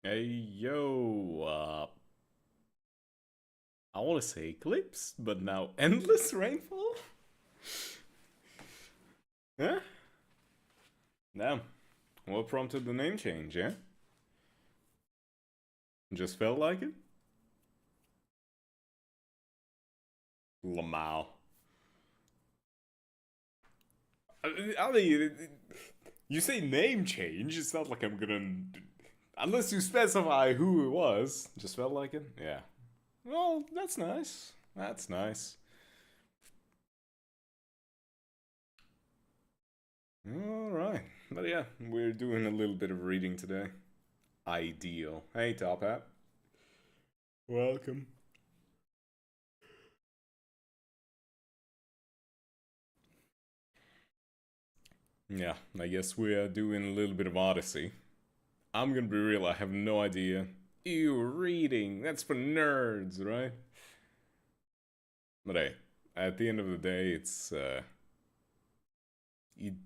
Hey yo, I want to say eclipse, but now endless rainfall? Yeah? Damn. What prompted the name change, yeah? Just felt like it? Lamau. I mean, you say name change, it's not like I'm gonna. Unless you specify who it was. Just felt like it? Yeah. Well, that's nice. That's nice. Alright. But yeah, we're doing a little bit of reading today. Ideal. Hey, Top Hat. Welcome. Yeah, I guess we are doing a little bit of Odyssey. I'm gonna be real, I have no idea. Ew, reading, that's for nerds, right? But hey, at the end of the day, it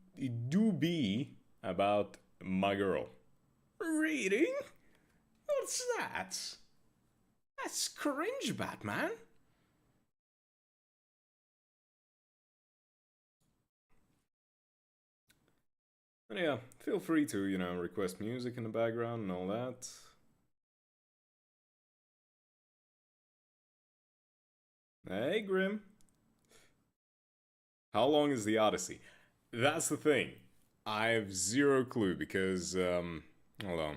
do be about my girl. Reading? What's that? That's cringe, Batman. But yeah, feel free to, request music in the background and all that. Hey, Grim. How long is the Odyssey? That's the thing. I have zero clue because, hold on.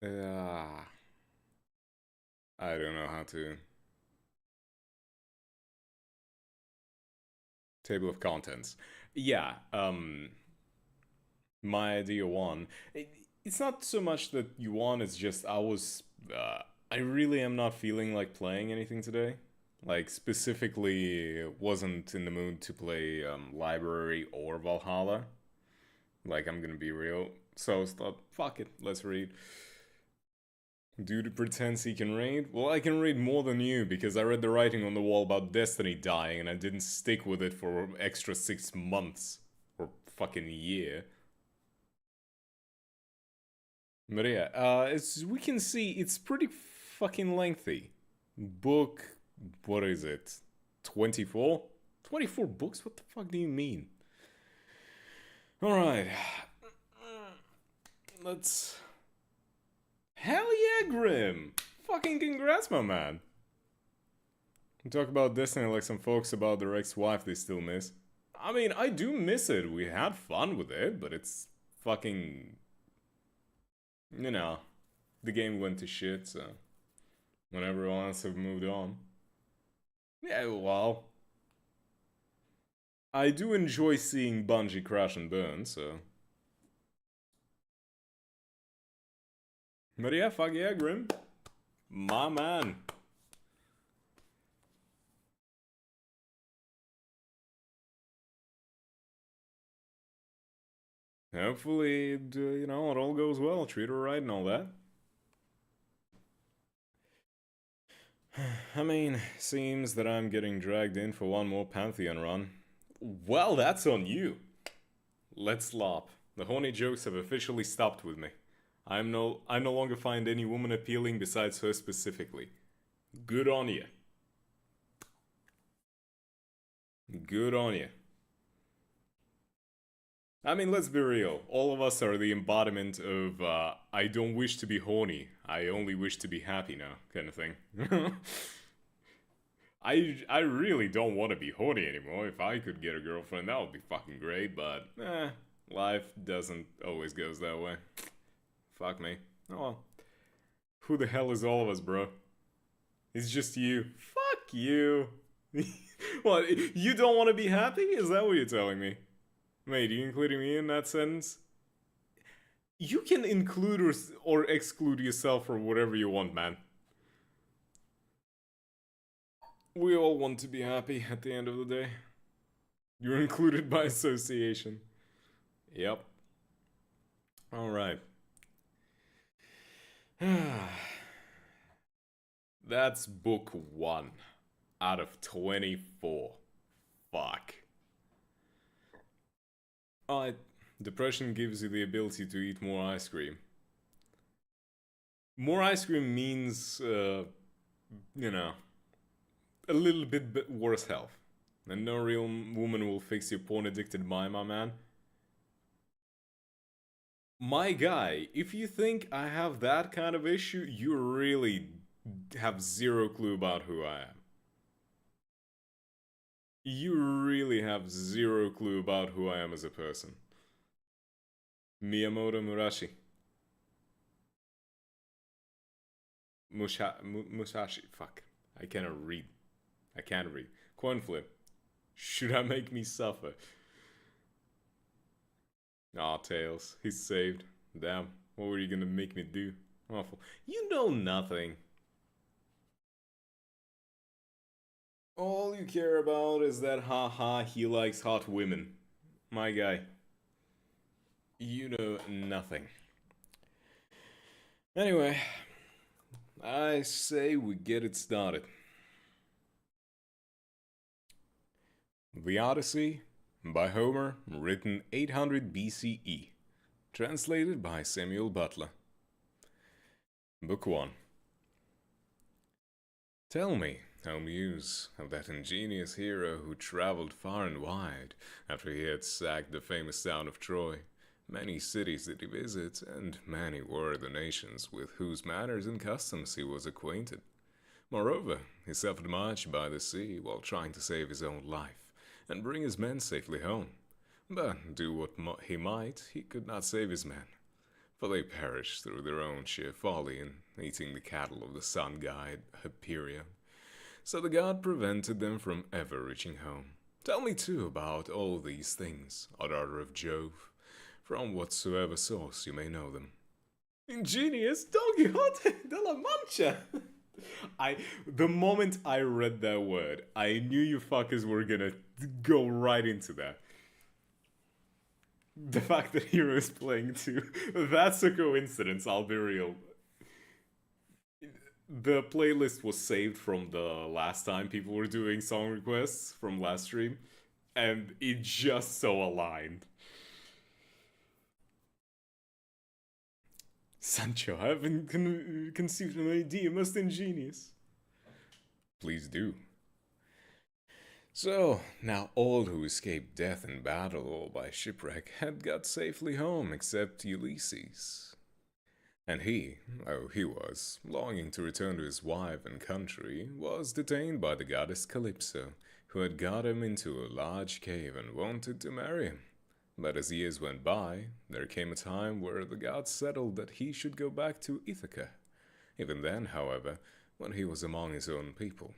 Uh, I don't know how to. Table of contents. Yeah, my idea one. It's not so much that you won, it's just I really am not feeling like playing anything today. Like, specifically, wasn't in the mood to play Library or Valhalla. Like, I'm gonna be real. So I thought, fuck it, let's read. Dude pretends he can read? Well, I can read more than you because I read the writing on the wall about Destiny dying and I didn't stick with it for extra 6 months. Or fucking a year. But yeah, as we can see, it's pretty fucking lengthy. Book, what is it? 24? 24 books? What the fuck do you mean? Alright. Let's. Hell yeah, Grim! Fucking congrats, my man. Talk about Destiny like some folks about their ex-wife they still miss. I mean, I do miss it. We had fun with it, but it's fucking... You know, the game went to shit, so... When everyone else have moved on. Yeah, well... I do enjoy seeing Bungie crash and burn, so... But yeah, fuck yeah, Grim. My man. Hopefully, it all goes well. Treat her right and all that. I mean, seems that I'm getting dragged in for one more Pantheon run. Well, that's on you. Let's lop. The horny jokes have officially stopped with me. I no longer find any woman appealing besides her specifically. Good on you. Good on you. I mean, let's be real. All of us are the embodiment of I don't wish to be horny. I only wish to be happy now, kind of thing. I really don't want to be horny anymore. If I could get a girlfriend, that would be fucking great, but life doesn't always goes that way. Fuck me. Oh well. Who the hell is all of us, bro? It's just you. Fuck you. What, you don't want to be happy? Is that what you're telling me? Mate, you including me in that sentence? You can include or exclude yourself for whatever you want, man. We all want to be happy at the end of the day. You're included by association. Yep. Alright. That's book 1 out of 24. Fuck. Alright, Depression gives you the ability to eat more ice cream. More ice cream means, you know, a little bit worse health. And no real woman will fix your porn addicted mind, my man. My guy, if you think I have that kind of issue, you really have zero clue about who I am. You really have zero clue about who I am as a person. Miyamoto Murashi. Musashi. Fuck. I cannot read. I can't read. Coin flip. Should I make me suffer? Aw, Tails. He's saved. Damn. What were you gonna make me do? Awful. You know nothing. All you care about is that haha he likes hot women. My guy. You know nothing. Anyway, I say we get it started. The Odyssey by Homer, written 800 BCE, translated by Samuel Butler. Book 1. Tell me, O Muse, of that ingenious hero who travelled far and wide after he had sacked the famous town of Troy. Many cities did he visit, and many were the nations with whose manners and customs he was acquainted. Moreover, he suffered much by the sea while trying to save his own life and bring his men safely home. But do what he might, he could not save his men, for they perished through their own sheer folly in eating the cattle of the sun god Hyperion. So the god prevented them from ever reaching home. Tell me too about all these things, O daughter of Jove, from whatsoever source you may know them. Ingenious Don Quixote de la Mancha! The moment I read that word, I knew you fuckers were gonna go right into that. The fact that Hero is playing too, that's a coincidence, I'll be real. The playlist was saved from the last time people were doing song requests from last stream, and it just so aligned. Sancho, I haven't conceived an idea most ingenious. Please do. So, now all who escaped death in battle or by shipwreck had got safely home except Ulysses. And he, oh he was, longing to return to his wife and country, was detained by the goddess Calypso, who had got him into a large cave and wanted to marry him. But as years went by, there came a time where the gods settled that he should go back to Ithaca. Even then, however, when he was among his own people,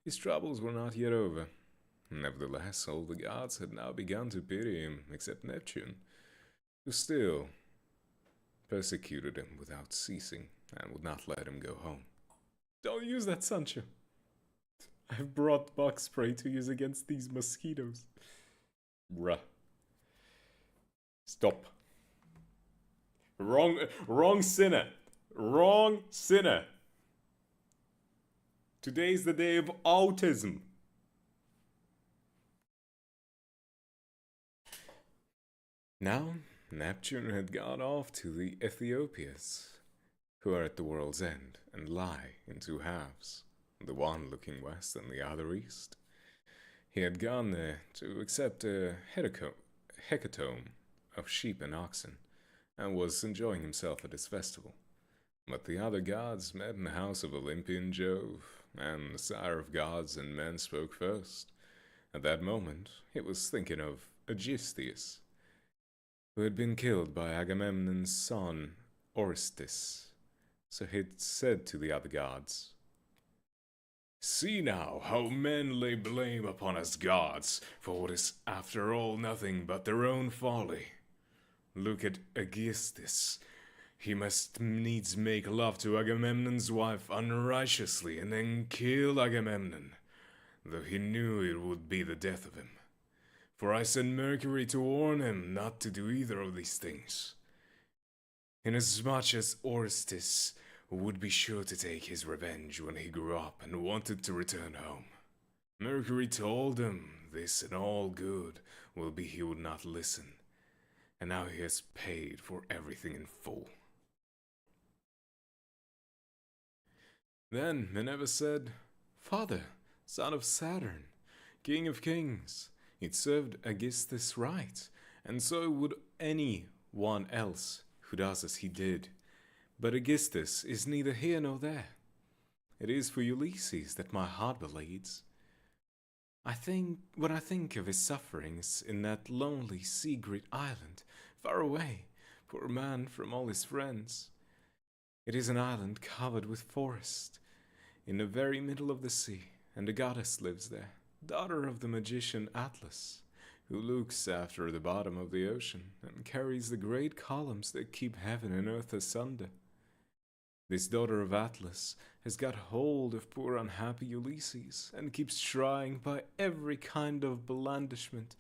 his troubles were not yet over. Nevertheless, all the gods had now begun to pity him, except Neptune, who still persecuted him without ceasing and would not let him go home. Don't use that, Sancho. I've brought bug spray to use against these mosquitoes. Bruh. Stop. Wrong sinner. Wrong sinner. Today's the day of autism. Now, Neptune had gone off to the Ethiopias, who are at the world's end and lie in two halves, the one looking west and the other east. He had gone there to accept a hecatomb of sheep and oxen, and was enjoying himself at his festival. But the other gods met in the house of Olympian Jove, and the sire of gods and men spoke first. At that moment, he was thinking of Aegisthus, who had been killed by Agamemnon's son, Orestes. So he said to the other gods, "See now how men lay blame upon us gods for what is after all nothing but their own folly. Look at Aegisthus. He must needs make love to Agamemnon's wife unrighteously and then kill Agamemnon, though he knew it would be the death of him. For I sent Mercury to warn him not to do either of these things, inasmuch as Orestes would be sure to take his revenge when he grew up and wanted to return home. Mercury told him this and all good will be he would not listen, and now he has paid for everything in full. Then Minerva said, Father, son of Saturn, king of kings, it served Aegisthus right, and so would any one else who does as he did. But Aegisthus is neither here nor there. It is for Ulysses that my heart bleeds. When I think of his sufferings in that lonely sea-grit island, far away, poor man, from all his friends. It is an island covered with forest, in the very middle of the sea, and a goddess lives there, daughter of the magician Atlas, who looks after the bottom of the ocean and carries the great columns that keep heaven and earth asunder. This daughter of Atlas has got hold of poor unhappy Ulysses and keeps trying by every kind of blandishment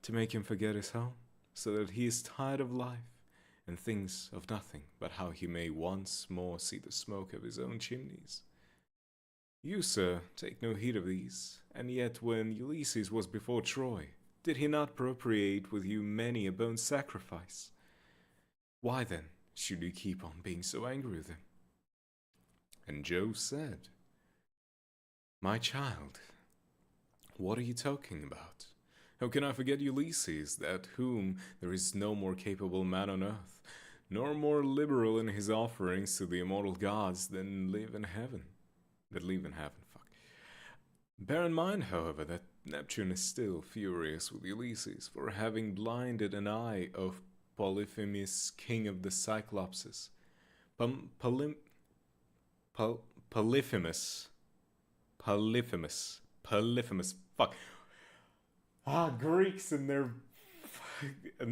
to make him forget his home, so that he is tired of life and thinks of nothing but how he may once more see the smoke of his own chimneys. You, sir, take no heed of these, and yet when Ulysses was before Troy, did he not appropriate with you many a bone sacrifice? Why then should you keep on being so angry with him? And Jove said, My child, what are you talking about? How can I forget Ulysses, that whom there is no more capable man on earth, nor more liberal in his offerings to the immortal gods than live in heaven? Bear in mind, however, that Neptune is still furious with Ulysses for having blinded an eye of Polyphemus, king of the Cyclopses. Polyphemus. Fuck. Greeks and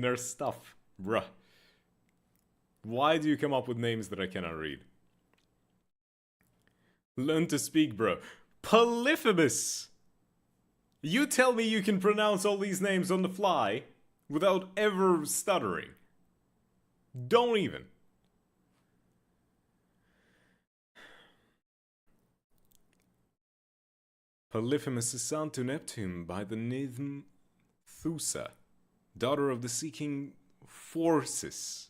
their stuff. Bruh. Why do you come up with names that I cannot read? Learn to speak, bro. Polyphemus! You tell me you can pronounce all these names on the fly without ever stuttering. Don't even. Polyphemus is son to Neptune by the nymph Thusa, daughter of the sea king Phorcys.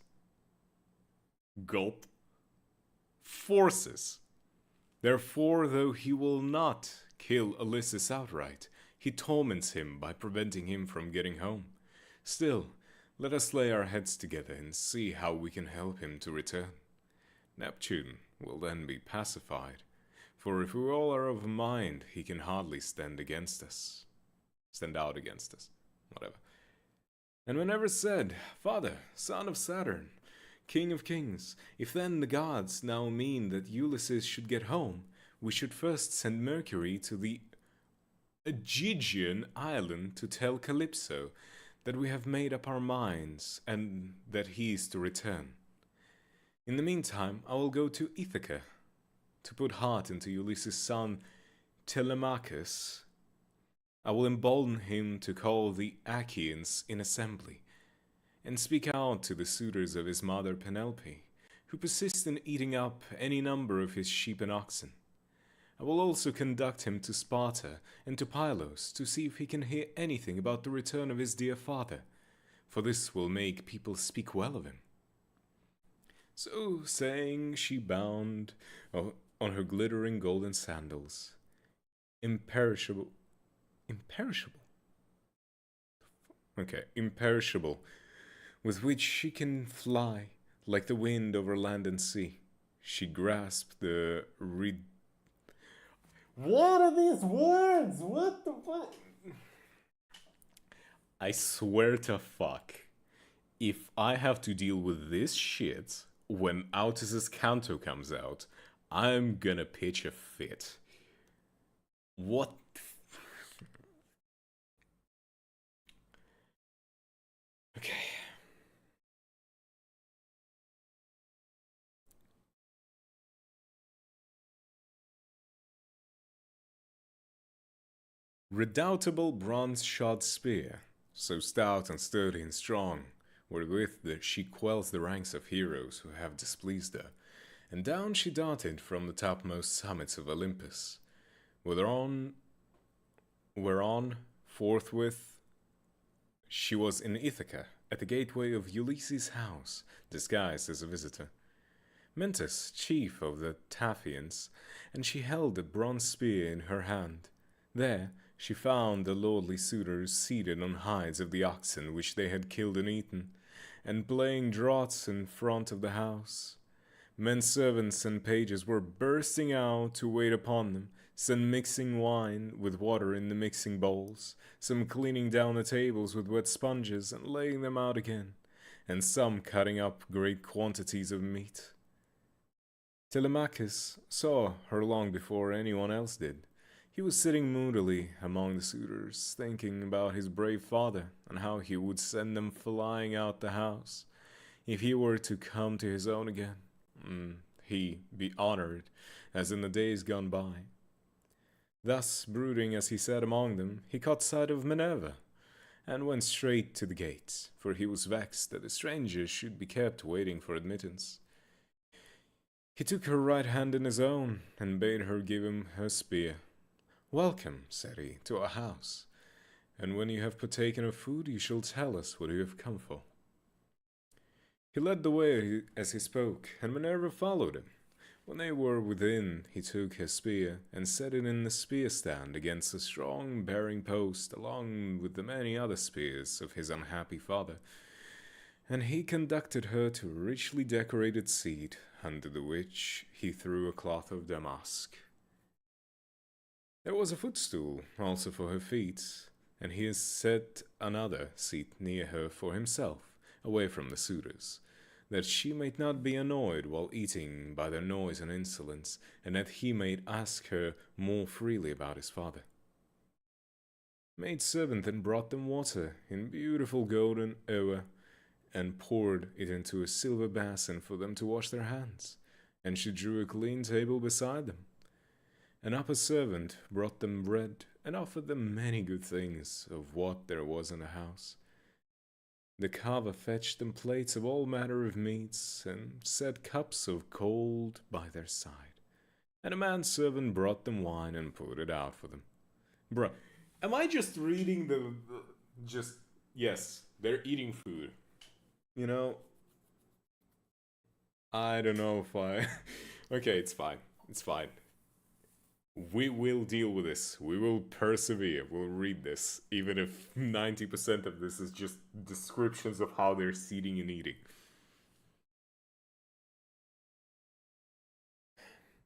Gulp. Forces. Therefore, though he will not kill Ulysses outright, he torments him by preventing him from getting home. Still, let us lay our heads together and see how we can help him to return. Neptune will then be pacified, for if we all are of a mind, he can hardly stand out against us, whatever. And whenever said, Father, son of Saturn, king of kings, if then the gods now mean that Ulysses should get home, we should first send Mercury to the Aegean island to tell Calypso that we have made up our minds and that he is to return. In the meantime, I will go to Ithaca to put heart into Ulysses' son Telemachus. I will embolden him to call the Achaeans in assembly and speak out to the suitors of his mother Penelope, who persist in eating up any number of his sheep and oxen. I will also conduct him to Sparta and to Pylos to see if he can hear anything about the return of his dear father, for this will make people speak well of him. So saying, she bound on her glittering golden sandals, imperishable, with which she can fly like the wind over land and sea. She grasped the What are these words? What the fuck? I swear to fuck, if I have to deal with this shit when Autis's Canto comes out, I'm gonna pitch a fit. What? Okay. Redoubtable bronze-shod spear, so stout and sturdy and strong, wherewith she quells the ranks of heroes who have displeased her, and down she darted from the topmost summits of Olympus, whereon forthwith she was in Ithaca, at the gateway of Ulysses' house, disguised as a visitor. Mentis, chief of the Taphians, and she held a bronze spear in her hand. There she found the lordly suitors seated on hides of the oxen which they had killed and eaten, and playing draughts in front of the house. Men servants and pages were bursting out to wait upon them, some mixing wine with water in the mixing bowls, some cleaning down the tables with wet sponges and laying them out again, and some cutting up great quantities of meat. Telemachus saw her long before anyone else did. He was sitting moodily among the suitors, thinking about his brave father and how he would send them flying out the house if he were to come to his own again. He be honored, as in the days gone by. Thus brooding as he sat among them, he caught sight of Minerva, and went straight to the gates, for he was vexed that a stranger should be kept waiting for admittance. He took her right hand in his own, and bade her give him her spear. "Welcome," said he, "to our house, and when you have partaken of food, you shall tell us what you have come for." He led the way as he spoke, and Minerva followed him. When they were within, he took his spear and set it in the spear stand against a strong bearing post, along with the many other spears of his unhappy father, and he conducted her to a richly decorated seat, under the which he threw a cloth of damask. There was a footstool also for her feet, and he set another seat near her for himself, away from the suitors, that she might not be annoyed while eating by their noise and insolence, and that he might ask her more freely about his father. Maidservant then brought them water in beautiful golden ewer, and poured it into a silver basin for them to wash their hands, and she drew a clean table beside them. An upper servant brought them bread, and offered them many good things of what there was in the house. The carver fetched them plates of all manner of meats, and set cups of cold by their side. And a manservant brought them wine and put it out for them. Bruh, am I just reading yes, they're eating food. You know, I don't know if I... Okay, it's fine. It's fine. We will deal with this. We will persevere. We'll read this, even if 90% of this is just descriptions of how they're eating and eating.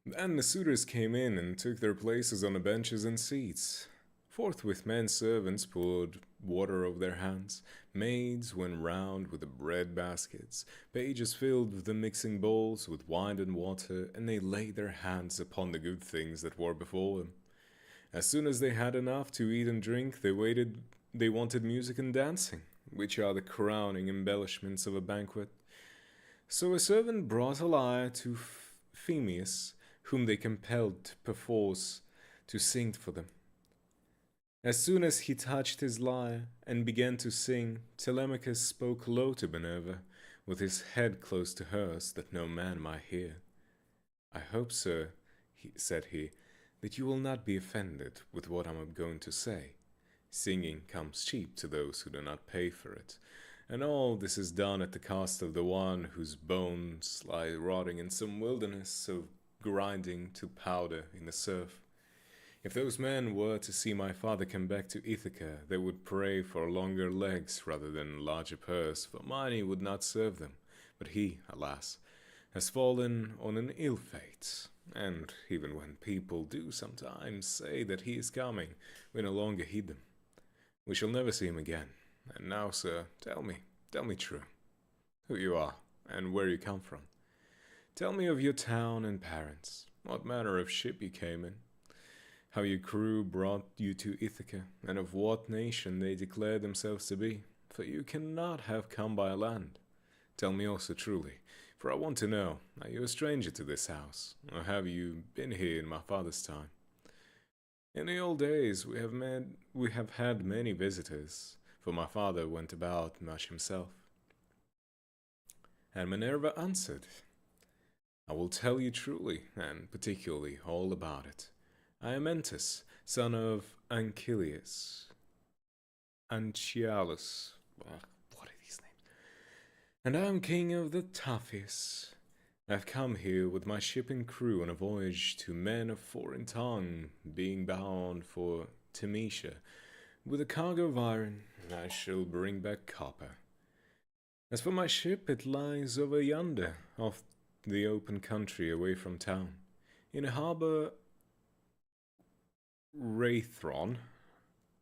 Then the suitors came in and took their places on the benches and seats. Forthwith men servants poured water over their hands, maids went round with the bread baskets, pages filled the mixing bowls with wine and water, and they laid their hands upon the good things that were before them. As soon as they had enough to eat and drink, they wanted music and dancing, which are the crowning embellishments of a banquet. So a servant brought a lyre to Phemius, whom they compelled perforce to sing for them. As soon as he touched his lyre and began to sing, Telemachus spoke low to Minerva, with his head close to hers, that no man might hear. "I hope, sir," said he, "that you will not be offended with what I am going to say. Singing comes cheap to those who do not pay for it, and all this is done at the cost of the one whose bones lie rotting in some wilderness of grinding to powder in the surf. If those men were to see my father come back to Ithaca, they would pray for longer legs rather than larger purse, for money would not serve them. But he, alas, has fallen on an ill fate, and even when people do sometimes say that he is coming, we no longer heed them. We shall never see him again. And now, sir, tell me true, who you are, and where you come from. Tell me of your town and parents, what manner of ship you came in, how your crew brought you to Ithaca, and of what nation they declare themselves to be, for you cannot have come by land. Tell me also truly, for I want to know, are you a stranger to this house, or have you been here in my father's time? In the old days we have had many visitors, for my father went about much himself. And Minerva answered, I will tell you truly, and particularly all about it. I am Mentis, son of Anchialus. What are these names? And I'm king of the Toughies. I've come here with my ship and crew on a voyage to men of foreign tongue, being bound for Tamisha. With a cargo of iron, I shall bring back copper. As for my ship, it lies over yonder, off the open country away from town, in a harbour Wraithron,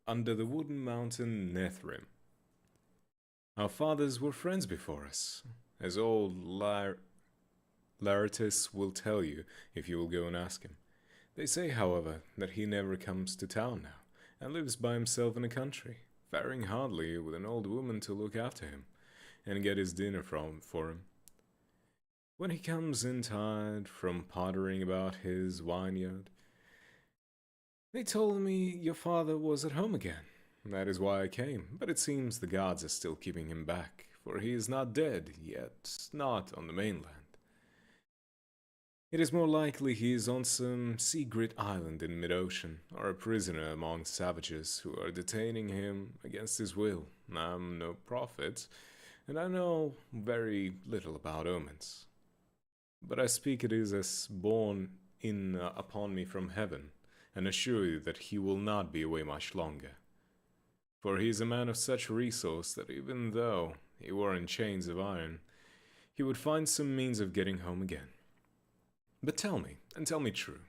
under the wooden mountain Nethrim. Our fathers were friends before us, as old Laratus will tell you if you will go and ask him. They say, however, that he never comes to town now, and lives by himself in the country, faring hardly with an old woman to look after him, and get his dinner for him. When he comes in tired from pottering about his vineyard, they told me your father was at home again. That is why I came, but it seems the gods are still keeping him back, for he is not dead, yet not on the mainland. It is more likely he is on some sea-grit island in mid-ocean, or a prisoner among savages who are detaining him against his will. I'm no prophet, and I know very little about omens. But I speak it is as borne in upon me from heaven, and assure you that he will not be away much longer. For he is a man of such resource that even though he were in chains of iron, he would find some means of getting home again. But tell me, and tell me true,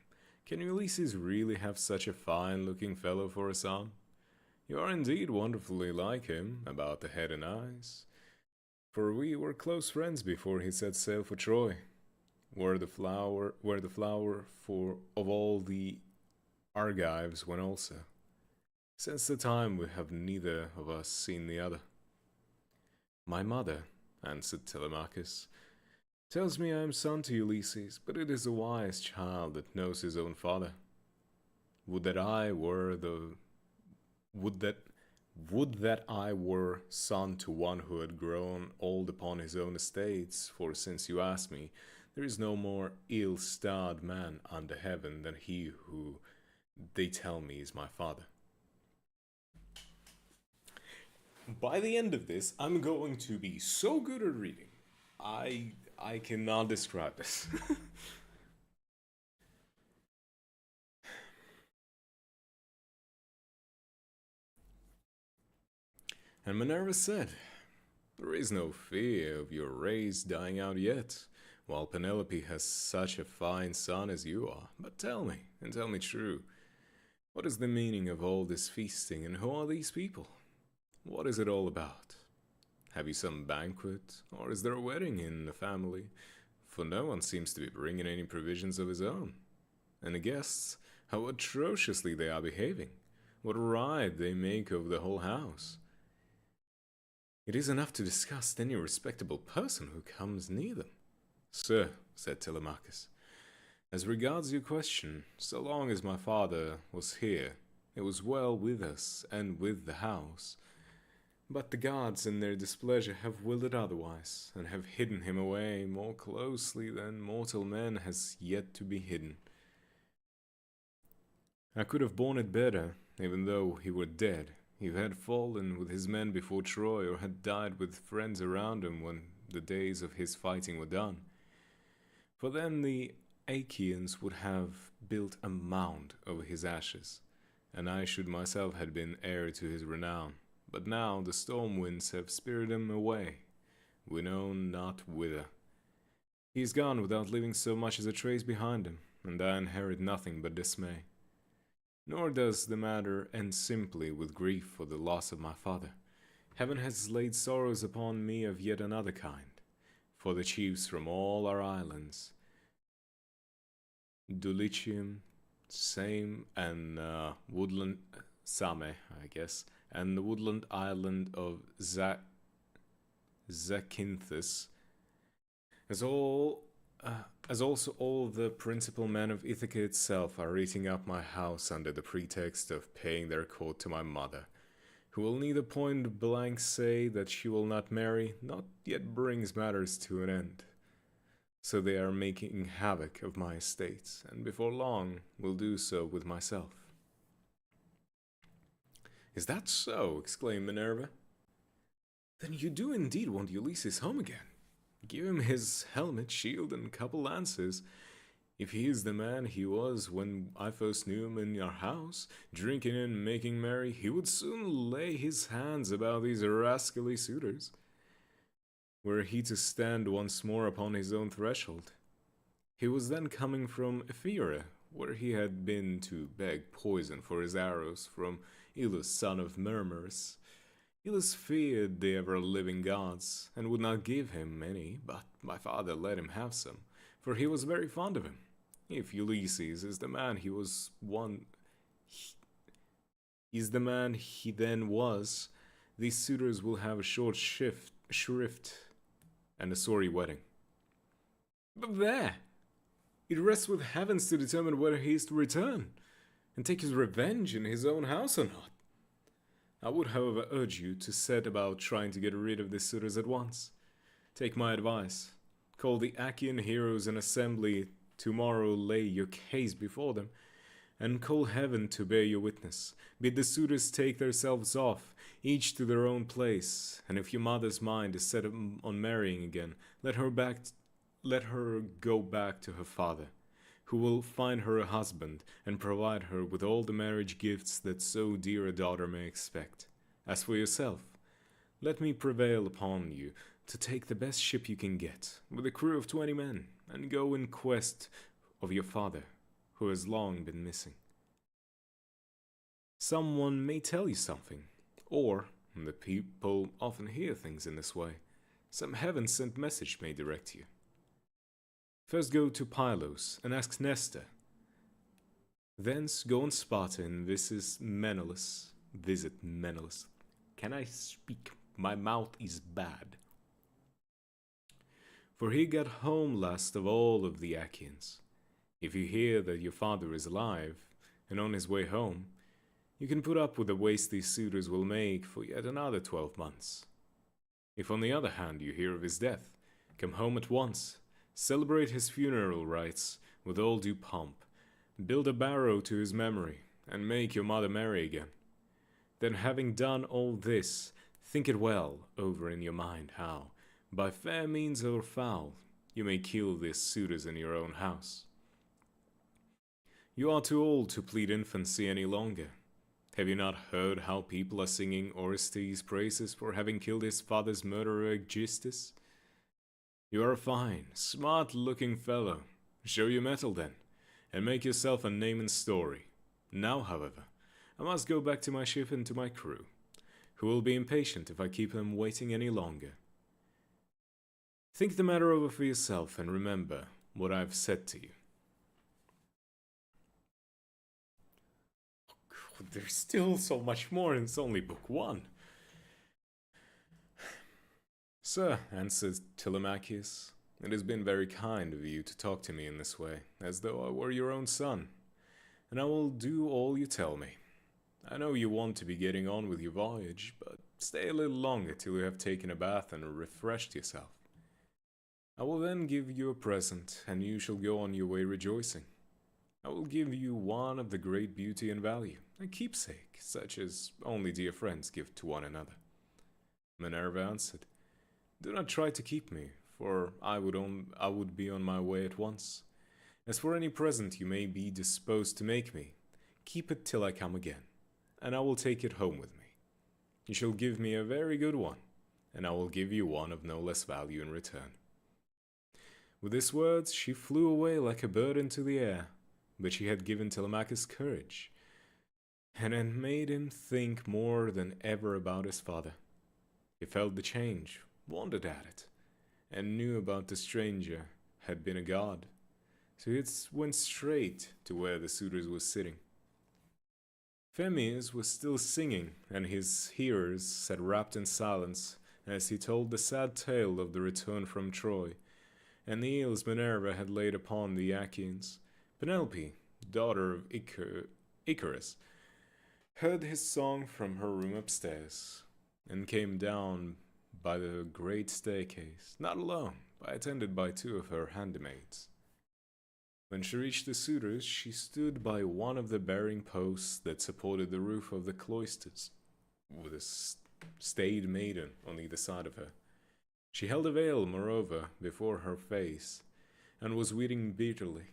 can Ulysses really have such a fine-looking fellow for a son? You are indeed wonderfully like him, about the head and eyes. For we were close friends before he set sail for Troy, where the flower for of all the Argives went also. Since the time we have neither of us seen the other. My mother, answered Telemachus, tells me I am son to Ulysses, but it is a wise child that knows his own father. Would that I were son to one who had grown old upon his own estates, for since you ask me, there is no more ill-starred man under heaven than he who they tell me is my father. By the end of this, I'm going to be so good at reading. I cannot describe this. And Minerva said, there is no fear of your race dying out yet, while Penelope has such a fine son as you are. But tell me, and tell me true, what is the meaning of all this feasting, and who are these people? What is it all about? Have you some banquet, or is there a wedding in the family? For no one seems to be bringing any provisions of his own. And the guests, how atrociously they are behaving. What a riot they make of the whole house. It is enough to disgust any respectable person who comes near them. Sir, said Telemachus, as regards your question, so long as my father was here, it was well with us and with the house. But the gods in their displeasure have willed it otherwise, and have hidden him away more closely than mortal man has yet to be hidden. I could have borne it better, even though he were dead, if he had fallen with his men before Troy, or had died with friends around him when the days of his fighting were done. For then the Achaeans would have built a mound over his ashes, and I should myself have been heir to his renown. But now the storm winds have spirited him away, we know not whither. He is gone without leaving so much as a trace behind him, and I inherit nothing but dismay. Nor does the matter end simply with grief for the loss of my father. Heaven has laid sorrows upon me of yet another kind, for the chiefs from all our islands, Dulichium, Same, and Woodland, Same, I guess, and the woodland island of Zacynthus, as also all the principal men of Ithaca itself are eating up my house under the pretext of paying their court to my mother, who will neither point blank say that she will not marry, not yet brings matters to an end. So they are making havoc of my estates, and before long will do so with myself. Is that so? Exclaimed Minerva. Then you do indeed want Ulysses home again. Give him his helmet, shield, and couple lances. If he is the man he was when I first knew him in your house, drinking and making merry, he would soon lay his hands about these rascally suitors. Were he to stand once more upon his own threshold, he was then coming from Ephyra, where he had been to beg poison for his arrows from Ilus, son of Murmurus. Ilus feared the ever-living gods, and would not give him any, but my father let him have some, for he was very fond of him. If Ulysses is the man is the man he then was, these suitors will have a short shrift and a sorry wedding. But there! It rests with heavens to determine whether he is to return, and take his revenge in his own house or not. I would, however, urge you to set about trying to get rid of these suitors at once. Take my advice. Call the Achaean heroes in assembly tomorrow, lay your case before them, and call heaven to bear your witness. Bid the suitors take themselves off, each to their own place, and if your mother's mind is set on marrying again, let her go back to her father, who will find her a husband and provide her with all the marriage gifts that so dear a daughter may expect. As for yourself, let me prevail upon you to take the best ship you can get, with a crew of 20 men, and go in quest of your father, who has long been missing. Someone may tell you something, or, the people often hear things in this way, some heaven-sent message may direct you. First go to Pylos and ask Nestor. Thence go on Sparta and visit Menelaus. Can I speak? My mouth is bad. For he got home last of all of the Achaeans. If you hear that your father is alive and on his way home, you can put up with the waste these suitors will make for yet another 12 months. If on the other hand you hear of his death, come home at once, celebrate his funeral rites with all due pomp, build a barrow to his memory, and make your mother marry again. Then having done all this, think it well over in your mind how, by fair means or foul, you may kill these suitors in your own house. You are too old to plead infancy any longer. Have you not heard how people are singing Orestes' praises for having killed his father's murderer Aegisthus? You are a fine, smart-looking fellow. Show your mettle then, and make yourself a name in story. Now, however, I must go back to my ship and to my crew, who will be impatient if I keep them waiting any longer. Think the matter over for yourself and remember what I have said to you. Oh, God, there's still so much more, and it's only book 1. Sir, answered Telemachus, it has been very kind of you to talk to me in this way, as though I were your own son, and I will do all you tell me. I know you want to be getting on with your voyage, but stay a little longer till you have taken a bath and refreshed yourself. I will then give you a present, and you shall go on your way rejoicing. I will give you one of the great beauty and value, a keepsake, such as only dear friends give to one another. Minerva answered, do not try to keep me, for I would be on my way at once. As for any present you may be disposed to make me, keep it till I come again, and I will take it home with me. You shall give me a very good one, and I will give you one of no less value in return. With these words she flew away like a bird into the air, but she had given Telemachus courage, and had made him think more than ever about his father. He felt the change, wondered at it, and knew about the stranger had been a god, so he went straight to where the suitors were sitting. Phemius was still singing, and his hearers sat wrapped in silence as he told the sad tale of the return from Troy, and the ills Minerva had laid upon the Achaeans. Penelope, daughter of Icarus, heard his song from her room upstairs, and came down by the great staircase, not alone, but attended by 2 of her handmaids. When she reached the suitors, she stood by one of the bearing posts that supported the roof of the cloisters, with a staid maiden on either side of her. She held a veil, moreover, before her face, and was weeping bitterly.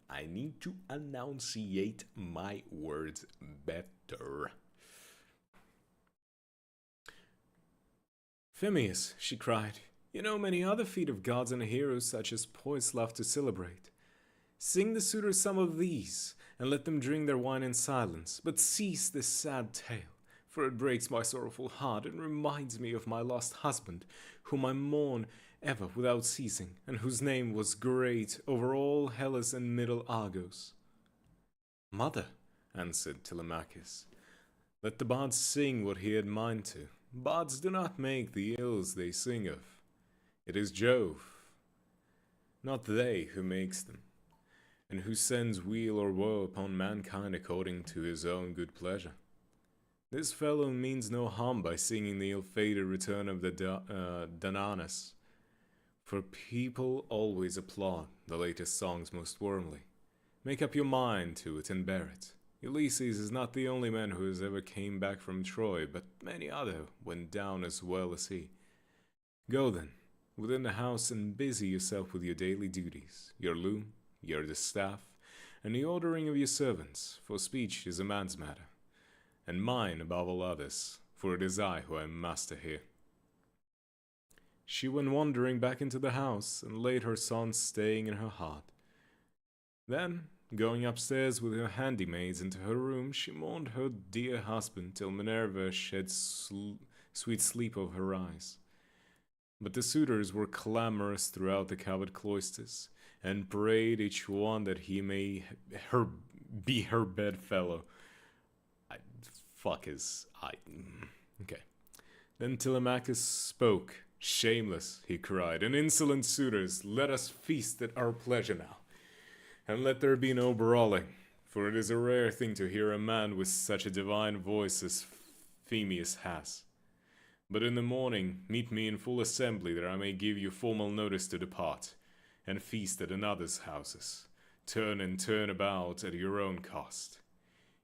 I need to enunciate my words better. Phineas, she cried, you know many other feat of gods and heroes such as poets love to celebrate. Sing the suitors some of these, and let them drink their wine in silence, but cease this sad tale, for it breaks my sorrowful heart and reminds me of my lost husband, whom I mourn ever without ceasing, and whose name was great over all Hellas and Middle Argos. Mother, answered Telemachus, let the bards sing what he had mind to. Bards do not make the ills they sing of. It is Jove, not they, who makes them, and who sends weal or woe upon mankind according to his own good pleasure. This fellow means no harm by singing the ill-fated return of the Dananas, for people always applaud the latest songs most warmly. Make up your mind to it and bear it. Ulysses is not the only man who has ever came back from Troy, but many other went down as well as he. Go then, within the house, and busy yourself with your daily duties, your loom, your distaff, and the ordering of your servants, for speech is a man's matter, and mine above all others, for it is I who am master here. She went wandering back into the house, and laid her son staying in her heart. Then, going upstairs with her handymaids into her room, she mourned her dear husband till Minerva shed sweet sleep over her eyes. But the suitors were clamorous throughout the covered cloisters, and prayed each one that he may be her bedfellow. Okay. Then Telemachus spoke. Shameless, he cried, and insolent suitors, let us feast at our pleasure now, and let there be no brawling, for it is a rare thing to hear a man with such a divine voice as Phemius has. But in the morning meet me in full assembly, that I may give you formal notice to depart, and feast at another's houses, turn and turn about at your own cost.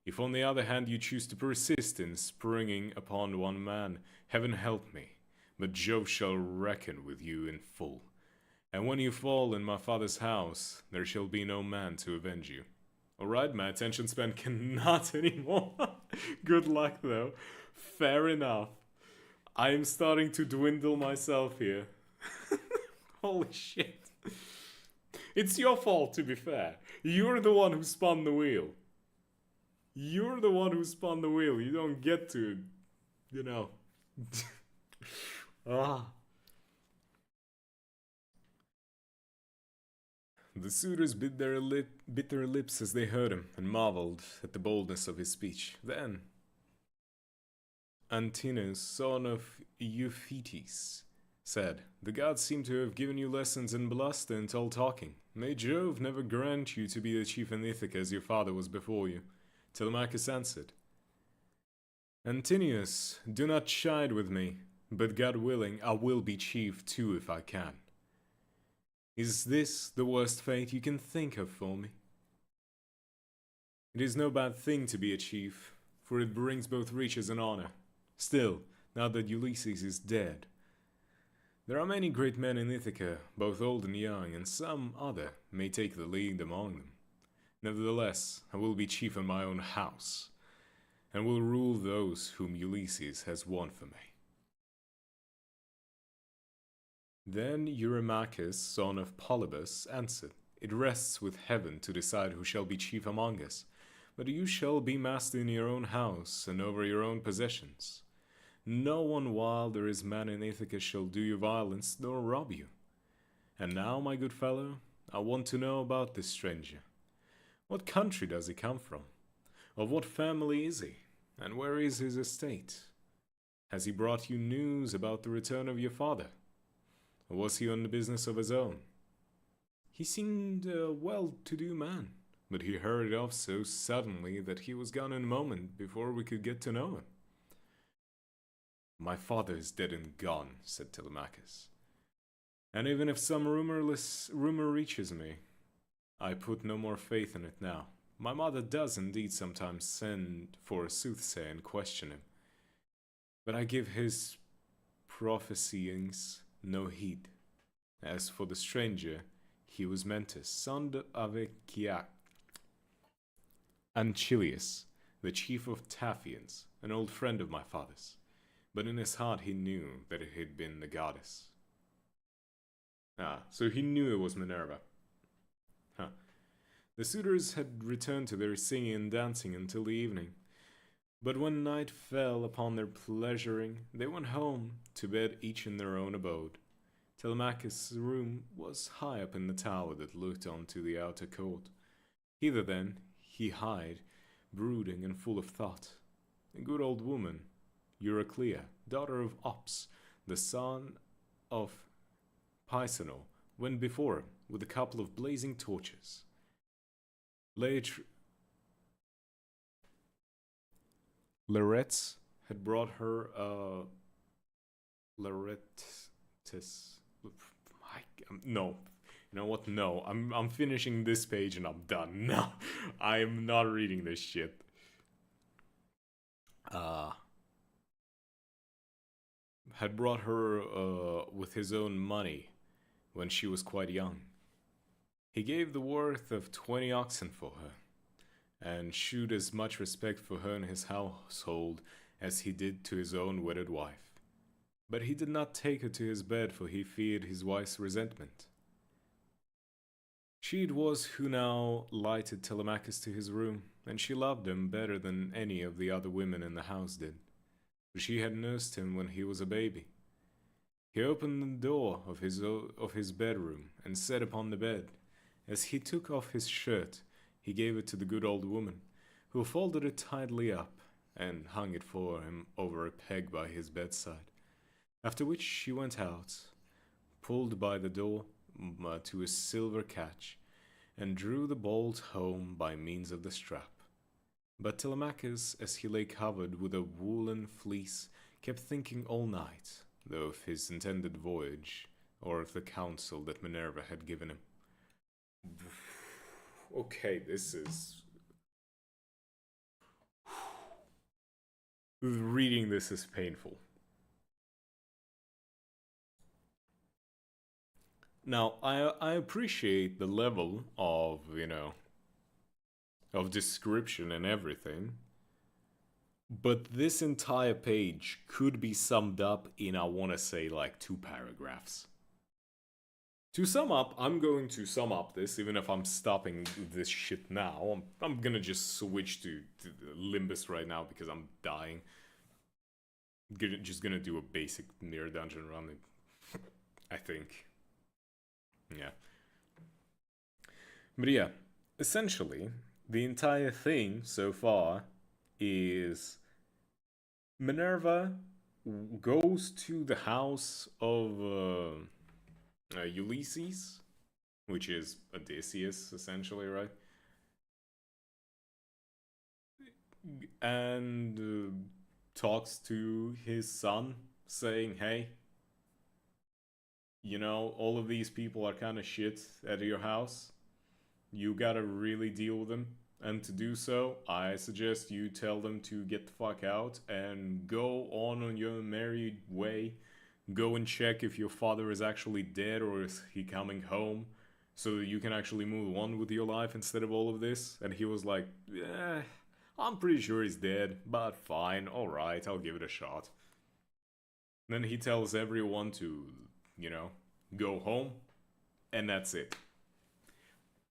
If on the other hand you choose to persist in springing upon one man, heaven help me, but Jove shall reckon with you in full. And when you fall in my father's house, there shall be no man to avenge you. Alright, my attention span cannot anymore. Good luck, though. Fair enough. I am starting to dwindle myself here. Holy shit. It's your fault, to be fair. You're the one who spun the wheel. You're the one who spun the wheel. You don't get to, you know. The suitors bit their lips as they heard him, and marveled at the boldness of his speech. Then Antinous, son of Euphetes, said, the gods seem to have given you lessons in bluster and tall talking. May Jove never grant you to be the chief in Ithaca as your father was before you. Telemachus answered, Antinous, do not chide with me, but God willing, I will be chief too if I can. Is this the worst fate you can think of for me? It is no bad thing to be a chief, for it brings both riches and honor. Still, now that Ulysses is dead, there are many great men in Ithaca, both old and young, and some other may take the lead among them. Nevertheless, I will be chief in my own house, and will rule those whom Ulysses has won for me. Then Eurymachus, son of Polybus, answered, it rests with heaven to decide who shall be chief among us, but you shall be master in your own house and over your own possessions. No one while there is man in Ithaca shall do you violence nor rob you. And now, my good fellow, I want to know about this stranger. What country does he come from? Of what family is he? And where is his estate? Has he brought you news about the return of your father? Or was he on the business of his own? He seemed a well-to-do man, but he hurried off so suddenly that he was gone in a moment before we could get to know him. My father is dead and gone, said Telemachus. And even if some rumor reaches me, I put no more faith in it now. My mother does indeed sometimes send for a soothsayer and question him. But I give his prophesyings no heed. As for the stranger, he was Mentis, son of Aequiac, Anchilius, the chief of Taphians, an old friend of my father's. But in his heart he knew that it had been the goddess. Ah, so he knew it was Minerva. Huh. The suitors had returned to their singing and dancing until the evening. But when night fell upon their pleasuring, they went home to bed each in their own abode. Telemachus' room was high up in the tower that looked onto the outer court. Hither then he hied, brooding and full of thought. A good old woman, Euryclea, daughter of Ops, the son of Pisanor, went before him with a couple of blazing torches. Laretz had brought her a Laretis. No, you know what? No, I'm finishing this page and I'm done. No, I am not reading this shit. Had brought her with his own money when she was quite young. He gave the worth of 20 oxen for her, and shewed as much respect for her and his household as he did to his own wedded wife. But he did not take her to his bed, for he feared his wife's resentment. She it was who now lighted Telemachus to his room, and she loved him better than any of the other women in the house did, for she had nursed him when he was a baby. He opened the door of his bedroom and sat upon the bed. As he took off his shirt, he gave it to the good old woman, who folded it tidily up and hung it for him over a peg by his bedside. After which she went out, pulled by the door to a silver catch, and drew the bolt home by means of the strap. But Telemachus, as he lay covered with a woolen fleece, kept thinking all night, though of his intended voyage, or of the counsel that Minerva had given him. Okay, this is... Reading this is painful. Now, I appreciate the level of, of description and everything, but this entire page could be summed up in, I want to say, like 2 paragraphs. To sum up, I'm going to sum up this, even if I'm stopping this shit now. I'm gonna just switch to Limbus right now because I'm dying. Just gonna do a basic near dungeon run, I think. Yeah. But yeah, essentially, the entire thing so far is Minerva goes to the house of Ulysses, which is Odysseus, essentially, right? And talks to his son, saying, hey, all of these people are kind of shit at your house. You gotta really deal with them. And to do so, I suggest you tell them to get the fuck out and go on your merry way. Go and check if your father is actually dead or is he coming home, so that you can actually move on with your life instead of all of this. And he was like, I'm pretty sure he's dead, but fine, alright, I'll give it a shot. Then he tells everyone to, go home, and that's it.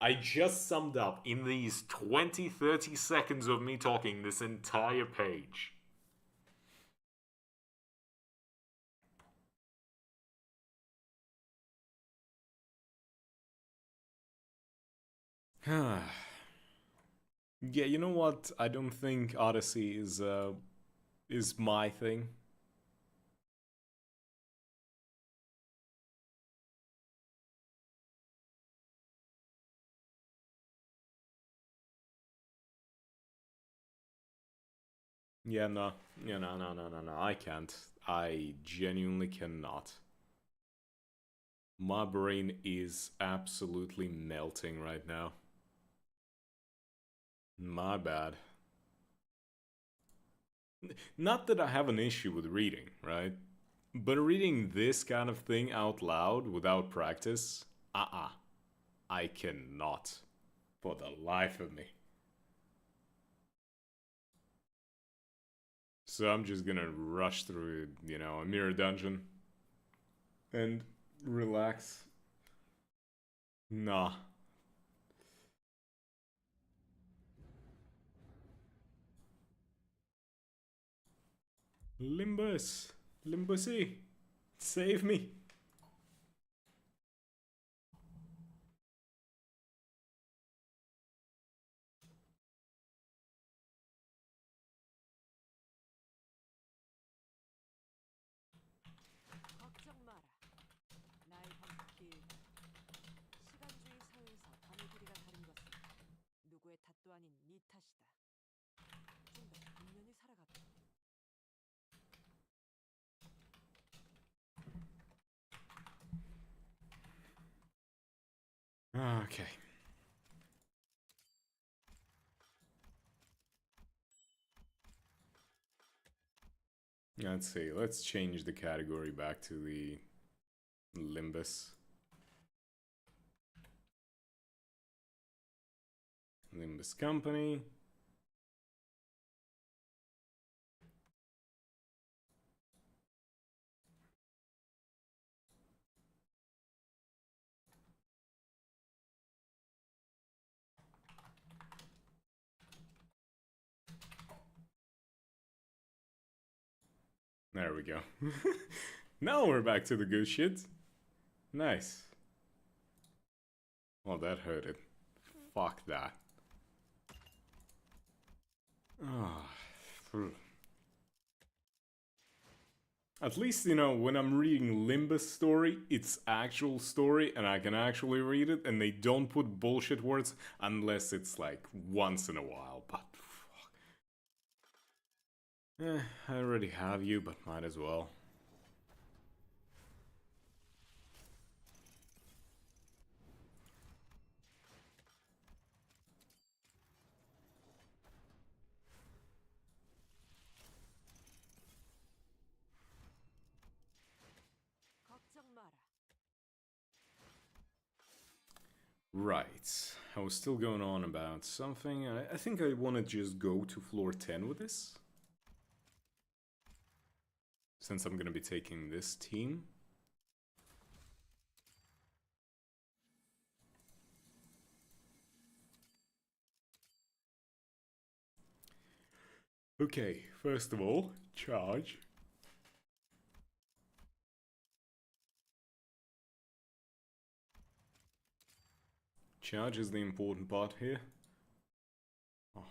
I just summed up in these 20-30 seconds of me talking this entire page. Yeah, you know what? I don't think Odyssey is my thing. Yeah, no. Yeah, no. I can't. I genuinely cannot. My brain is absolutely melting right now. My bad. Not that I have an issue with reading, right? But reading this kind of thing out loud without practice, I cannot. For the life of me. So I'm just gonna rush through, a mirror dungeon. And relax. Nah. Limbus! Limbusy! Save me! 걱정 마라. 나의 방식이 시간주의 사회에서 밤의 길이가 다른 것은 누구의 탓도 아닌 네 탓이다. 좀 더 분명히 살아가봐. Okay. Let's see, let's change the category back to the Limbus. Limbus Company. There we go. Now we're back to the good shit. Nice. Well, that hurted. Fuck that. At least, when I'm reading Limbus story, it's actual story and I can actually read it and they don't put bullshit words unless it's like once in a while, but fuck. I already have you, but might as well. 걱정 마라. Right. I was still going on about something. I think I want to just go to floor 10 with this. Since I'm gonna be taking this team. Okay, first of all, charge. Charge is the important part here. Oh.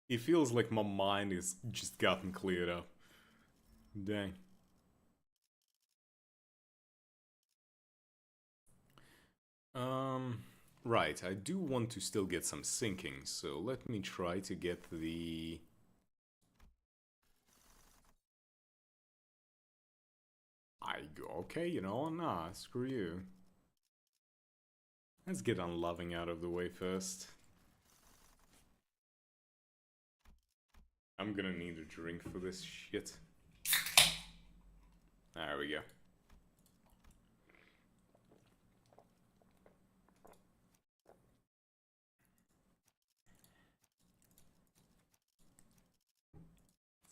It feels like my mind is just gotten cleared up. Dang. Right, I do want to still get some sinking, so let me try to get the... Okay, nah, screw you. Let's get unloving out of the way first. I'm gonna need a drink for this shit. There we go.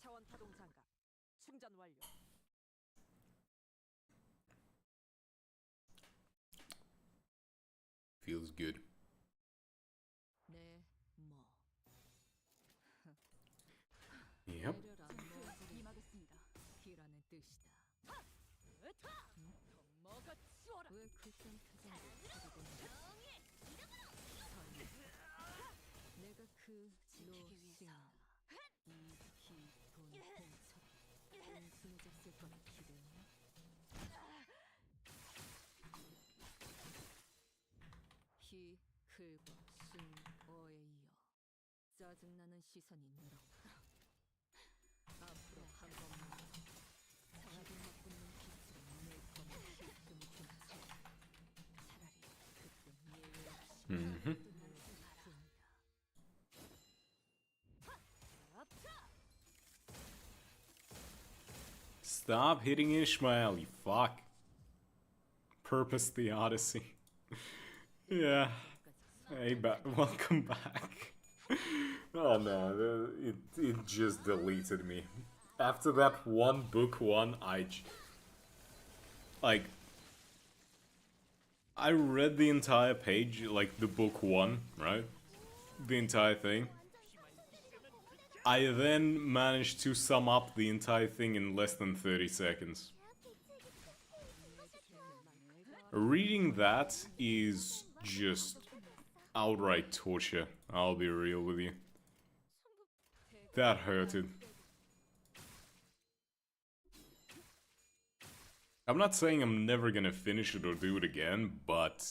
차원 파동 장갑 충전 완료. Feels good. 네, 뭐. Yep. 임하겠습니다. 기라는 뜻이다. 먹어 치워라. 왜 그딴 표정으로 내가 그 지키기 위해서 이기돈 홍처럼 온순해졌을 거라 기대했나? 히, 클과 순, 어에 이어 짜증나는 시선이 늘었다. 앞으로 한 번만 자기 맞붙는 빛으로 내 검을 휘두르긴 차라리 그때 예외 없이 Stop hitting Ishmael, you fuck. Purpose the Odyssey. Yeah. Hey, welcome back. Oh no, it just deleted me. After that book one, like, I read the entire page, like the book one, right? The entire thing. I then managed to sum up the entire thing in less than 30 seconds. Reading that is just outright torture, I'll be real with you. That hurted. I'm not saying I'm never gonna finish it or do it again, but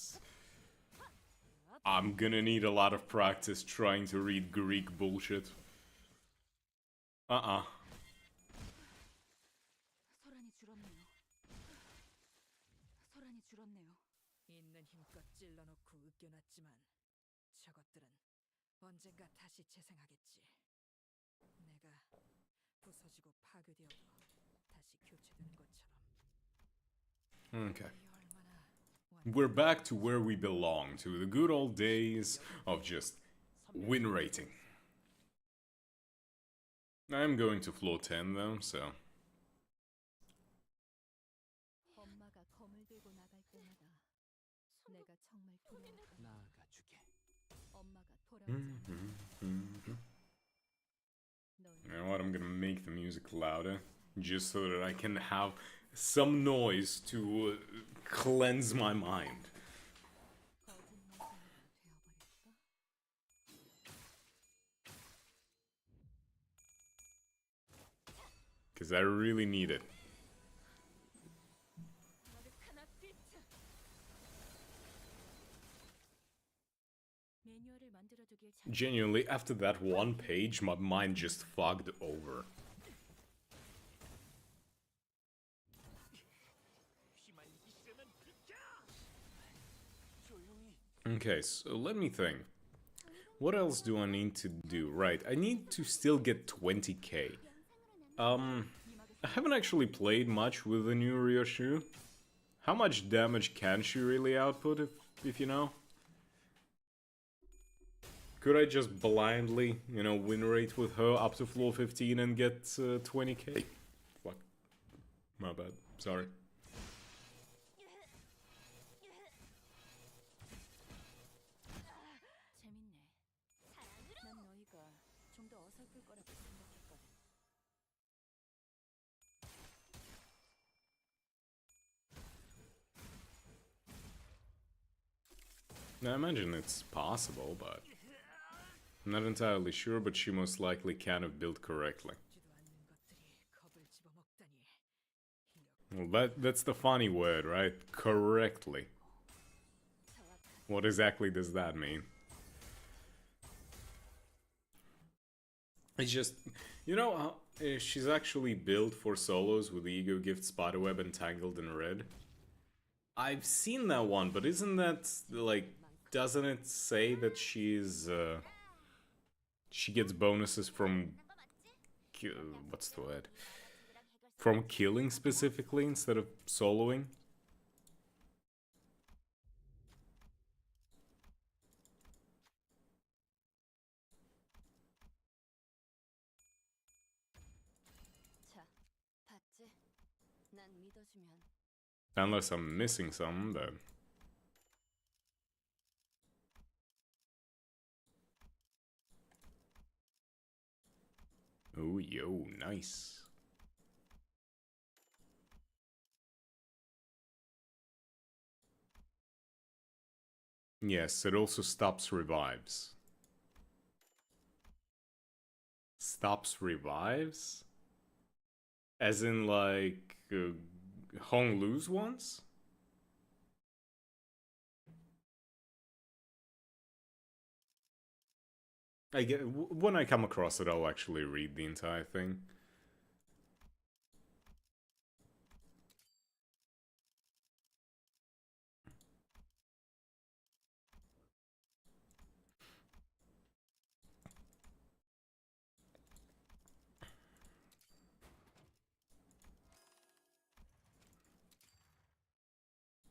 I'm gonna need a lot of practice trying to read Greek bullshit. 소란이 줄었네요. 소란이 줄었네요. 있는 힘껏 찔러놓고 으깨놨지만 저것들은 언젠가 다시 재생하겠지. 내가 부서지고 파괴되어도 다시 교체되는 것처럼. Okay. We're back to where we belong, to the good old days of just win rating. I'm going to floor 10 though, so... 엄마가 검을 들고 나갈 때마다 내가 정말 두려웠다. 나아가주게. 엄마가 돌아오지. You know what, I'm gonna make the music louder, just so that I can have some noise to cleanse my mind. Because I really need it. Genuinely, after that one page, my mind just fogged over. Okay, so let me think. What else do I need to do? Right, I need to still get 20k. I haven't actually played much with the new Ryoshu. How much damage can she really output, if you know? Could I just blindly, you know, win rate with her up to floor 15 and get 20k? Fuck. My bad. Sorry. I imagine it's possible, but I'm not entirely sure, but she most likely can't have built correctly. Well, that's the funny word, right? Correctly. What exactly does that mean? It's just, you know how she's actually built for solos with Ego Gift, Spiderweb, and Tangled in Red? I've seen that one, but isn't that, like, doesn't it say that she's, she gets bonuses from, what's the word? From killing specifically instead of soloing? Unless I'm missing some, but... Oh, yo, nice. Yes, it also stops revives. Stops revives? As in, like, Hong Lu's ones? When I come across it, I'll actually read the entire thing.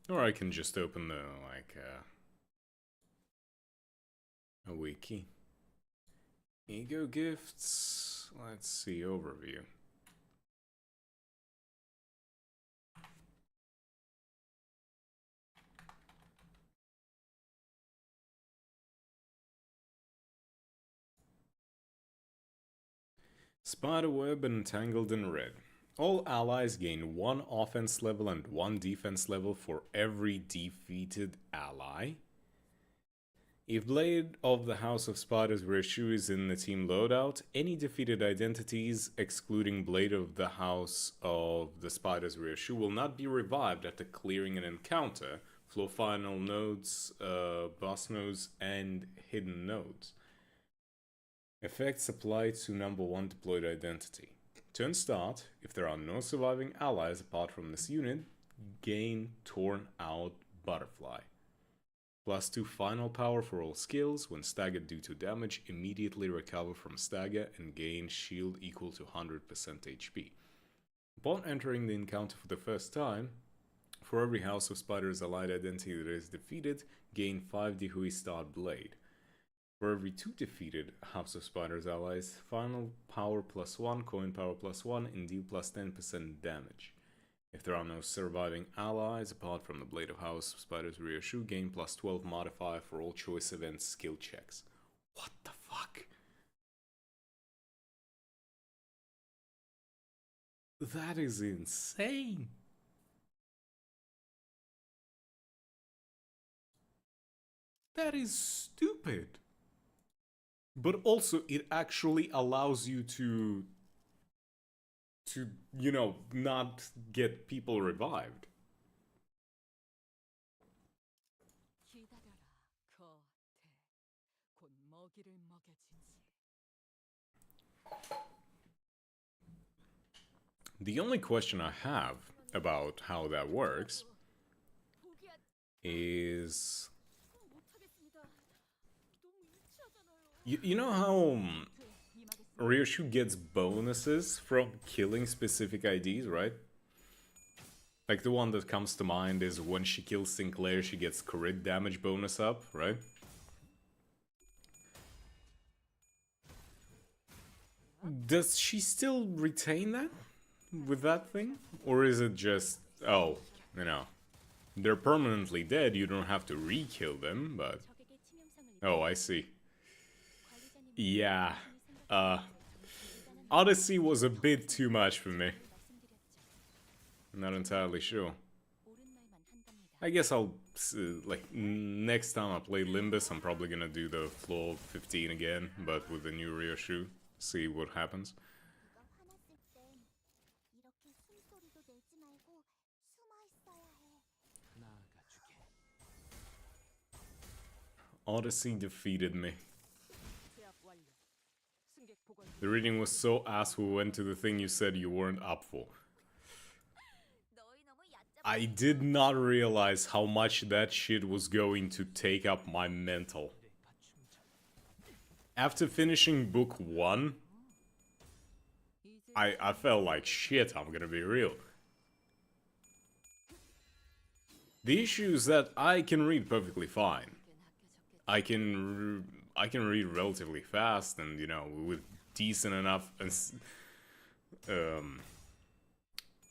Or I can just open the, like, a wiki. Ego gifts. Let's see, overview. Spiderweb entangled in red. All allies gain 1 offense level and 1 defense level for every defeated ally. If Blade of the House of Spiders Reishu is in the team loadout, any defeated identities, excluding Blade of the House of the Spiders Reishu, will not be revived after clearing an encounter, floor final nodes, boss nodes, and hidden nodes. Effects applied to number 1 deployed identity. Turn start, if there are no surviving allies apart from this unit, gain Torn Out Butterfly. +2 final power for all skills. When staggered due to damage, immediately recover from stagger and gain shield equal to 100% HP. Upon entering the encounter for the first time, for every House of Spiders allied identity that is defeated, gain 5 Dihui Starred Blade. For every 2 defeated House of Spiders allies, final power +1, coin power +1, and deal +10% damage. If there are no surviving allies apart from the Blade of House of Spiders Reishu, gain +12 modifier for all choice events skill checks. What the fuck? That is insane. That is stupid. But also, it actually allows you to, you know, not get people revived. The only question I have about how that works is... You know how Ryoshu gets bonuses from killing specific IDs, right? Like the one that comes to mind is when she kills Sinclair, she gets crit damage bonus up, right? Does she still retain that with that thing? Or is it just, oh, you know, they're permanently dead, you don't have to re-kill them, but... Oh, I see. Yeah, Odyssey was a bit too much for me. I'm not entirely sure. I guess I'll, like, next time I play Limbus, I'm probably gonna do the floor 15 again, but with the new Ryoshu. See what happens. Odyssey defeated me. The reading was so ass we went to the thing you said you weren't up for. I did not realize how much that shit was going to take up my mental. After finishing book 1, I felt like shit, I'm gonna be real. The issue is that I can read perfectly fine. I can read relatively fast and, you know, with decent enough...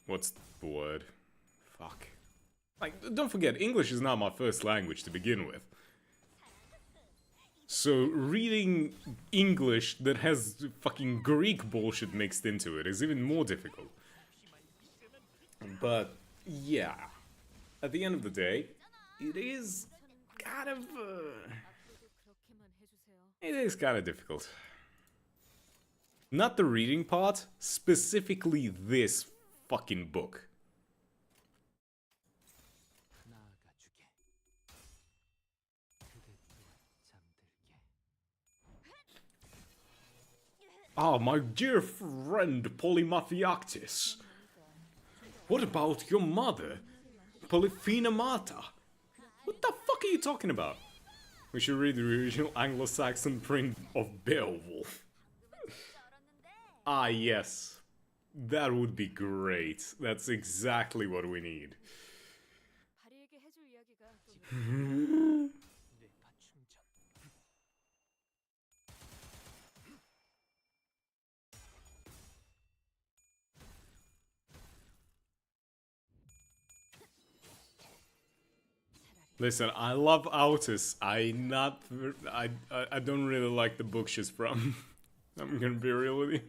what's the word? Fuck. Like, don't forget, English is not my first language to begin with. So reading English that has fucking Greek bullshit mixed into it is even more difficult. But, yeah. At the end of the day, it is kind of... it is kind of difficult. Not the reading part, specifically this fucking book. Ah, my dear friend Polymathiactis. What about your mother, Polyphenamata? What the fuck are you talking about? We should read the original Anglo-Saxon print of Beowulf. Ah, yes. That would be great. That's exactly what we need. Listen, I love Autis. I don't really like the book she's from. I'm gonna be real with you.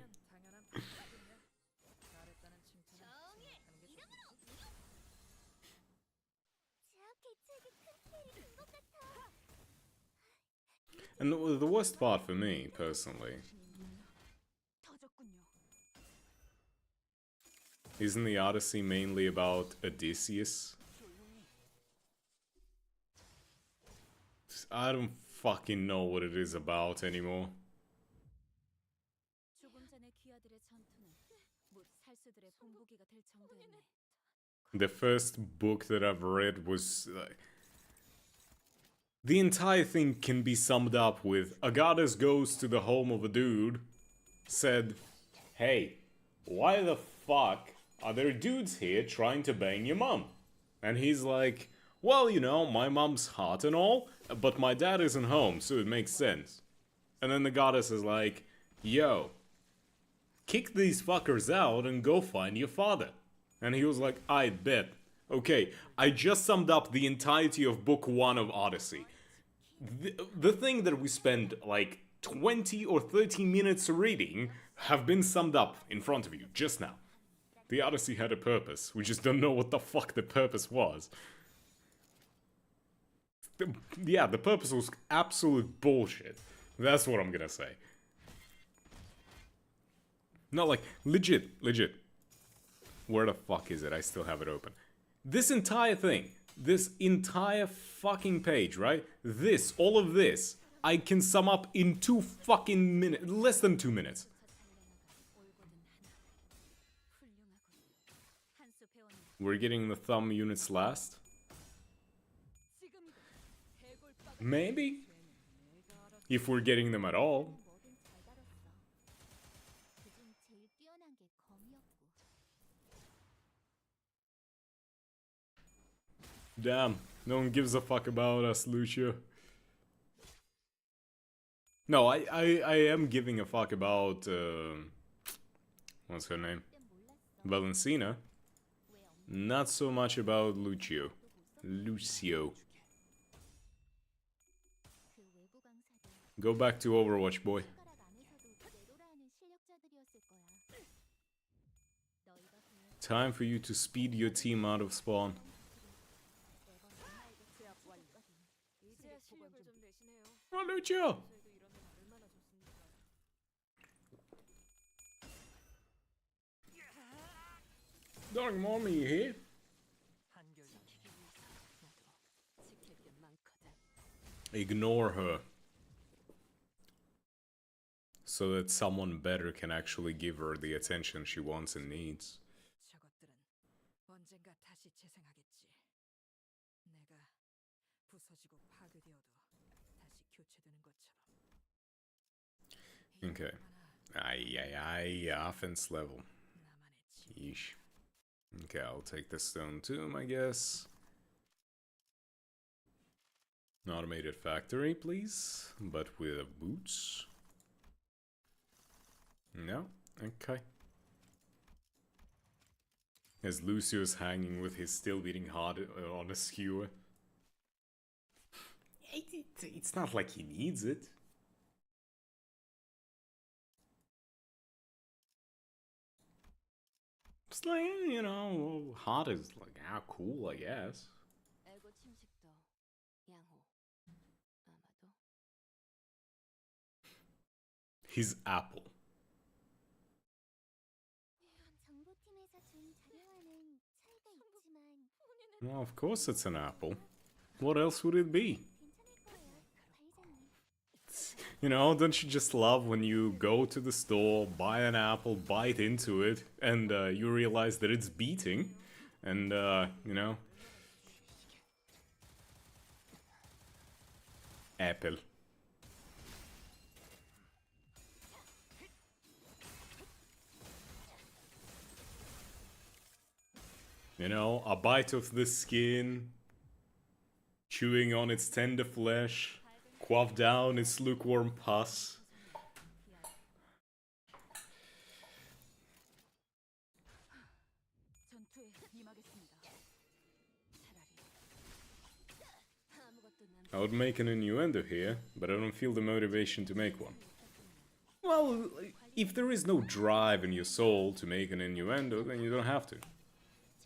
And the worst part for me, personally, isn't the Odyssey mainly about Odysseus? I don't fucking know what it is about anymore. The first book that I've read was... the entire thing can be summed up with a goddess goes to the home of a dude, said, "Hey, why the fuck are there dudes here trying to bang your mom?" And he's like, "Well, you know, my mom's hot and all, but my dad isn't home, so it makes sense." And then the goddess is like, "Yo, kick these fuckers out and go find your father." And he was like, "I bet." Okay, I just summed up the entirety of book 1 of Odyssey. The thing that we spend like 20 or 30 minutes reading have been summed up in front of you just now. The Odyssey had a purpose. We just don't know what the fuck the purpose was. Yeah, the purpose was absolute bullshit. That's what I'm gonna say. No, like, legit. Where the fuck is it? I still have it open. This entire thing, this entire fucking page, right? All of this, I can sum up in 2 fucking minutes, less than 2 minutes. We're getting the thumb units last? Maybe? If we're getting them at all. Damn, no one gives a fuck about us, Lucio. No, I am giving a fuck about, what's her name? Valencina. Not so much about Lucio. Go back to Overwatch, boy. Time for you to speed your team out of spawn. Oh, Lucio! Dark mommy, you here? Ignore her. So that someone better can actually give her the attention she wants and needs. Okay. Offense level. Yeesh. Okay, I'll take the stone tomb, I guess. An automated factory, please. But with boots. No? Okay. As Lucio's hanging with his still beating heart on a skewer. It's not like he needs it. It's like, you know, hot is like, cool, I guess. His apple. Well, of course it's an apple. What else would it be? You know, don't you just love when you go to the store, buy an apple, bite into it, and you realize that it's beating? And, you know... Apple. You know, a bite of the skin, chewing on its tender flesh, quaff down its lukewarm pus. I would make an innuendo here, but I don't feel the motivation to make one. Well, if there is no drive in your soul to make an innuendo, then you don't have to.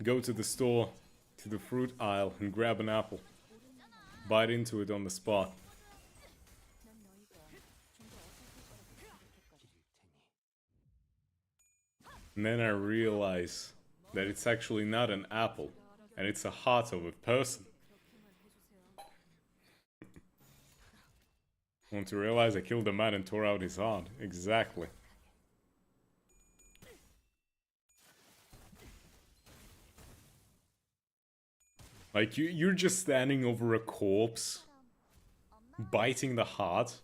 Go to the store, to the fruit aisle, and grab an apple. Bite into it on the spot. And then I realize that it's actually not an apple, and it's a heart of a person. Want to realize I killed a man and tore out his heart. Exactly. Like, you're just standing over a corpse, biting the heart.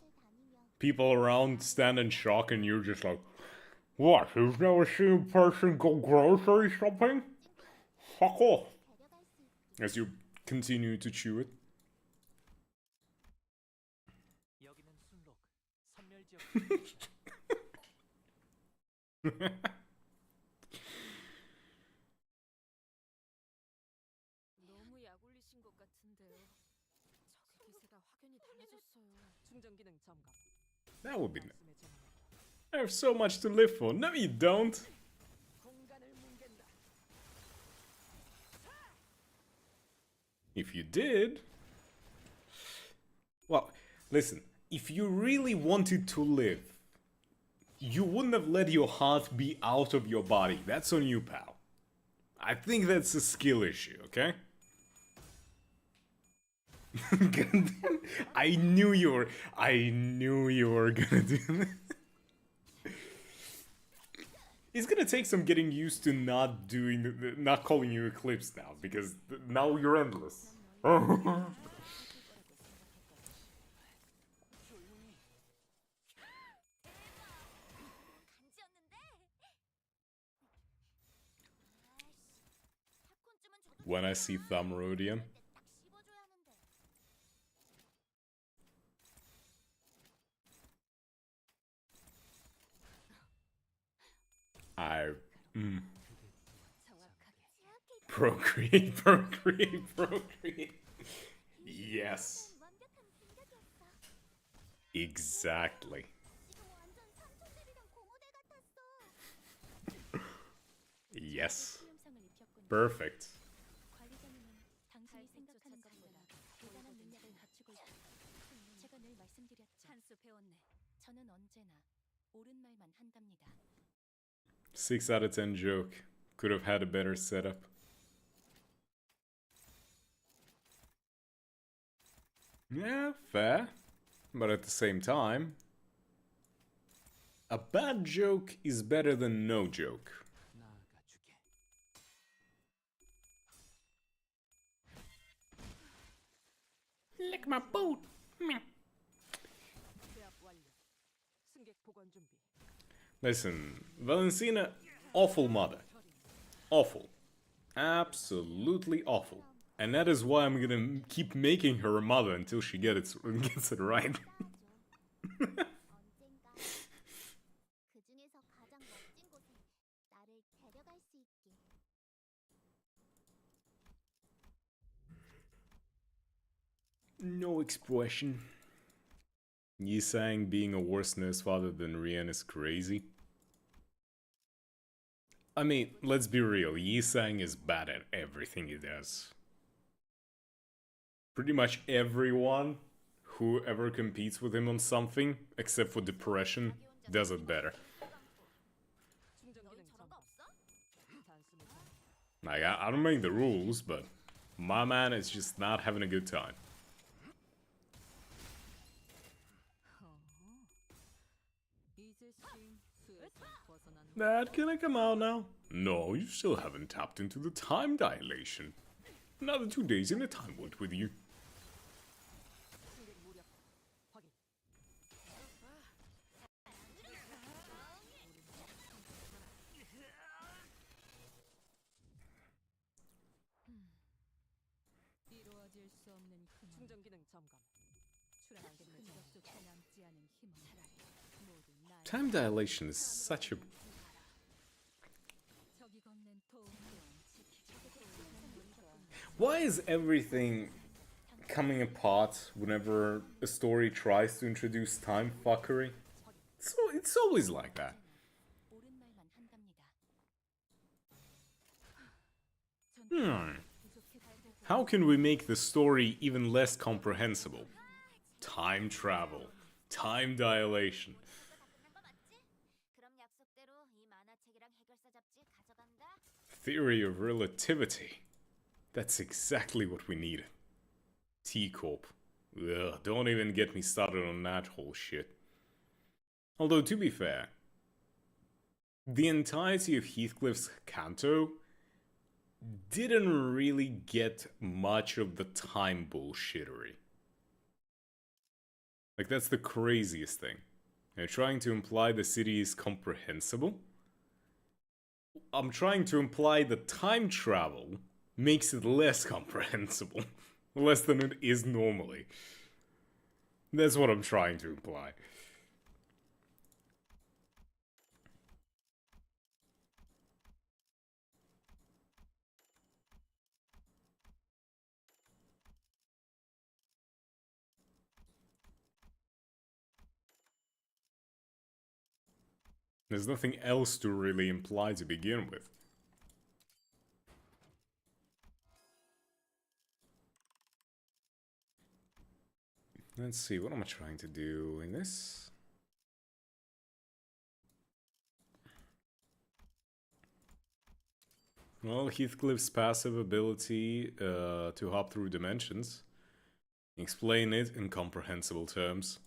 People around stand in shock and you're just like, what? You've never seen a person go grocery shopping? Fuck off. As you continue to chew it. 너무 약 올리신 것 같은데요. 저기 기세가 확연히 달라졌어요. 충전 기능 점검. That would be nice. I have so much to live for. No, you don't. If you did... Well, listen. If you really wanted to live, you wouldn't have let your heart be out of your body. That's on you, pal. I think that's a skill issue, okay? I knew you were gonna do that. It's gonna take some getting used to not doing, not calling you Eclipse now, because now you're endless. When I see Thumrodium. Procreate. Yes. Exactly. Yes. Perfect. Six out of 10 joke. Could have had a better setup. Yeah, fair. But at the same time, a bad joke is better than no joke. Lick my boot. Listen, Valencina, awful mother. Awful. Absolutely awful. And that is why I'm gonna keep making her a mother until she gets it right. No expression. Yi saying being a worse nurse father than Rian is crazy. I mean, let's be real, Yi Sang is bad at everything he does. Pretty much everyone who ever competes with him on something, except for depression, does it better. Like, I don't make the rules, but my man is just not having a good time. Dad, can I come out now? No, you still haven't tapped into the time dilation. Another 2 days in a time vault with you. 충전 기능 점검. Time dilation is such a... Why is everything coming apart whenever a story tries to introduce time fuckery? So it's always like that. How can we make the story even less comprehensible? Time travel. Time dilation. Theory of relativity. That's exactly what we needed. T-Corp. Ugh, don't even get me started on that whole shit. Although, to be fair, the entirety of Heathcliff's canto didn't really get much of the time bullshittery. Like, that's the craziest thing. They're trying to imply the city is comprehensible. I'm trying to imply that time travel makes it less comprehensible. Less than it is normally. That's what I'm trying to imply. There's nothing else to really imply to begin with. Let's see, what am I trying to do in this? Well, Heathcliff's passive ability to hop through dimensions. Explain it in comprehensible terms.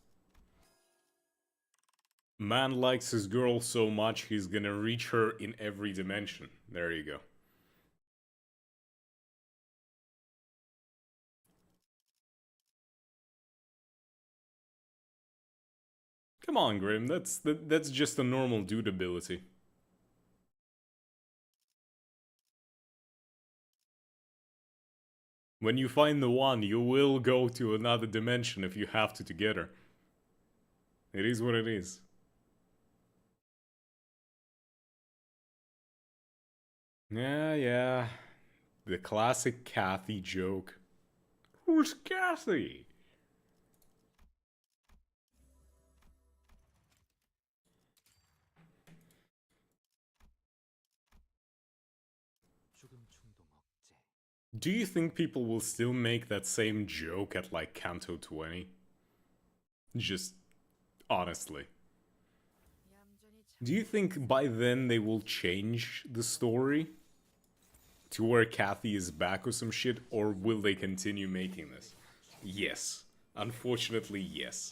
Man likes his girl so much he's gonna reach her in every dimension. There you go. Come on, Grim, that's just a normal dude ability. When you find the one, you will go to another dimension if you have to together. It is what it is. Yeah. The classic Kathy joke. Who's Kathy? Do you think people will still make that same joke at like Canto 20? Just honestly. Do you think by then they will change the story to where Kathy is back or some shit, or will they continue making this? Yes. Unfortunately, yes.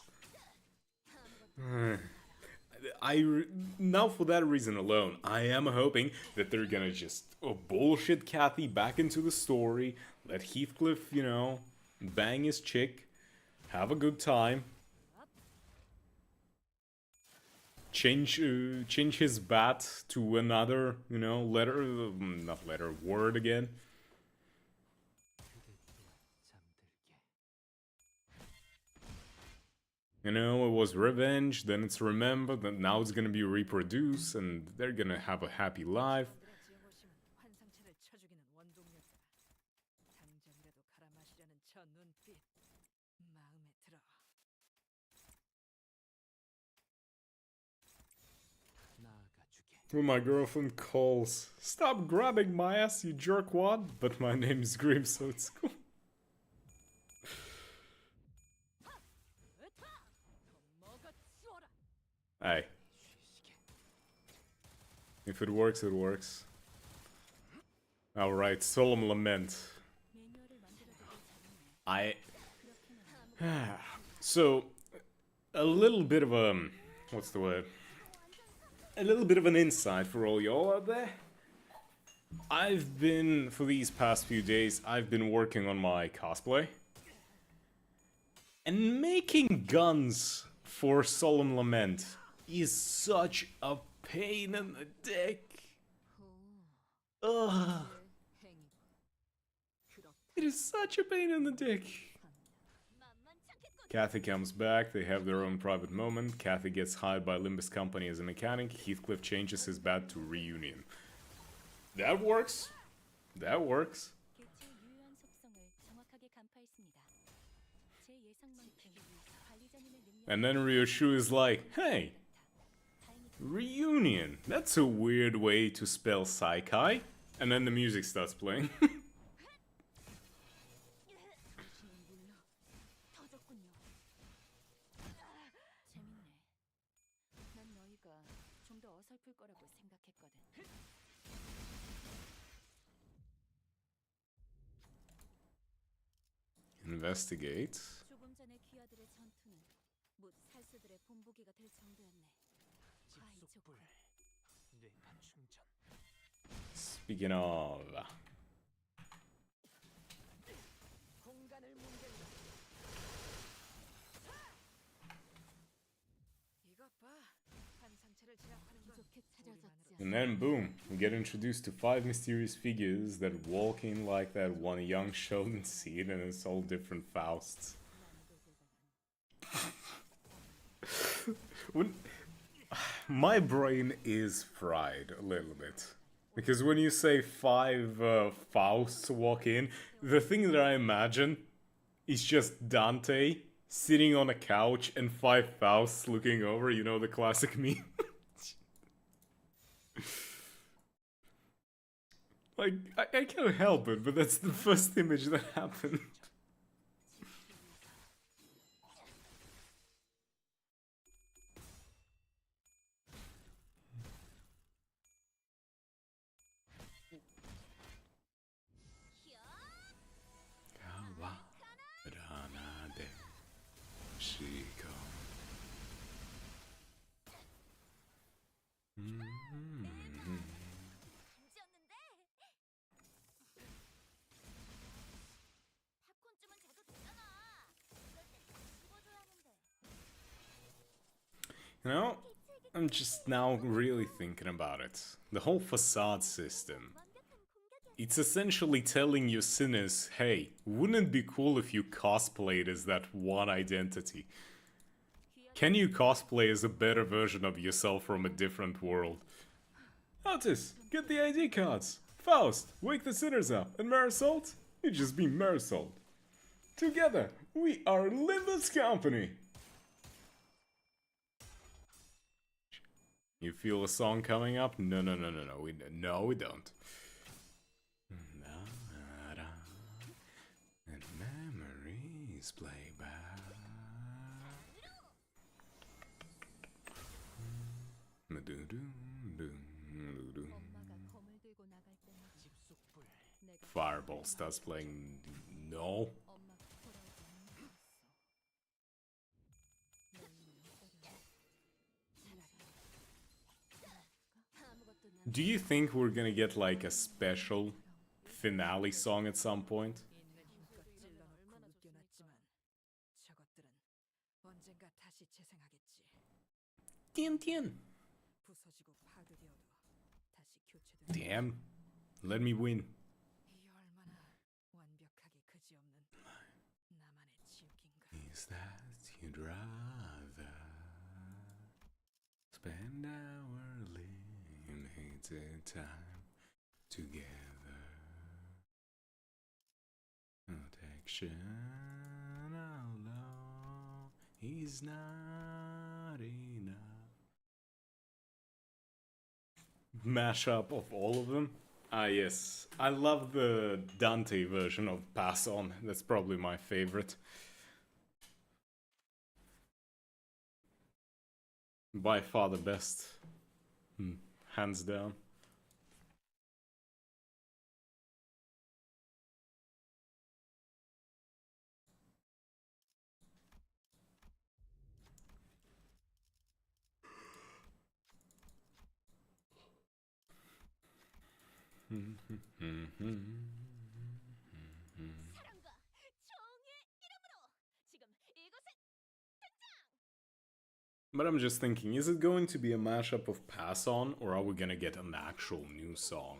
Now for that reason alone, I am hoping that they're gonna just bullshit Kathy back into the story, let Heathcliff, you know, bang his chick, have a good time, change his bat to another, you know, word again. You know, it was revenge, then it's remembered, then now it's gonna be reproduced, and they're gonna have a happy life. When my girlfriend calls, "Stop grabbing my ass, you jerkwad," but my name's Grim, so it's cool. Hey. If it works, it works. Alright, Solemn Lament. So, a little bit of a... what's the word? A little bit of an insight for all y'all out there. I've been, for these past few days, I've been working on my cosplay. And making guns for Solemn Lament is such a pain in the dick. Ugh. It is such a pain in the dick. Kathy comes back, they have their own private moment. Kathy gets hired by Limbus Company as a mechanic. Heathcliff changes his bat to reunion. That works. That works. And then Ryoshu is like, hey, reunion. That's a weird way to spell Saikai. And then the music starts playing. Investigate. Speaking of... And then boom, we get introduced to 5 mysterious figures that walk in like that one young Sheldon seed, and it's all different Fausts. My brain is fried a little bit. Because when you say 5 Fausts walk in, the thing that I imagine is just Dante sitting on a couch and 5 Fausts looking over, you know, the classic meme. Like, I can't help it, but that's the first image that happened. You know, I'm just now really thinking about it. The whole facade system. It's essentially telling your sinners, hey, wouldn't it be cool if you cosplayed as that one identity? Can you cosplay as a better version of yourself from a different world? Otis, get the ID cards! Faust, wake the sinners up! And Marisol, you just be Marisol. Together, we are Limbus Company! You feel a song coming up? No, we don't. And memories play back. Fireball starts playing. No. Do you think we're gonna get like a special finale song at some point? Tien Tien. Damn. Let me win. Is that you'd rather spend our limited time together? Protection alone is not enough. Mashup of all of them? Ah, yes. I love the Dante version of Pass On. That's probably my favorite. By far the best. Hands down. But I'm just thinking, is it going to be a mashup of Pass On, or are we gonna get an actual new song?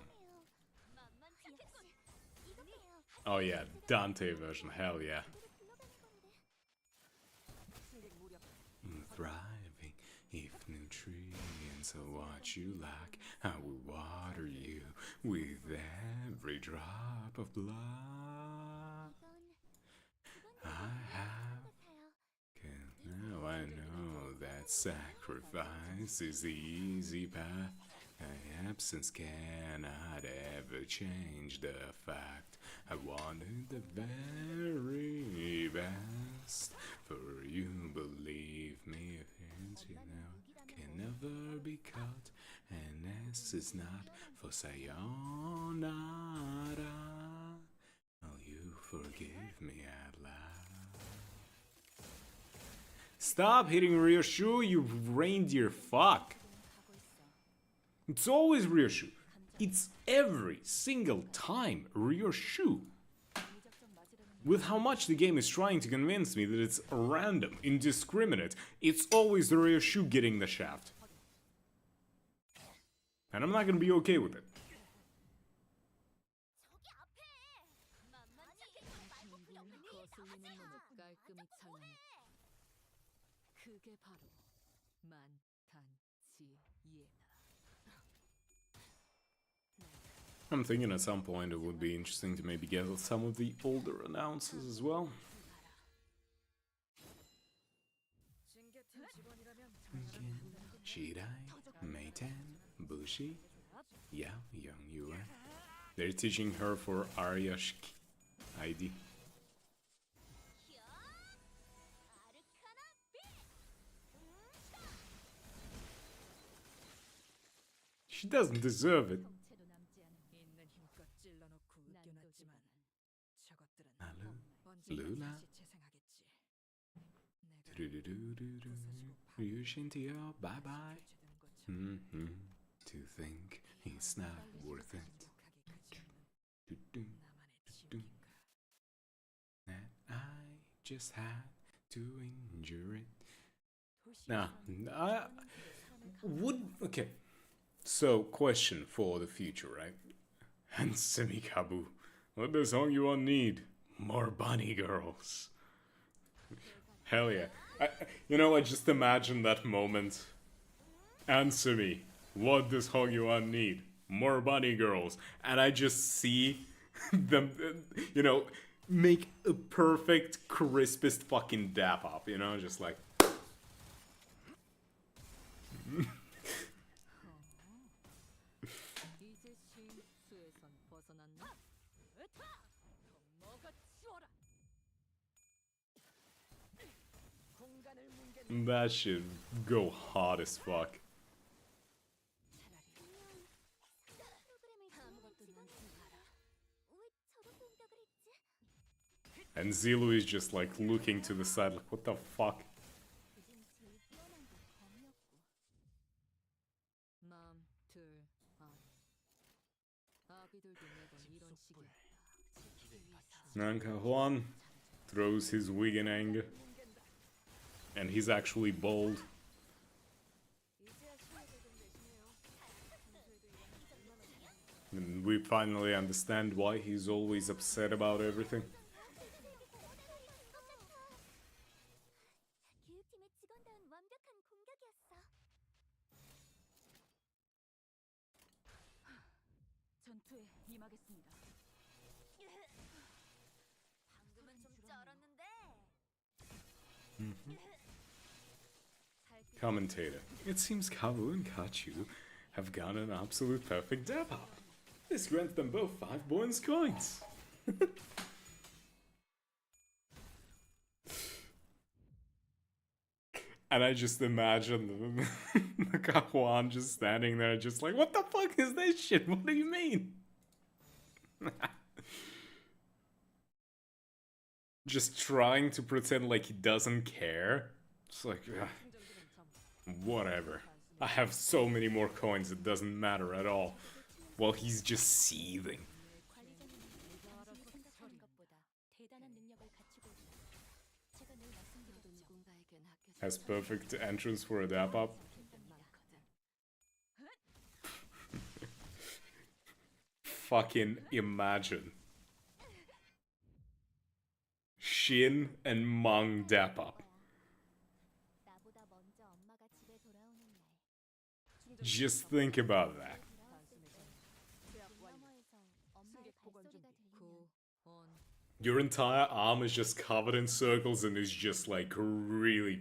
Oh yeah, Dante version, hell yeah. Thriving, if nutrients are what you lack, I will water you with every drop of blood. I have, 'cause now I know that sacrifice is the easy path. Absence cannot ever change the fact I wanted the very best for you. Believe me, if it's you now can never be cut, and S is not for sayonara. Will you forgive me at last? Stop hitting Ryoshu, you reindeer fuck! It's always Ryoshu. It's every single time Ryoshu. With how much the game is trying to convince me that it's random, indiscriminate, it's always the Ryoshu getting the shaft. And I'm not gonna be okay with it. I'm thinking at some point it would be interesting to maybe get some of the older announcers as well. Shidai, Meitan, Bushi, Yao, Young Yuan. They're teaching her for Aryashiki ID. She doesn't deserve it. Lula. Ryushintia, bye bye. To think it's not worth it. That I just had to injure it. Nah, I would. Okay. So, question for the future, right? And Semikabu, what does Hongyuan need? More bunny girls. Hell yeah. I just imagine that moment. Answer me. What does Hongyuan need? More bunny girls. And I just see them, make a perfect, crispest fucking dap up, just like. That should go hard as fuck. And Zilu is just like looking to the side like, what the fuck? Nanka Huan throws his wig in anger. And he's actually bold. And we finally understand why he's always upset about everything. Commentator. It seems Kavu and Kachu have gotten an absolute perfect dap up. This grants them both 5 bonus coins. And I just imagine the Kahuan just standing there just like, what the fuck is this shit? What do you mean? Just trying to pretend like he doesn't care. It's like, whatever. I have so many more coins, it doesn't matter at all. While he's just seething. Has perfect entrance for a dap up. Fucking imagine. Shin and Mang Dappa. Just think about that. Your entire arm is just covered in circles and is just like really,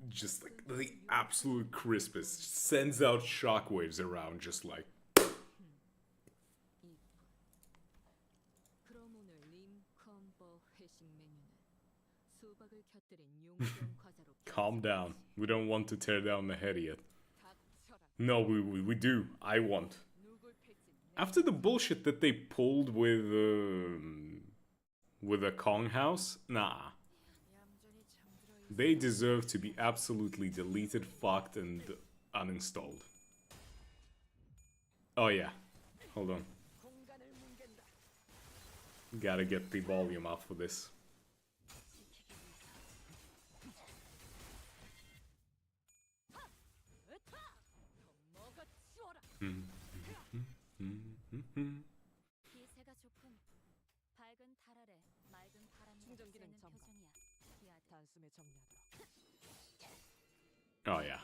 just like the absolute crispest. Sends out shockwaves around, just like. Calm down. We don't want to tear down the head yet. No, we do. I want. After the bullshit that they pulled with a Kong house, nah. They deserve to be absolutely deleted, fucked, and uninstalled. Oh yeah. Hold on. Gotta get the volume up for this. Oh yeah.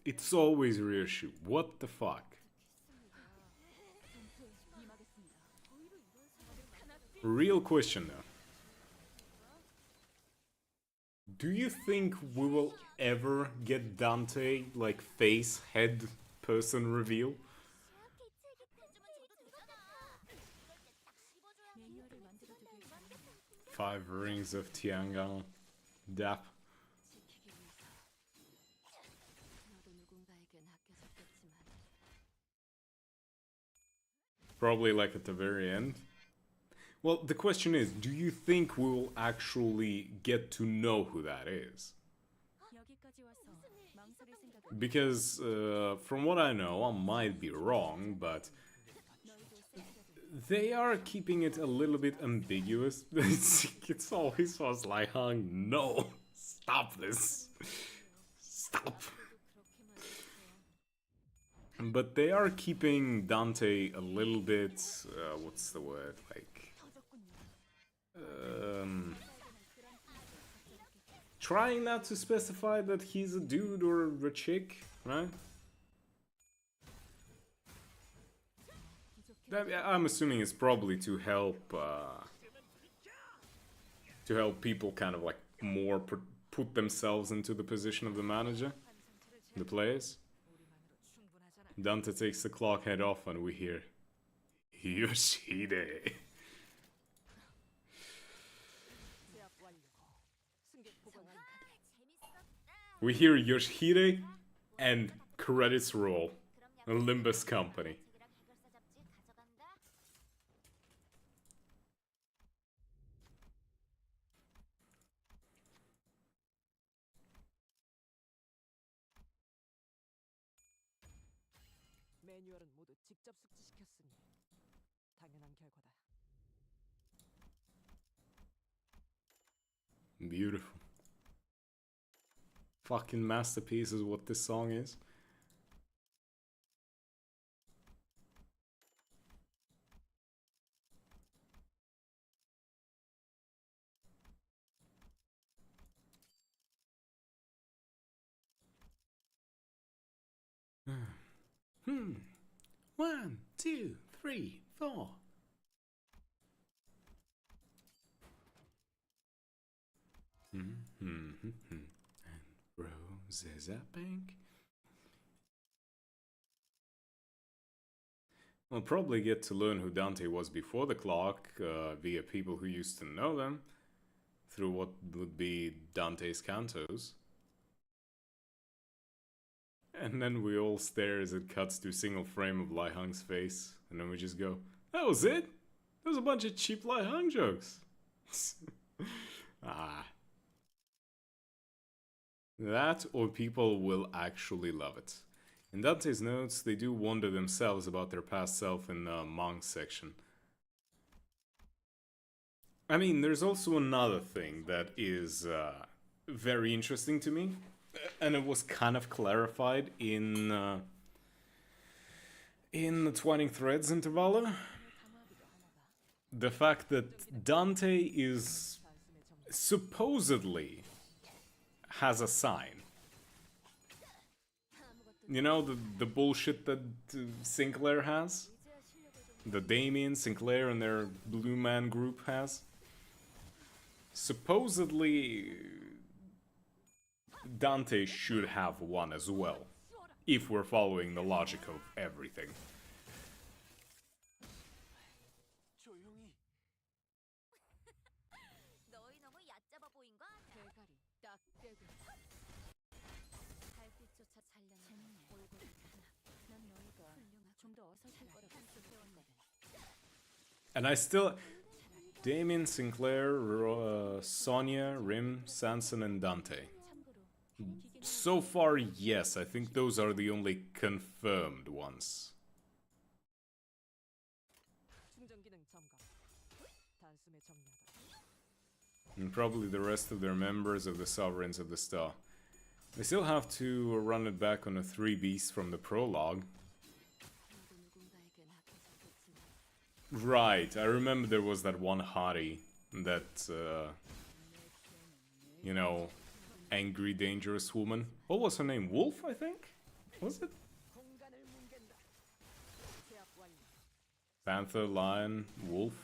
It's always reissue. What the fuck? Real question now. Do you think we will ever get Dante like face, head, person reveal? 5 rings of Tiangang. Dap. Probably like at the very end. Well, the question is, do you think we'll actually get to know who that is? Because from what I know, I might be wrong, but they are keeping it a little bit ambiguous. It's always was like, no, stop this. Stop. But they are keeping Dante a little bit, what's the word, like, trying not to specify that he's a dude or a chick, right? I'm assuming it's probably to help people kind of like more put themselves into the position of the manager, the players. Dante takes the clock head off and we hear Yoshide. We hear Yoshide and credits roll. Limbus Company. 매뉴얼은 모두 직접 숙지시켰으니 당연한 결과다. Beautiful. Fucking masterpiece is what this song is. One, two, three, four. And roses at bank. We'll probably get to learn who Dante was before the clock via people who used to know them through what would be Dante's cantos. And then we all stare as it cuts to a single frame of Lai Hung's face, and then we just go, that was it? There was a bunch of cheap Lai Hung jokes. Ah. That or people will actually love it. In Dante's notes, they do wonder themselves about their past self in the monk section. I mean, there's also another thing that is very interesting to me, and it was kind of clarified in the Twining Threads intervalo. The fact that Dante is supposedly has a sign. You know, the bullshit that Sinclair has? The Damien, Sinclair, and their Blue Man group has? Supposedly, Dante should have one as well, if we're following the logic of everything. And I still... Damien, Sinclair, Sonia, Rim, Sanson, and Dante. So far, yes, I think those are the only confirmed ones. And probably the rest of their members of the Sovereigns of the Star. They still have to run it back on a 3 beast from the prologue. Right, I remember there was that one hottie that, you know, angry, dangerous woman. What was her name? Wolf, I think? Was it? Panther, Lion, Wolf?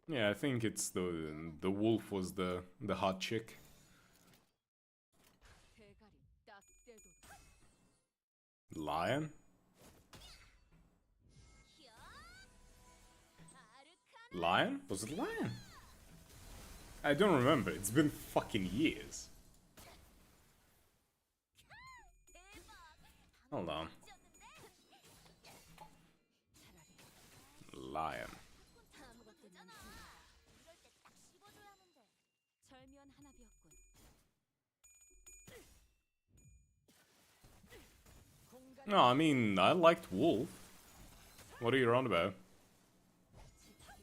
Yeah, I think it's the wolf was the hot chick. Lion? Lion? Was it Lion? I don't remember. It's been fucking years. Hold on. Lion. No, I mean, I liked Wolf. What are you on about?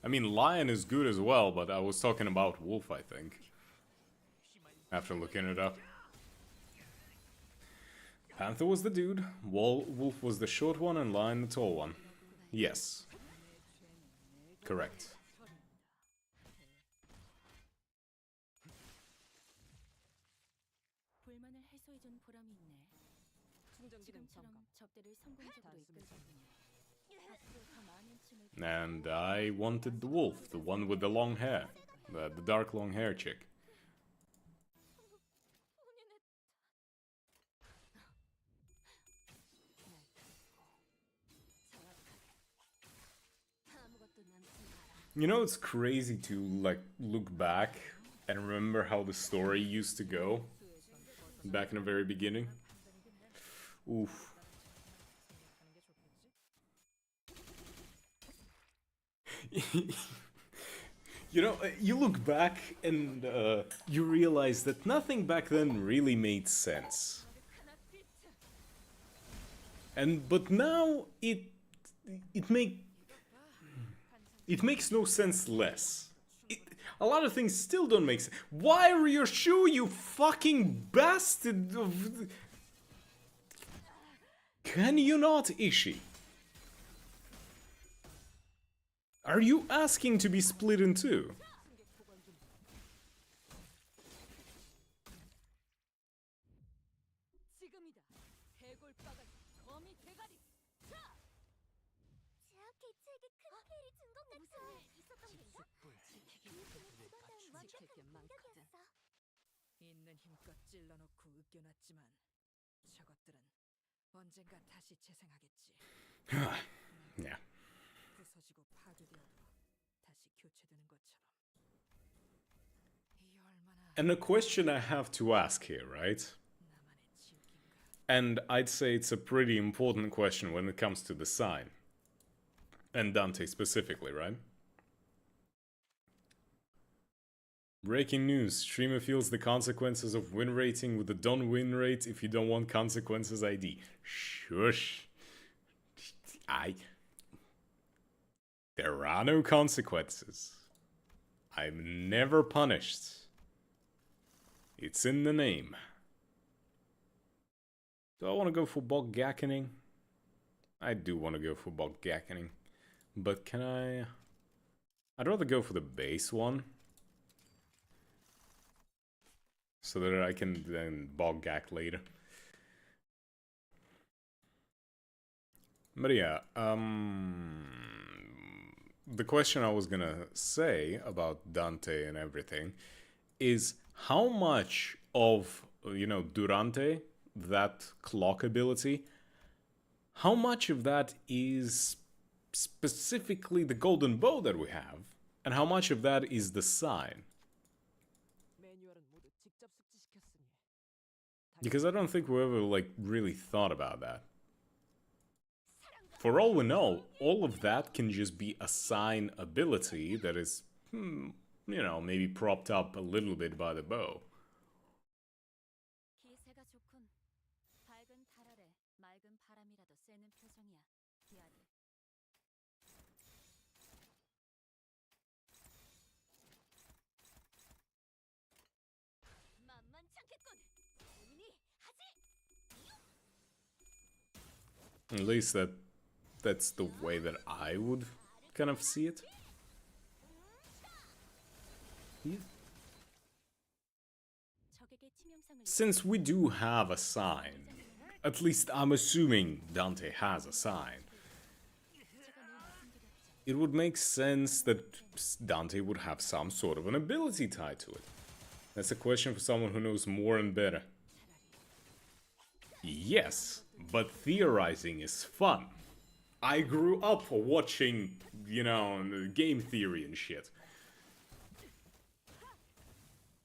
I mean, Lion is good as well, but I was talking about Wolf, I think. After looking it up. Panther was the dude, Wolf was the short one, and Lion the tall one. Yes. Correct. And I wanted the wolf, the one with the long hair. The dark long hair chick. You know, it's crazy to, like, look back and remember how the story used to go. Back in the very beginning. Oof. You know, you look back and you realize that nothing back then really made sense. But now it makes no sense less. A lot of things still don't make sense. Why are your shoe, you fucking bastard of... Can you not, Ishi? Are you asking to be split in two? Yeah. And a question I have to ask here, right? And I'd say it's a pretty important question when it comes to the sign. And Dante specifically, right? Breaking news. Streamer feels the consequences of win rating with the don't win rate if you don't want consequences ID. Shush. There are no consequences. I'm never punished. It's in the name. Do I want to go for bulk gackening? I do want to go for bulk gackening. But can I... I'd rather go for the base one. So that I can then bulk gack later. But yeah, the question I was gonna say about Dante and everything is how much of, Durante, that clock ability, how much of that is specifically the golden bow that we have, and how much of that is the sign? 매뉴얼은 모두 직접 숙지시켰으니 Because I don't think we ever, really thought about that. For all we know, all of that can just be a sign ability that is, maybe propped up a little bit by the bow. 기세가 좋군. 밝은 달 아래 맑은 바람이라도 쐬는 표정이야. 기아리. 만만찮겠군. 본인이 하지. At least that's the way that I would kind of see it. 적에게 치명상을 Since we do have a sign, at least I'm assuming Dante has a sign, 제가 늘 말씀드렸죠. it would make sense that Dante would have some sort of an ability tied to it. That's a question for someone who knows more and better. Yes, but theorizing is fun. I grew up watching, game theory and shit.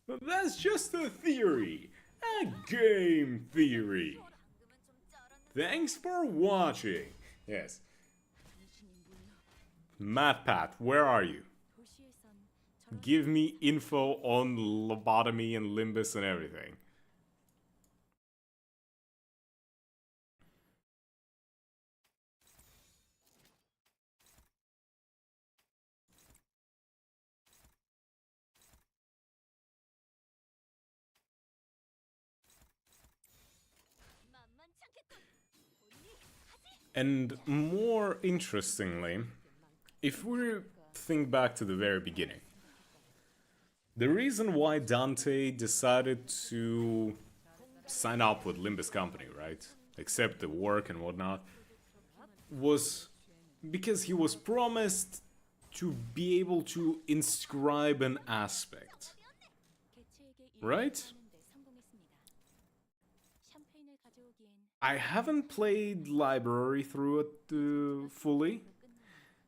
But that's just a theory. A game theory. Thanks for watching. Yes. MathPath, where are you? 도시에선 저런 Give me info on lobotomy and Limbus and everything. 만만찮겠군. 본인이 하지. And more interestingly, if we think back to the very beginning, the reason why Dante decided to sign up with Limbus Company, right? Accept the work and whatnot, was because he was promised to be able to inscribe an aspect. 개체에게 Right? 하는데 성공했습니다. 샴페인을 가져오기엔 I haven't played Library through it fully,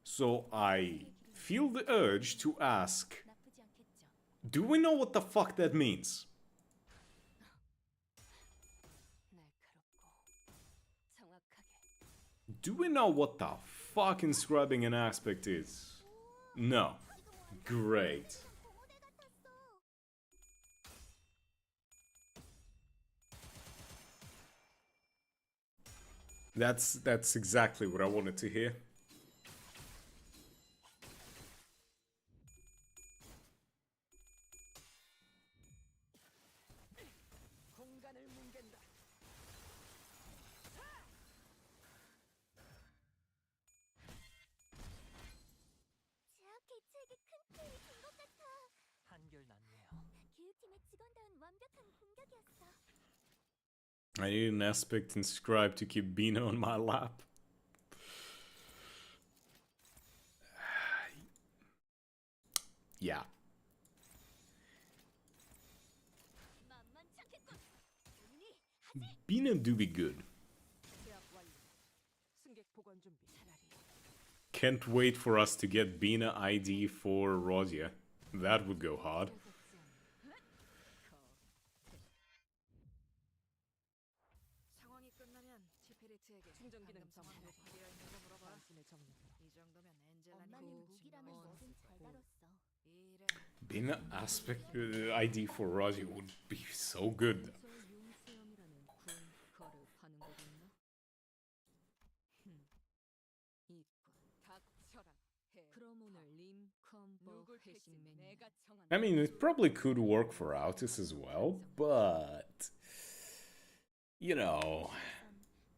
so I feel the urge to ask, 나쁘지 않겠죠. do we know what the fuck that means? 날카롭고 정확하게. Do we know what the fuck inscribing an aspect is? No. Great. That's exactly what I wanted to hear. 공간을 뭉갠다. 제약 개체에게 큰 피해를 준 것 같아. 한결 낫네요. 기획팀의 직원다운 완벽한 공격이었어. I need an aspect inscribed to keep Bina on my lap. Yeah. 만만찮겠군. 본인이 하지. Bina do be good. 계약 완료. 승객 보관 준비. 차라리 Can't wait for us to get Bina ID for Rosia. That would go hard. 상황이 끝나면 티페리트에게 충전 기능 상황이 정상. 되어 있는지 물어봐. 당신의 정리. 이 정도면 엔젤라니 엄마는 무기라면 뭐든 잘 다뤘어. 이 일에 Bin aspect ID for Roger would be so good. 용수염이라는 구원 그거를 파는 곳 있나? 있군. 닥쳐라. 그럼 오늘 림컴버 회식 메뉴. 내가 정한. I mean, it probably could work for Autis as well, but you know,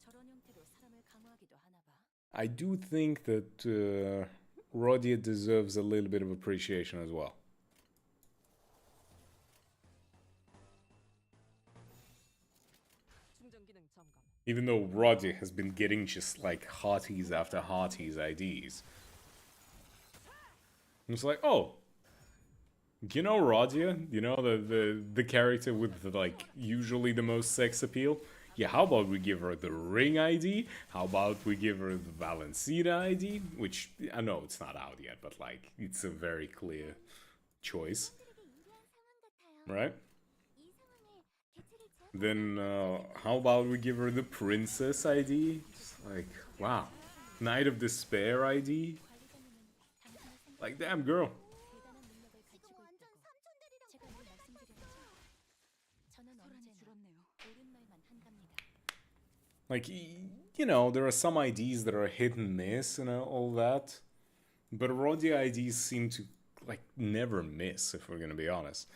저런 형태로 사람을 강화하기도 하나 봐. I do think that Rodia deserves a little bit of appreciation as well. 충전 기능 점검. Even though Rodia has been getting just like hotties after hotties IDs. It's like, oh, you know Rodia? You know the character with the, like, usually the most sex appeal? Yeah, how about we give her the Ring ID? How about we give her the Valencina ID? Which, I know it's not out yet, but like, it's a very clear choice. Right? Then, how about we give her the Princess ID? It's like, wow. Knight of Despair ID? Like, damn, girl. 대단한 능력을 가지고 있다고. 제가 늘 말씀드렸죠. 저는 언제나 옳은 말만 한답니다. Like, you know, there are some IDs that are hit and miss and all that. But Rodia IDs seem to, like, never miss, if we're gonna be honest.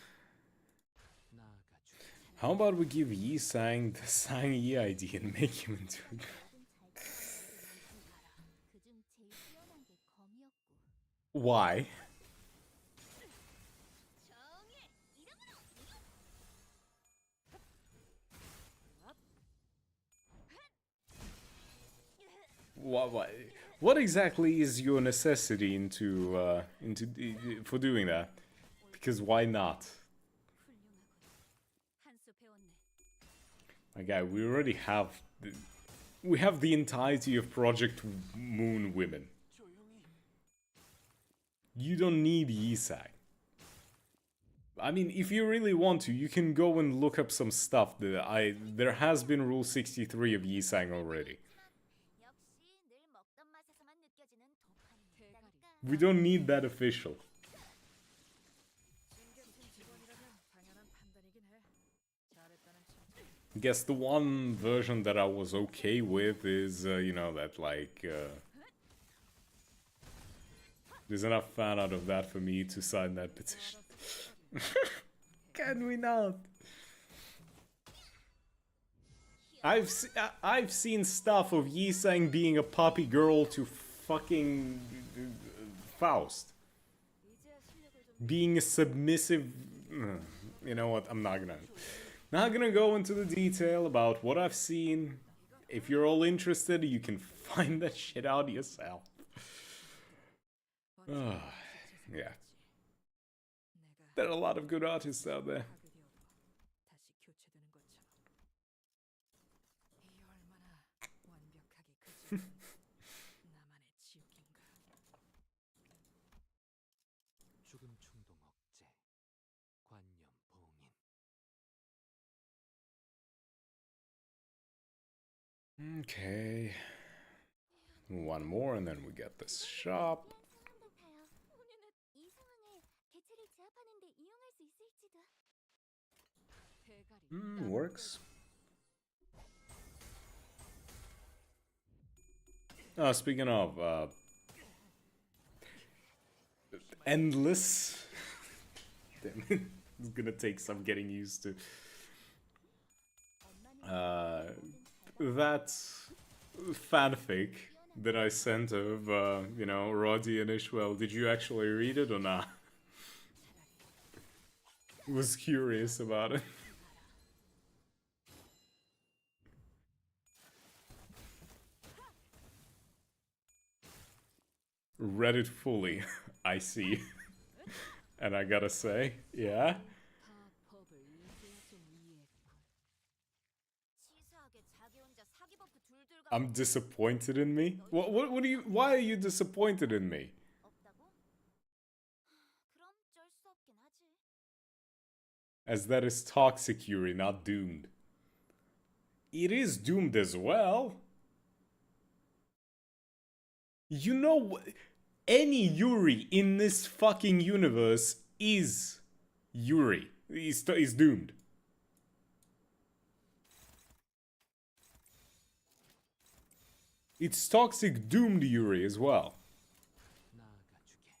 How about we give Yi Sang the Sang Yi ID and make him into a girl? 그중 제일 뛰어난 게 검이었고. Why? What exactly is your necessity into for doing that? Because why not? 훌륭하군. 한 수 배웠네. My guy, we have the entirety of Project Moon Women. You don't need Yisai. I mean, if you really want to, you can go and look up some stuff. There has been Rule 63 of Yisang already. 역시 늘 먹던 맛에서만 느껴지는 독한 맛 있다니까. We don't need that official. 챙겨준 직원이라면 당연한 판단이긴 해. 잘했다는 칭찬. I guess the one version that I was okay with is, you know, that like, there's enough fan out of that for me to sign that petition. Can we not? I've seen stuff of Yisang being a puppy girl to fucking Faust. Being a submissive... You know what, I'm not gonna go into the detail about what I've seen. If you're all interested, you can find that shit out yourself. Yeah. There are a lot of good artists out there. 다시 교체되는 것처럼. 이 얼마나 완벽하게 그저 나만의 지옥인가. 죽음 충동 억제, 관념 봉인. Okay. One more and then we get this shop. 우리는 이 상황을 개체를 제압하는 데 이용할 수 있을지도. 대가리. Works. Speaking of, endless. Damn it. It's gonna take some getting used to. That fanfic that I sent of, you know, Roddy and Ishwell, did you actually read it or not? Was curious about it. Read it fully, I see. And I gotta say, yeah. 법을 이제야 좀 이해했군. 치사하게 자기 혼자 사기 버프 둘둘 I'm disappointed in me? What do you, why are you disappointed in me? 없다고? 그럼 쩔 수 없긴 하지. As that is toxic Yuri, not doomed. It is doomed as well. You know, any Yuri in this fucking universe is Yuri. He's doomed. It's toxic doomed Yuri as well. 나아가주게.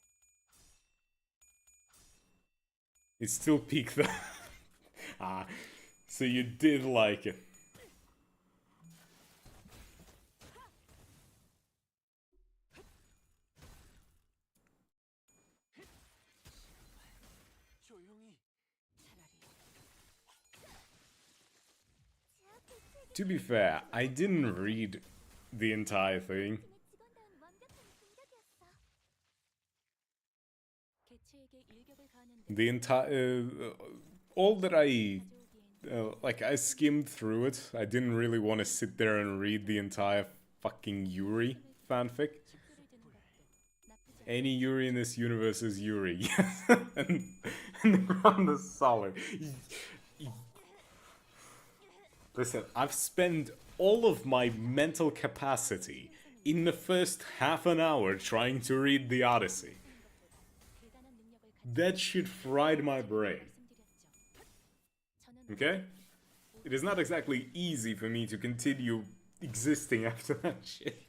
It's still peak though. Ah, so you did like it. 조용히. To be fair, I didn't read the entire thing. The entire all that I like, I skimmed through it. I didn't really want to sit there and read the entire fucking Yuri fanfic. Any Yuri in this universe is Yuri. Yes. and the ground is solid. Listen, I've spent all of my mental capacity in the first half an hour trying to read the Odyssey. That shit fried my brain. Okay? It is not exactly easy for me to continue existing after that shit.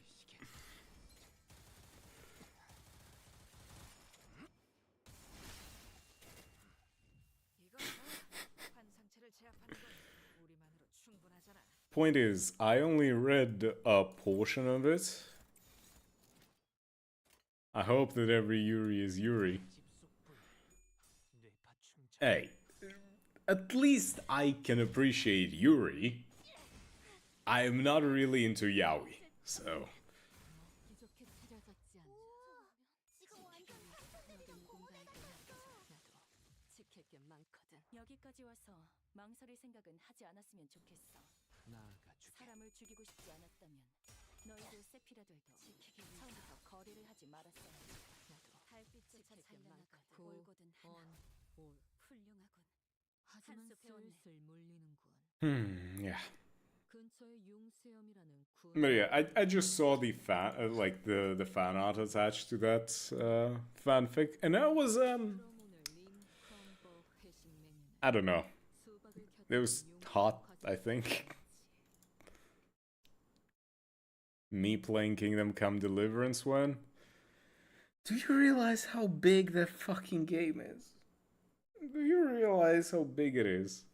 환상체를 제압하는 건 우리만으로 충분하잖아. Point is, I only read a portion of it. I hope that every Yuri is Yuri. 뇌파 충전. Hey, at least I can appreciate Yuri. I am not really into yaoi, so... 여기까지 와서 망설일 생각은 하지 않았으면 좋겠어. 나아가주게. 사람을 죽이고 싶지 않았다면 너희도 세피라도에게 처음부터 거래를 하지 말았어야 해. 나도 달빛조차 찬란하고 올고든 하나. 훌륭하군. 하지만 슬슬 물리는군. yeah. 근처에 용수염이라는 군. But yeah, I just saw the fan, like the fan art attached to that fanfic, and that was I don't know. It was hot, I think. Me playing Kingdom Come Deliverance when? Do you realize how big that fucking game is? Do you realize how big it is?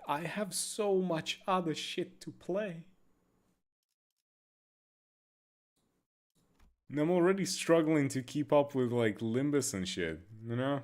I have so much other shit to play. And I'm already struggling to keep up with, like, Limbus and shit, you know?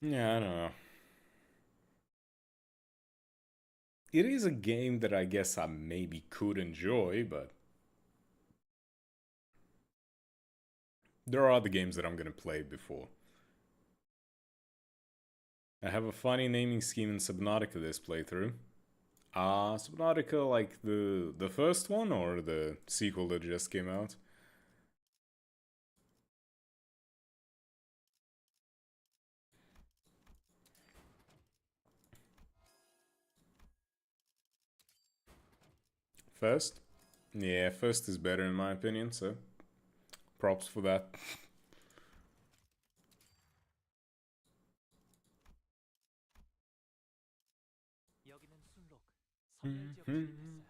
Yeah, I don't know. It is a game that I guess I maybe could enjoy, but... there are other games that I'm gonna play before. I have a funny naming scheme in Subnautica this playthrough. Subnautica, like the first one or the sequel that just came out? First? Yeah, first is better in my opinion, so props for that. 여기는 순록. 선멸 지역 진입했어요.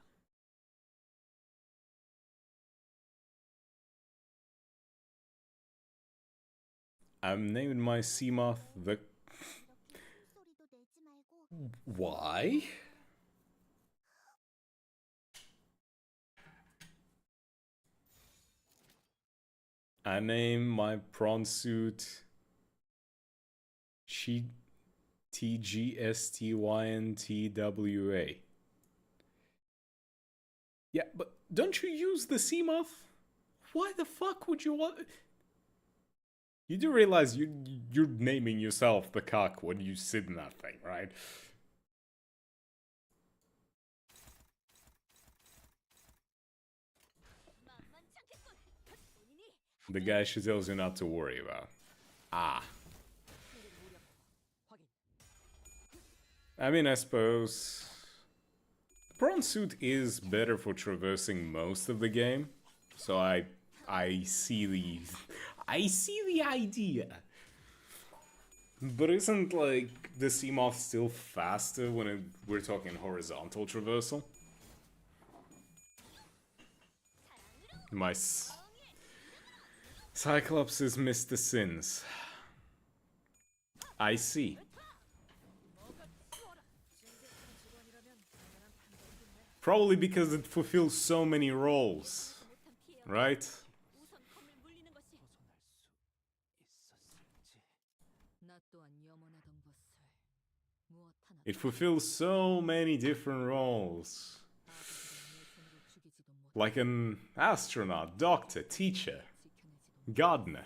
I'm naming my Seamoth the... Why? I name my prawn suit TGSTYNTWA. Yeah, but don't you use the Seamoth? Why the fuck would you want... You do realize you're naming yourself the cock when you sit in that thing, right? The guy she tells you not to worry about. Ah. I mean, I suppose... The prawn suit is better for traversing most of the game. So I see the... I see the idea. But isn't, like, the Seamoth still faster when we're talking horizontal traversal? My Cyclops is Mr. Sins. I see. Probably because it fulfills so many roles, right? It fulfills so many different roles. Like an astronaut, doctor, teacher, gardener.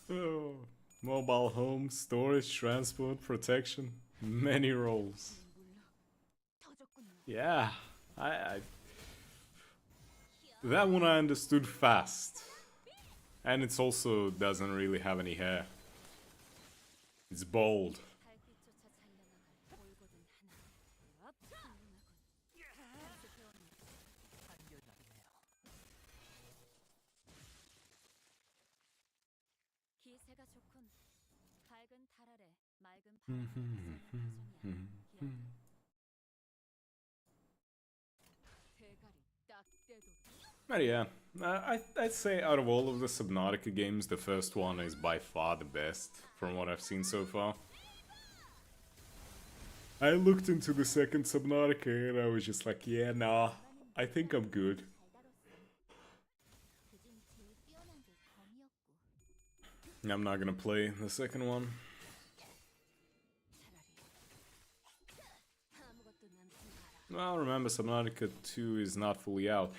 Oh, mobile home, storage, transport, protection, many roles. Yeah, I that one I understood fast. And it also doesn't really have any hair. It's bald. But yeah, I'd say out of all of the Subnautica games, the first one is by far the best, from what I've seen so far. I looked into the second Subnautica and I was just like, yeah, nah, I think I'm good. I'm not gonna play the second one. Well, remember, Subnautica 2 is not fully out.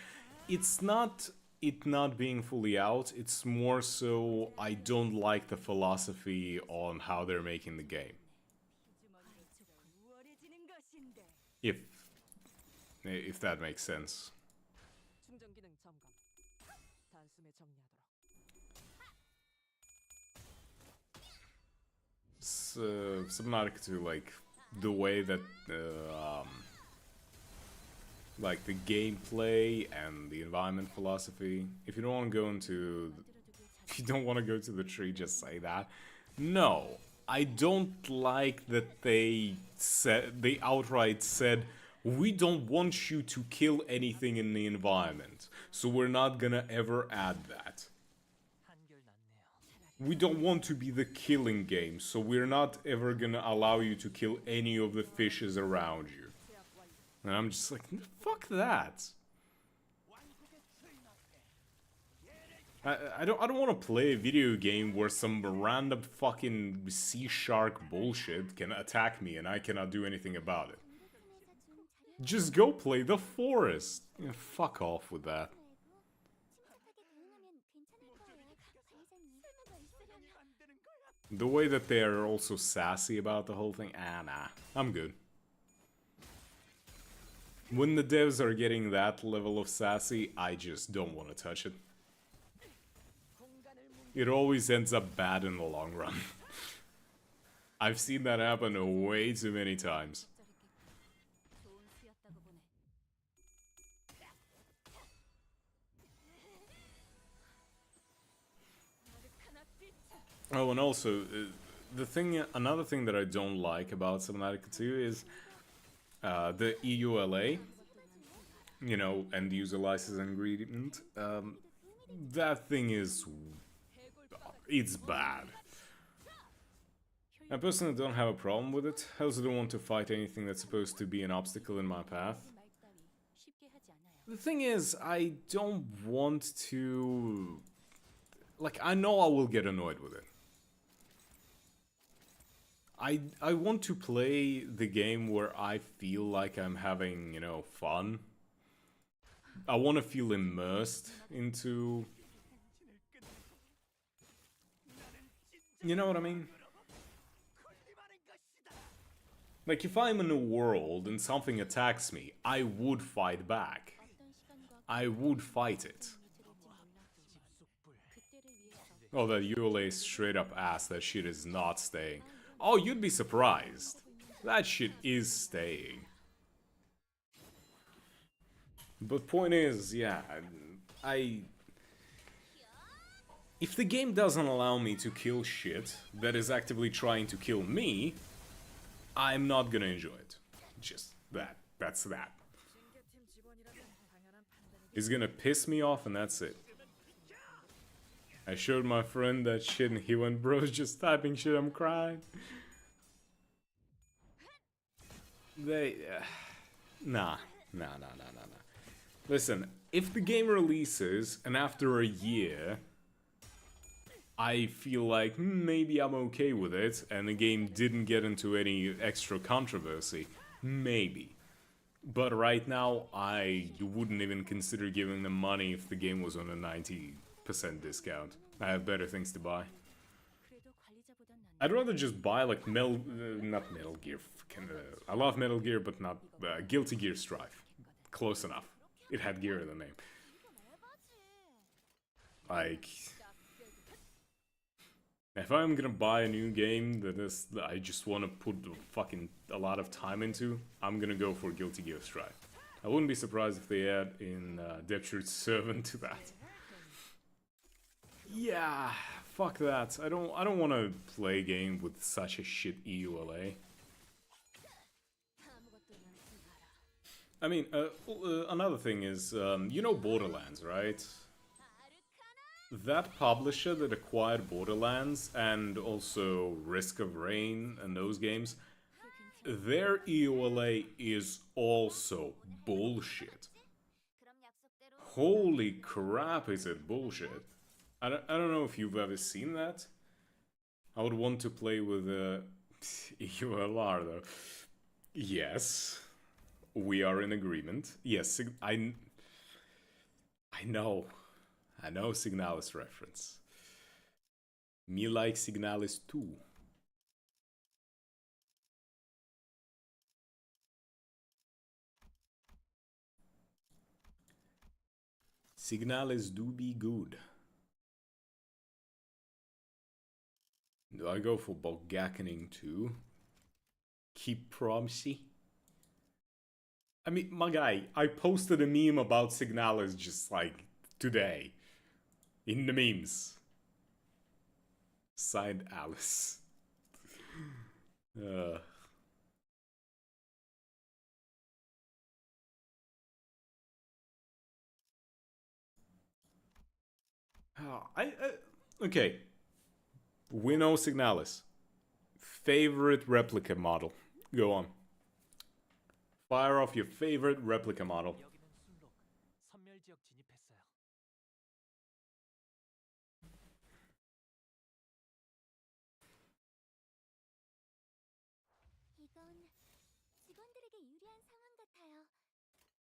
It's not it not being fully out, it's more so I don't like the philosophy on how they're making the game. If that makes sense. Subnautica 2, like, the way that like the gameplay and the environment philosophy. If you don't want to go to the tree, just say that. No, I don't like that they outright said, we don't want you to kill anything in the environment, so we're not gonna ever add that. We don't want to be the killing game, so we're not ever gonna allow you to kill any of the fishes around you. And I'm just like, fuck that. I don't want to play a video game where some random fucking sea shark bullshit can attack me and I cannot do anything about it. Just go play the forest. Yeah, fuck off with that. The way that they are also sassy about the whole thing, nah, I'm good. When the devs are getting that level of sassy, I just don't want to touch it. It always ends up bad in the long run. I've seen that happen way too many times. Oh, and also, another thing that I don't like about Subnautica 2 is the EULA, you know, end user license agreement. That thing is it's bad. I personally don't have a problem with it. I also don't want to fight anything that's supposed to be an obstacle in my path. The thing is, I don't want to... Like, I know I will get annoyed with it. I want to play the game where I feel like I'm having, you know, fun. I want to feel immersed into... You know what I mean? Like, if I'm in a world and something attacks me, I would fight back. I would fight it. Oh, that ULA straight up asked that shit is not staying. Oh, you'd be surprised. That shit is staying. But point is, yeah, if the game doesn't allow me to kill shit that is actively trying to kill me, I'm not gonna enjoy it. Just that. That's that. 징계팀 직원이라면 당연한 판단이긴 It's gonna piss me off and that's it. I showed my friend that shit and he went, bro's just typing shit, I'm crying. They... Nah. Listen, if the game releases and after a year I feel like maybe I'm okay with it and the game didn't get into any extra controversy, maybe. But right now I wouldn't even consider giving them money if the game was on a 90% discount. I have better things to buy. I'd rather just buy like not Metal Gear. I love Metal Gear, but not Guilty Gear Strive. Close enough. It had gear in the name. Like, if I'm gonna buy a new game that I just want to put fucking a lot of time into, I'm gonna go for Guilty Gear Strive. I wouldn't be surprised if they add in Depth's Servant to that. Yeah, fuck that. I don't want to play a game with such a shit EULA. I mean, another thing is, you know Borderlands, right? That publisher that acquired Borderlands and also Risk of Rain and those games, their EULA is also bullshit. Holy crap, is it bullshit. I don't know if you've ever seen that. I would want to play with EULR though. Yes. We are in agreement. Yes, I know. I know Signalis reference. Me like Signalis too. Signalis do be good. Do I go for Bulgakaning too? Keep promising. I mean, my guy, I posted a meme about Signalis just like today. In the memes. Signed Alice. Okay. We know Signalis. Favorite replica model. Go on. Fire off your favorite replica model. 여기는 순록 선멸 지역 진입했어요. 이건 직원들에게 유리한 상황 같아요.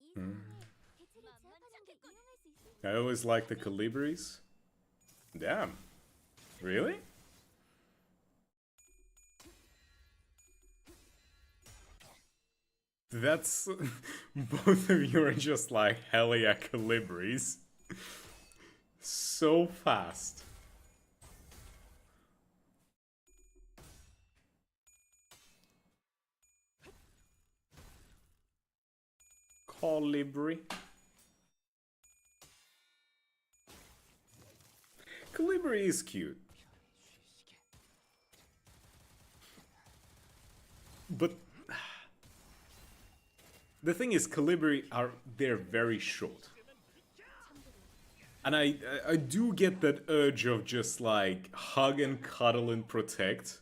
이 상황에 대체를 제압하는 게 이용할 수 있을지. I always like the Colibris. Damn. Really? That's... both of you are just like, hell yeah, Colibris. So fast. Colibri. Colibri is cute. But the thing is, Colibri they're very short. And I do get that urge of just like hug and cuddle and protect.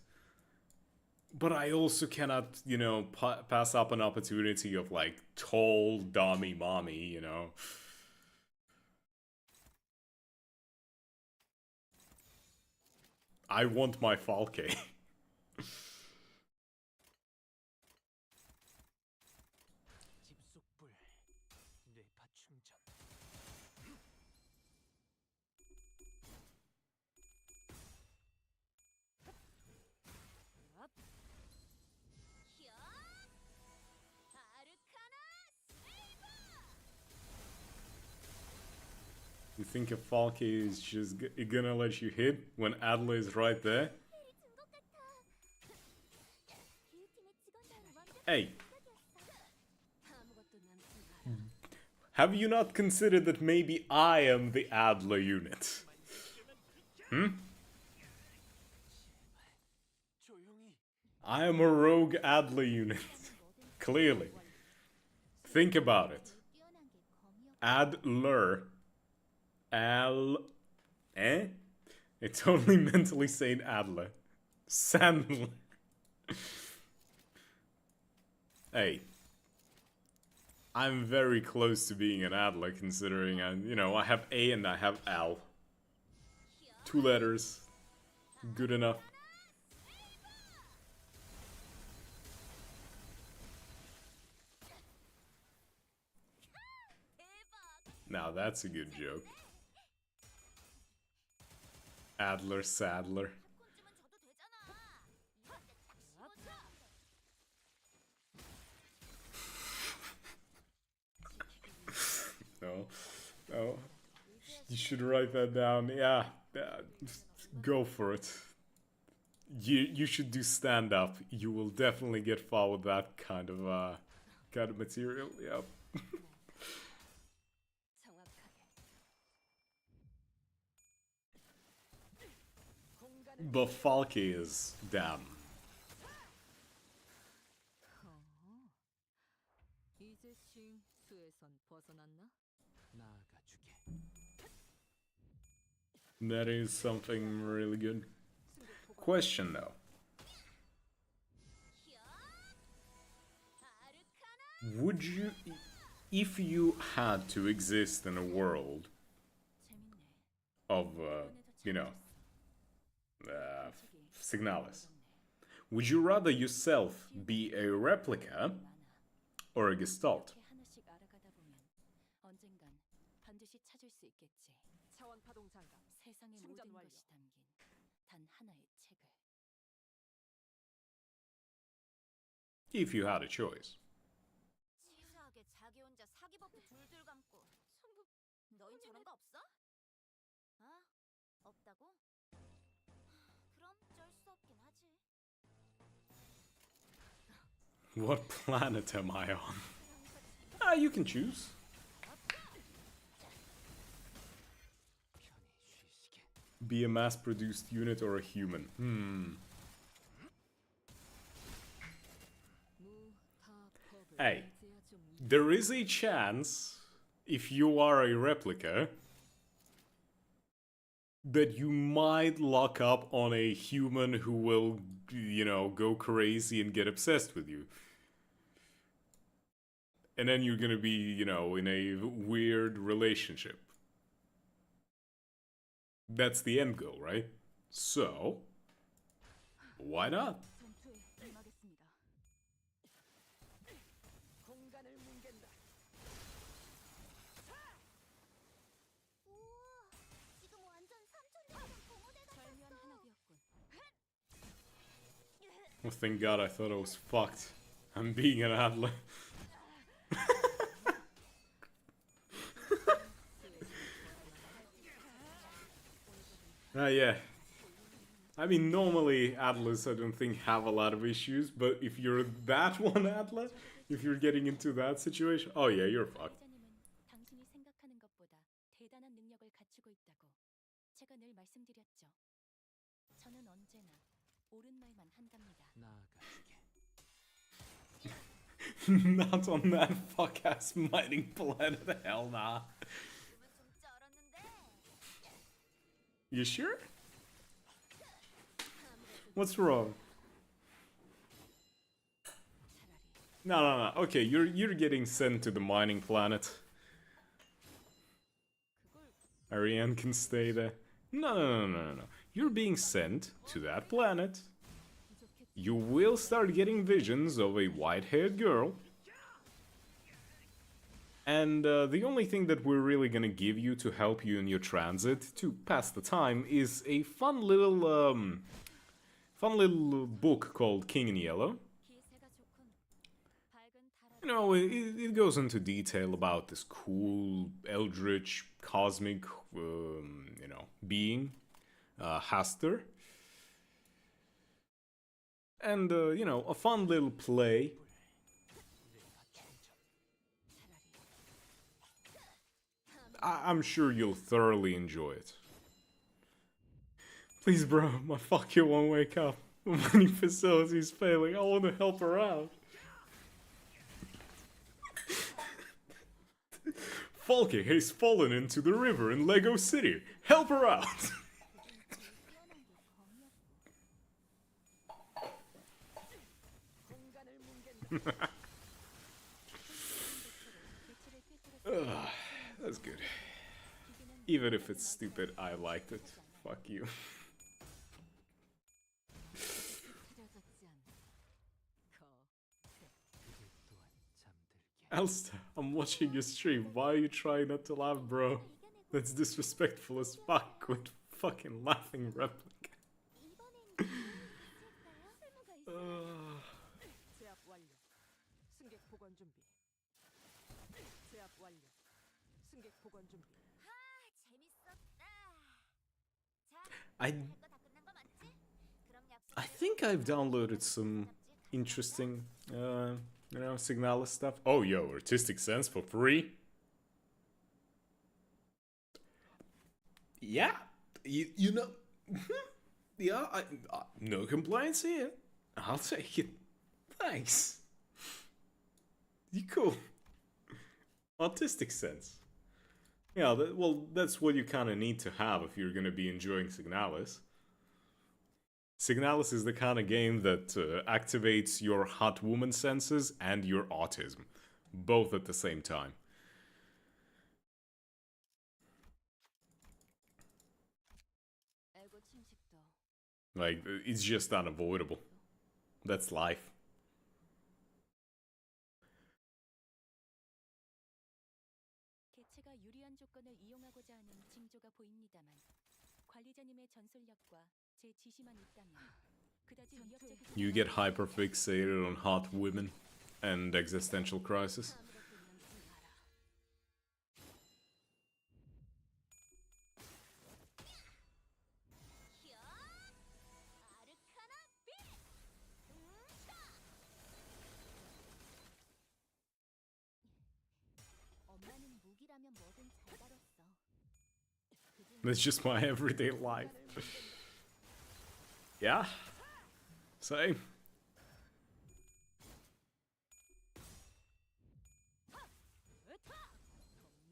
But I also cannot, you know, pass up an opportunity of like tall, dummy mommy, you know. I want my Falke. 집속불 뇌파 충전. You think a Falke is just gonna let you hit when Adler is right there? Hey. Have you not considered that maybe I am the Adler unit? Hmm? I am a rogue Adler unit. Clearly. Think about it. Adler. Eh? It's only mentally saying Adler. Sandler. Hey. I'm very close to being an Adler considering you know, I have A and I have L. 2 letters. Good enough. Now that's a good joke. Adler Sadler. No. No. You should write that down. Yeah. Go for it. You should do stand up. You will definitely get far with that kind of material. Yep. But Falke is damn. 이제 싱수에선 벗어났나? 나아가주게. That is something really good. Question though. Would you, if you had to exist in a world of, you know, Signalis, would you rather yourself be a replica or a gestalt? 차원 파동 장갑 충전 완료. If you had a choice. 치사하게 자기 혼자 사기 버프 둘둘 감고 전부 너흰 저런 거 없어? 아? 없다고? 그럼 쩔 수 없긴 하지. What planet am I on? Ah, you can choose. Be a mass-produced unit or a human. Hey, there is a chance, if you are a replica, that you might lock up on a human who will, you know, go crazy and get obsessed with you. And then you're gonna be, you know, in a weird relationship. That's the end goal, right? So, why not? Well, thank God I thought I was fucked. I'm being an Adler. Yeah. I mean, normally Adlers I don't think have a lot of issues, but if you're that one Adler, if you're getting into that situation, oh yeah, you're fucked. 당신이 생각하는 것보다 대단한 능력을 갖추고 있다고 제가 늘 말씀드렸죠. 저는 언제나 옳은 말만 한답니다. 나아가주게. Not on that fuck-ass mining planet, hell nah. You sure? What's wrong? No. Okay, you're getting sent to the mining planet. Ariane can stay there. No. You're being sent to that planet. You will start getting visions of a white-haired girl. And the only thing that we're really gonna give you to help you in your transit, to pass the time, is a fun little book called King in Yellow. You know, it goes into detail about this cool, eldritch, cosmic, you know, being, Haster. And, you know, a fun little play. I'm sure you'll thoroughly enjoy it. Please, bro, my fucker won't wake up. My mining facility's failing. I want to help her out. Falke has fallen into the river in Lego City. Help her out. That's good. Even if it's stupid, I liked it. Fuck you. Elster, I'm watching your stream. Why are you trying not to laugh, bro? That's disrespectful as fuck with fucking laughing replica. 제압 완료. 승객 보관 준비. 제압 완료. 승객 보관 준비. 재밌었다. 자, I 할거 다 끝난 거 맞지? 그럼 약속. I think I've downloaded some interesting, you know, Signalis stuff. Oh, yo, Artistic Sense for free? Yeah, you know, yeah, no complaints here. I'll take it. Thanks. You cool. Artistic Sense. Yeah, well, that's what you kind of need to have if you're going to be enjoying Signalis. Signalis is the kind of game that activates your hot woman senses and your autism, both at the same time. 알고 침식도. Like, it's just unavoidable. That's life. 개체가 유리한 조건을 이용하고자 하는 징조가 보입니다만 관리자님의 전술력과 제 지시만 있다면 그다지 위협적이지 You get hyperfixated on hot women and existential crisis. 엄마는 무기라면 뭐든 잘 다뤘어. That's just my everyday life. Yeah. Same.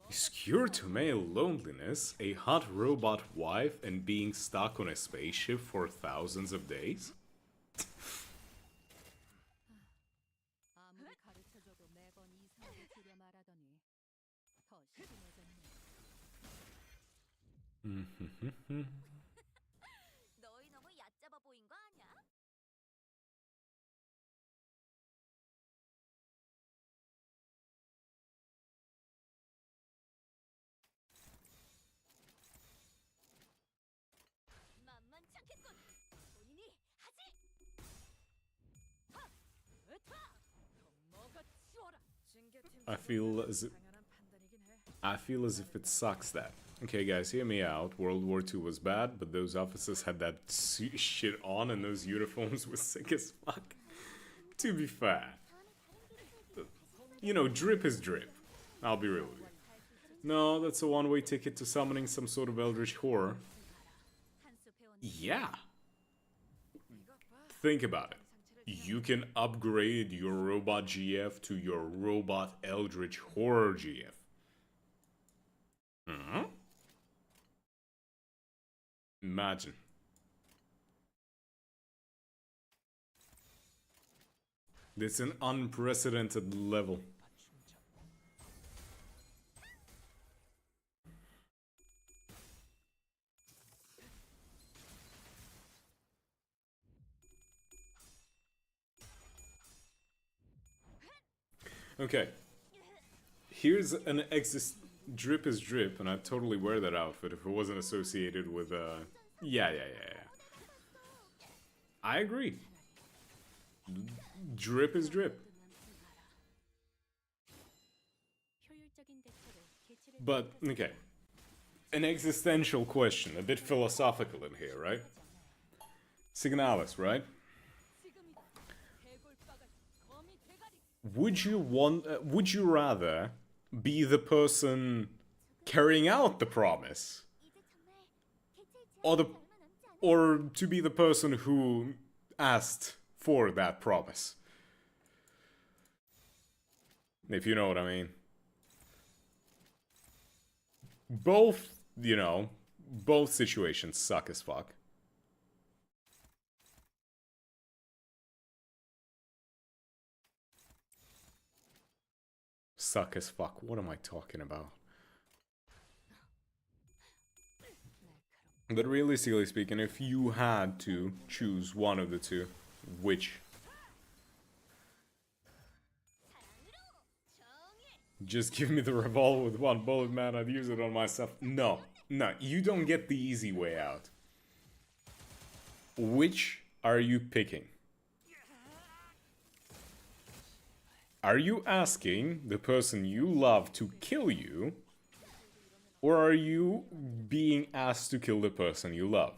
Is cured to male loneliness, a hot robot wife, and being stuck on a spaceship for thousands of days? 아무리 가르쳐줘도 매번 이상하게 주려 말하더니 더 심해졌네. 너희 너무 얕잡아 보인 거 아니야? 만만찮겠군. 본인이 하지. 먹어 치워라. I feel as if, 당연한 판단이긴 해. I feel as if it sucks that. Okay, guys, hear me out. World War II was bad, but those officers had that shit on, and those uniforms were sick as fuck. To be fair, you know, drip is drip. I'll be real with you. No, that's a one-way ticket to summoning some sort of eldritch horror. 한수 배웠네. Yeah. Think about it. You can upgrade your robot GF to your robot eldritch horror GF. Imagine. It's an unprecedented level. Okay. Here's an drip is drip, and I'd totally wear that outfit if it wasn't associated with, yeah. I agree. Drip is drip. But, okay. An existential question, a bit philosophical in here, right? Signalis, right? Would you rather be the person carrying out the promise? Or to be the person who asked for that promise? If you know what I mean. Both, you know, both situations suck as fuck. Suck as fuck. What am I talking about? But realistically speaking, if you had to choose one of the two, which? Just give me the revolver with one bullet, man. I'd use it on myself. No, you don't get the easy way out. Which are you picking? Are you asking the person you love to kill you? Or are you being asked to kill the person you love?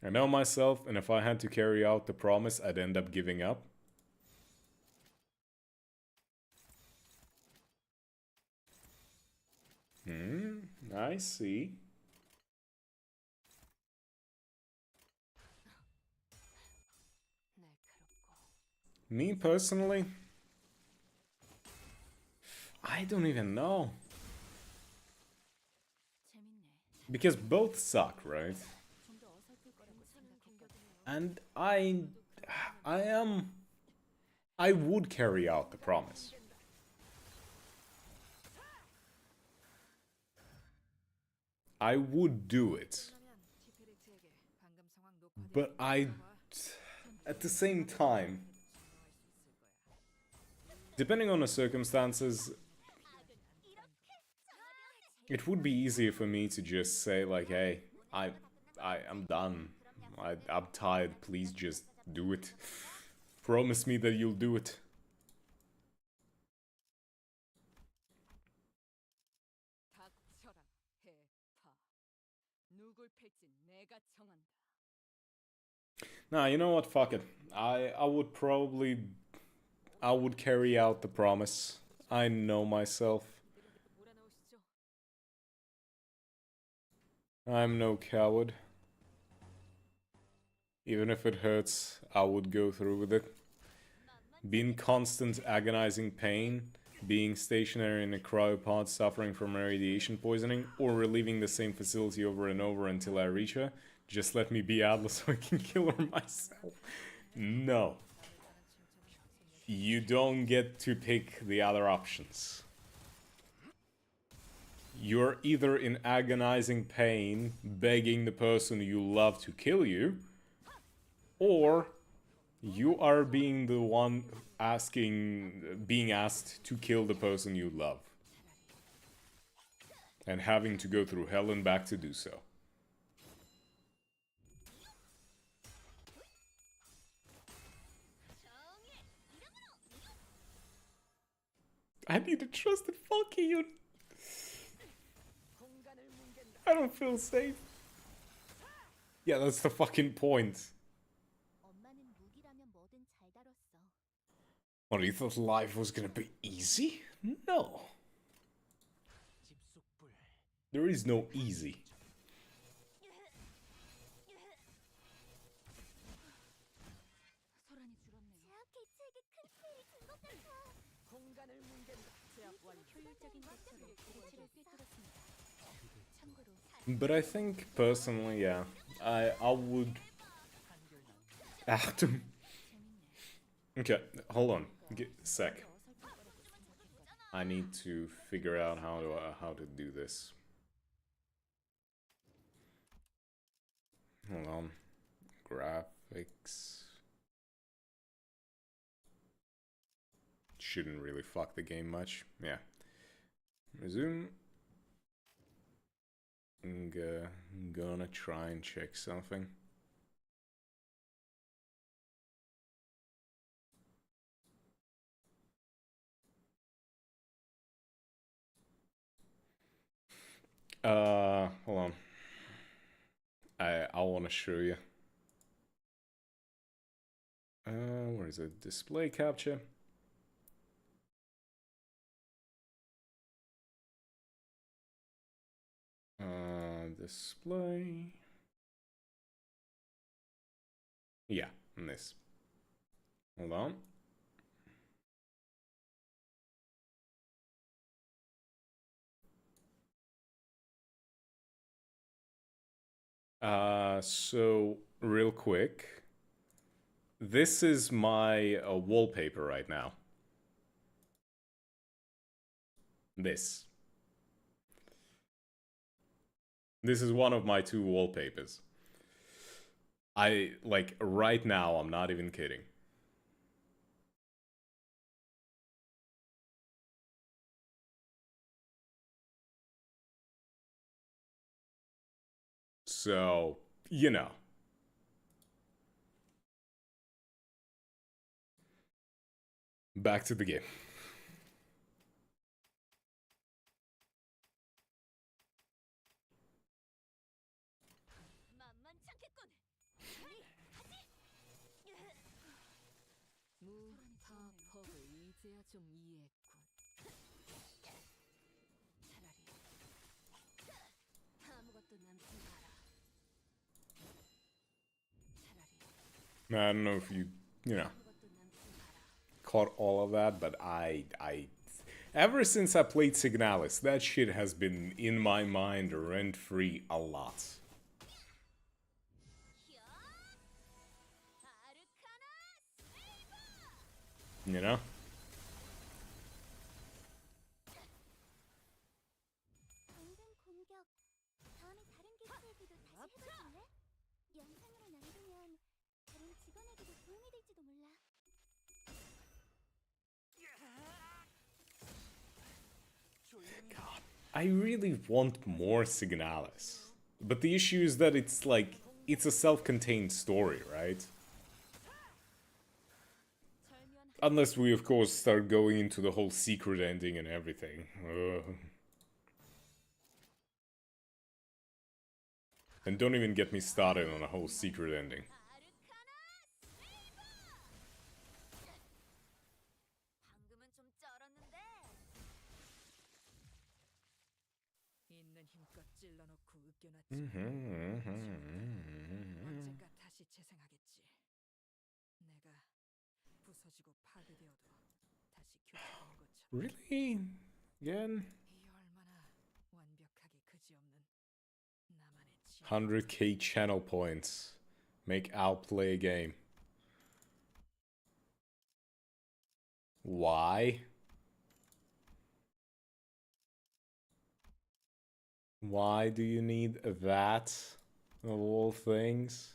I know myself, and if I had to carry out the promise, I'd end up giving up. I see. Me personally, I don't even know. Because both suck, right? And I would carry out the promise. I would do it. But at the same time, depending on the circumstances, it would be easier for me to just say like, hey, I'm done. I'm tired, please just do it. Promise me that you'll do it. Nah, you know what, fuck it. I would carry out the promise. I know myself. I'm no coward. Even if it hurts, I would go through with it. Be in constant agonizing pain, being stationary in a cryopod suffering from radiation poisoning, or relieving the same facility over and over until I reach her. Just let me be Adler so I can kill her myself. No. You don't get to pick the other options. You're either in agonizing pain, begging the person you love to kill you, or you are being the one being asked to kill the person you love. And having to go through hell and back to do so. I need a trusted fucking you. I don't feel safe. Yeah, that's the fucking point. What, you thought life was gonna be easy? No. There is no easy. But I think personally, yeah, I would. Atom. Okay, hold on, sec. I need to figure out how to do this. Hold on, graphics. Shouldn't really fuck the game much. Yeah. Resume. I'm gonna try and check something. Hold on. I want to show you. Where is it? Display capture. Display. Yeah, this. Hold on. So real quick, this is my wallpaper right now. This. This is one of my two wallpapers. Like, right now, I'm not even kidding. So, you know. Back to the game. 만만찮겠군. 무파법을 이제야 좀 이해했군. 차라리 아무것도 남지 마라. 차라리 I don't know if you know, 아무것도 남지 마라. caught all of that, but ever since I played Signalis, that shit has been in my mind rent-free a lot. You know? 방금 공격. 다음에 다른 기술기도 다시 해볼래? 영상으로 남기면 다른 직원에게도 도움이 될지도 몰라. God, I really want more Signalis. But the issue is that it's like, it's a self-contained story, right? Unless we, of course, start going into the whole secret ending and everything. And don't even get me started on a whole secret ending. 방금은 좀 쩔었는데. 있는 힘껏 찔러놓고 으깨놨지. Mm-hmm. 언젠가 다시 재생하겠지. 내가 부서지고 파괴되어도 다시 교체되는 것처럼. Really? Again? 이 얼마나 완벽하게 그지없는 나만의 지. 100k channel points. Make outplay a game. Why? Why do you need that, of all things?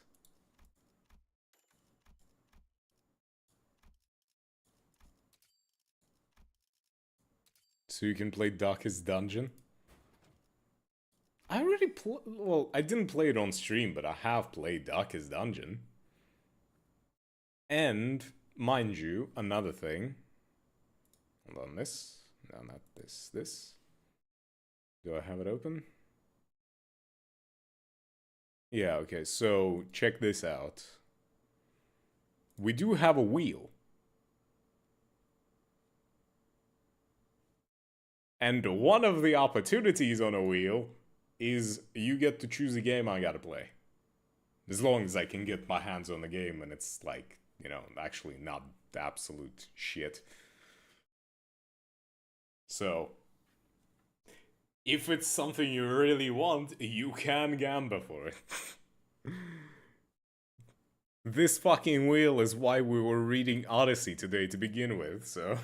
So you can play Darkest Dungeon? I already well, I didn't play it on stream, but I have played Darkest Dungeon. And, mind you, another thing. Hold on, this. No, not this. This. Do I have it open? Yeah, okay, so check this out. We do have a wheel. And one of the opportunities on a wheel is you get to choose a game I gotta play. As long as I can get my hands on the game and it's like, you know, actually not absolute shit. So, If it's something you really want, you can gamble for it. This fucking wheel is why we were reading Odyssey today to begin with, so...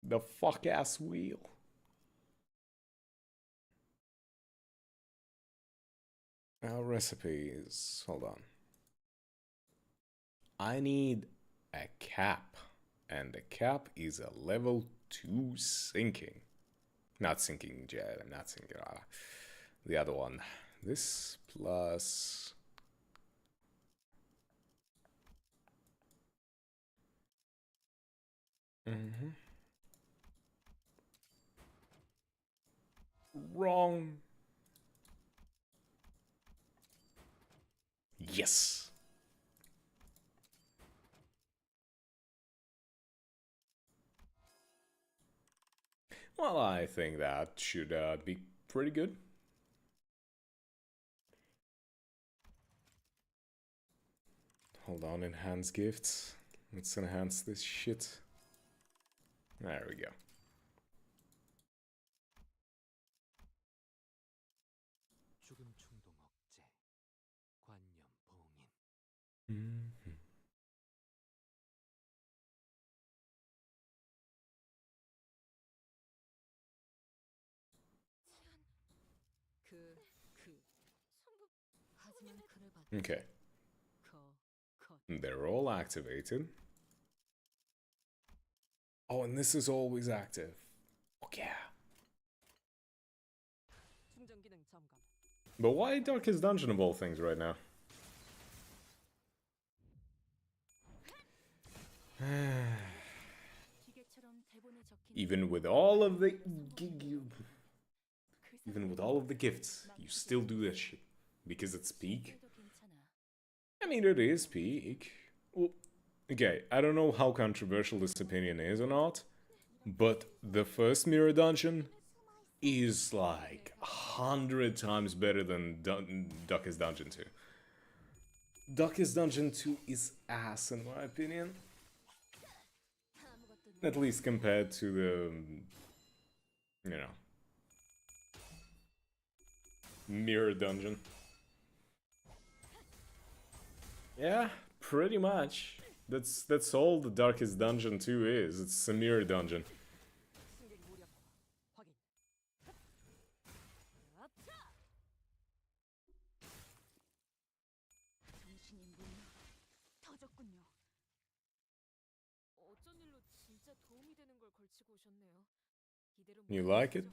The fuck-ass wheel. Our recipes... Hold on. I need a cap. And the cap is a level 2 sinking. Not sinking jet, I'm not sinking... the other one. This plus... Wrong. Yes. Well, I think that should be pretty good. Hold on, enhance gifts. Let's enhance this shit. There we go. 죽음 충동 억제. 관념 봉인. 하지만 그를 봤. Okay. 거 They're all activated. Oh, and this is always active. Oh, yeah. 충전 기능 점검. But why Darkest Dungeon of all things right now? 기계처럼 대본에 적힌 Even with all of the... Even with all of the gifts, you still do that shit. Because it's peak. 도 괜찮아. I mean, it is peak. Well, okay, I don't know how controversial this opinion is or not, but the first mirror dungeon is like 100 times better than Darkest Dungeon 2. Darkest Dungeon 2 is ass in my opinion. At least compared to the, you know, mirror dungeon. Yeah, pretty much. That's all the Darkest Dungeon 2 is. It's a mirror dungeon. 승객 무력화 확인. 당신의 문이 터졌군요. 어쩐 일로 진짜 도움이 되는 걸 걸치고 오셨네요. 이대로 You like it?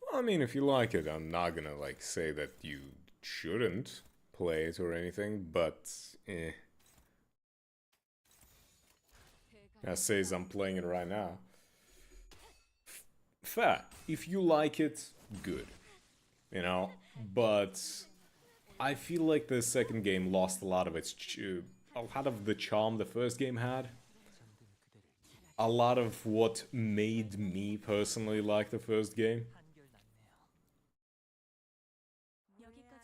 Well, I mean, if you like it, I'm not gonna like say that you shouldn't play it or anything, but eh. As says I'm playing it right now. Fair. If you like it, good. You know, but I feel like the second game lost a lot of its a lot of the charm the first game had. A lot of what made me personally like the first game.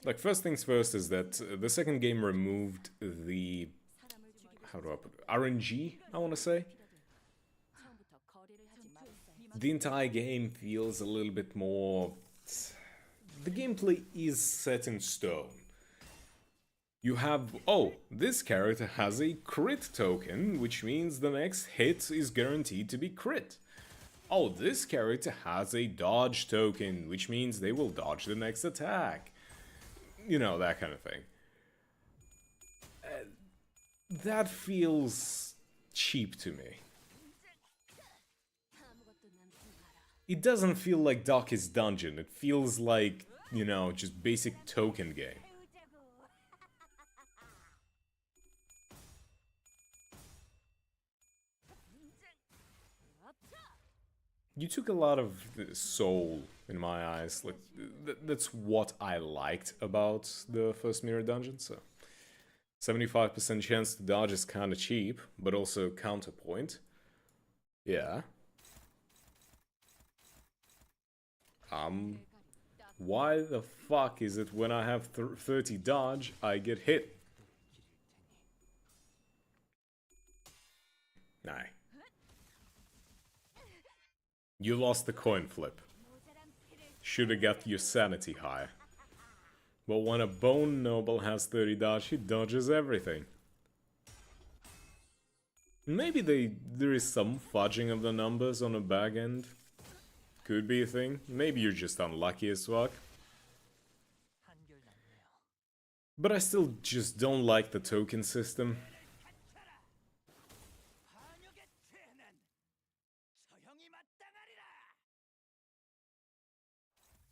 Like, first things first is that the second game removed the... How do I put it? RNG, I want to say. 처음부터 거래를 하지 말았어요. The entire game feels a little bit more... The gameplay is set in stone. You have... Oh, this character has a crit token, which means the next hit is guaranteed to be crit. Oh, this character has a dodge token, which means they will dodge the next attack. You know, that kind of thing. That feels cheap to me. It doesn't feel like Darkest Dungeon, it feels like, you know, just basic token game. You took a lot of soul in my eyes. Like that's what I liked about the first mirror dungeon. So 75% chance to dodge is kind of cheap, but also counterpoint. Yeah. Why the fuck is it when I have 30 dodge, I get hit? Nah. You lost the coin flip. Should've got your sanity high. But when a bone noble has 30 dodge, he dodges everything. Maybe there is some fudging of the numbers on a back end. Could be a thing. Maybe you're just unlucky as fuck. But I still just don't like the token system.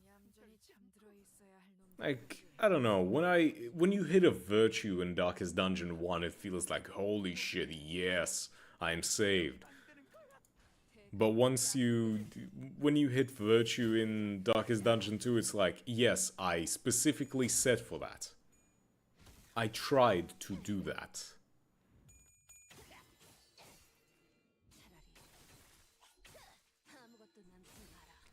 얌전히 잠들어 있어야 할 놈. Like, I don't know, when you hit a virtue in Darkest Dungeon 1, it feels like, holy shit, yes, I am saved. But when you hit virtue in Darkest Dungeon 2, it's like, yes, I specifically set for that. I tried to do that.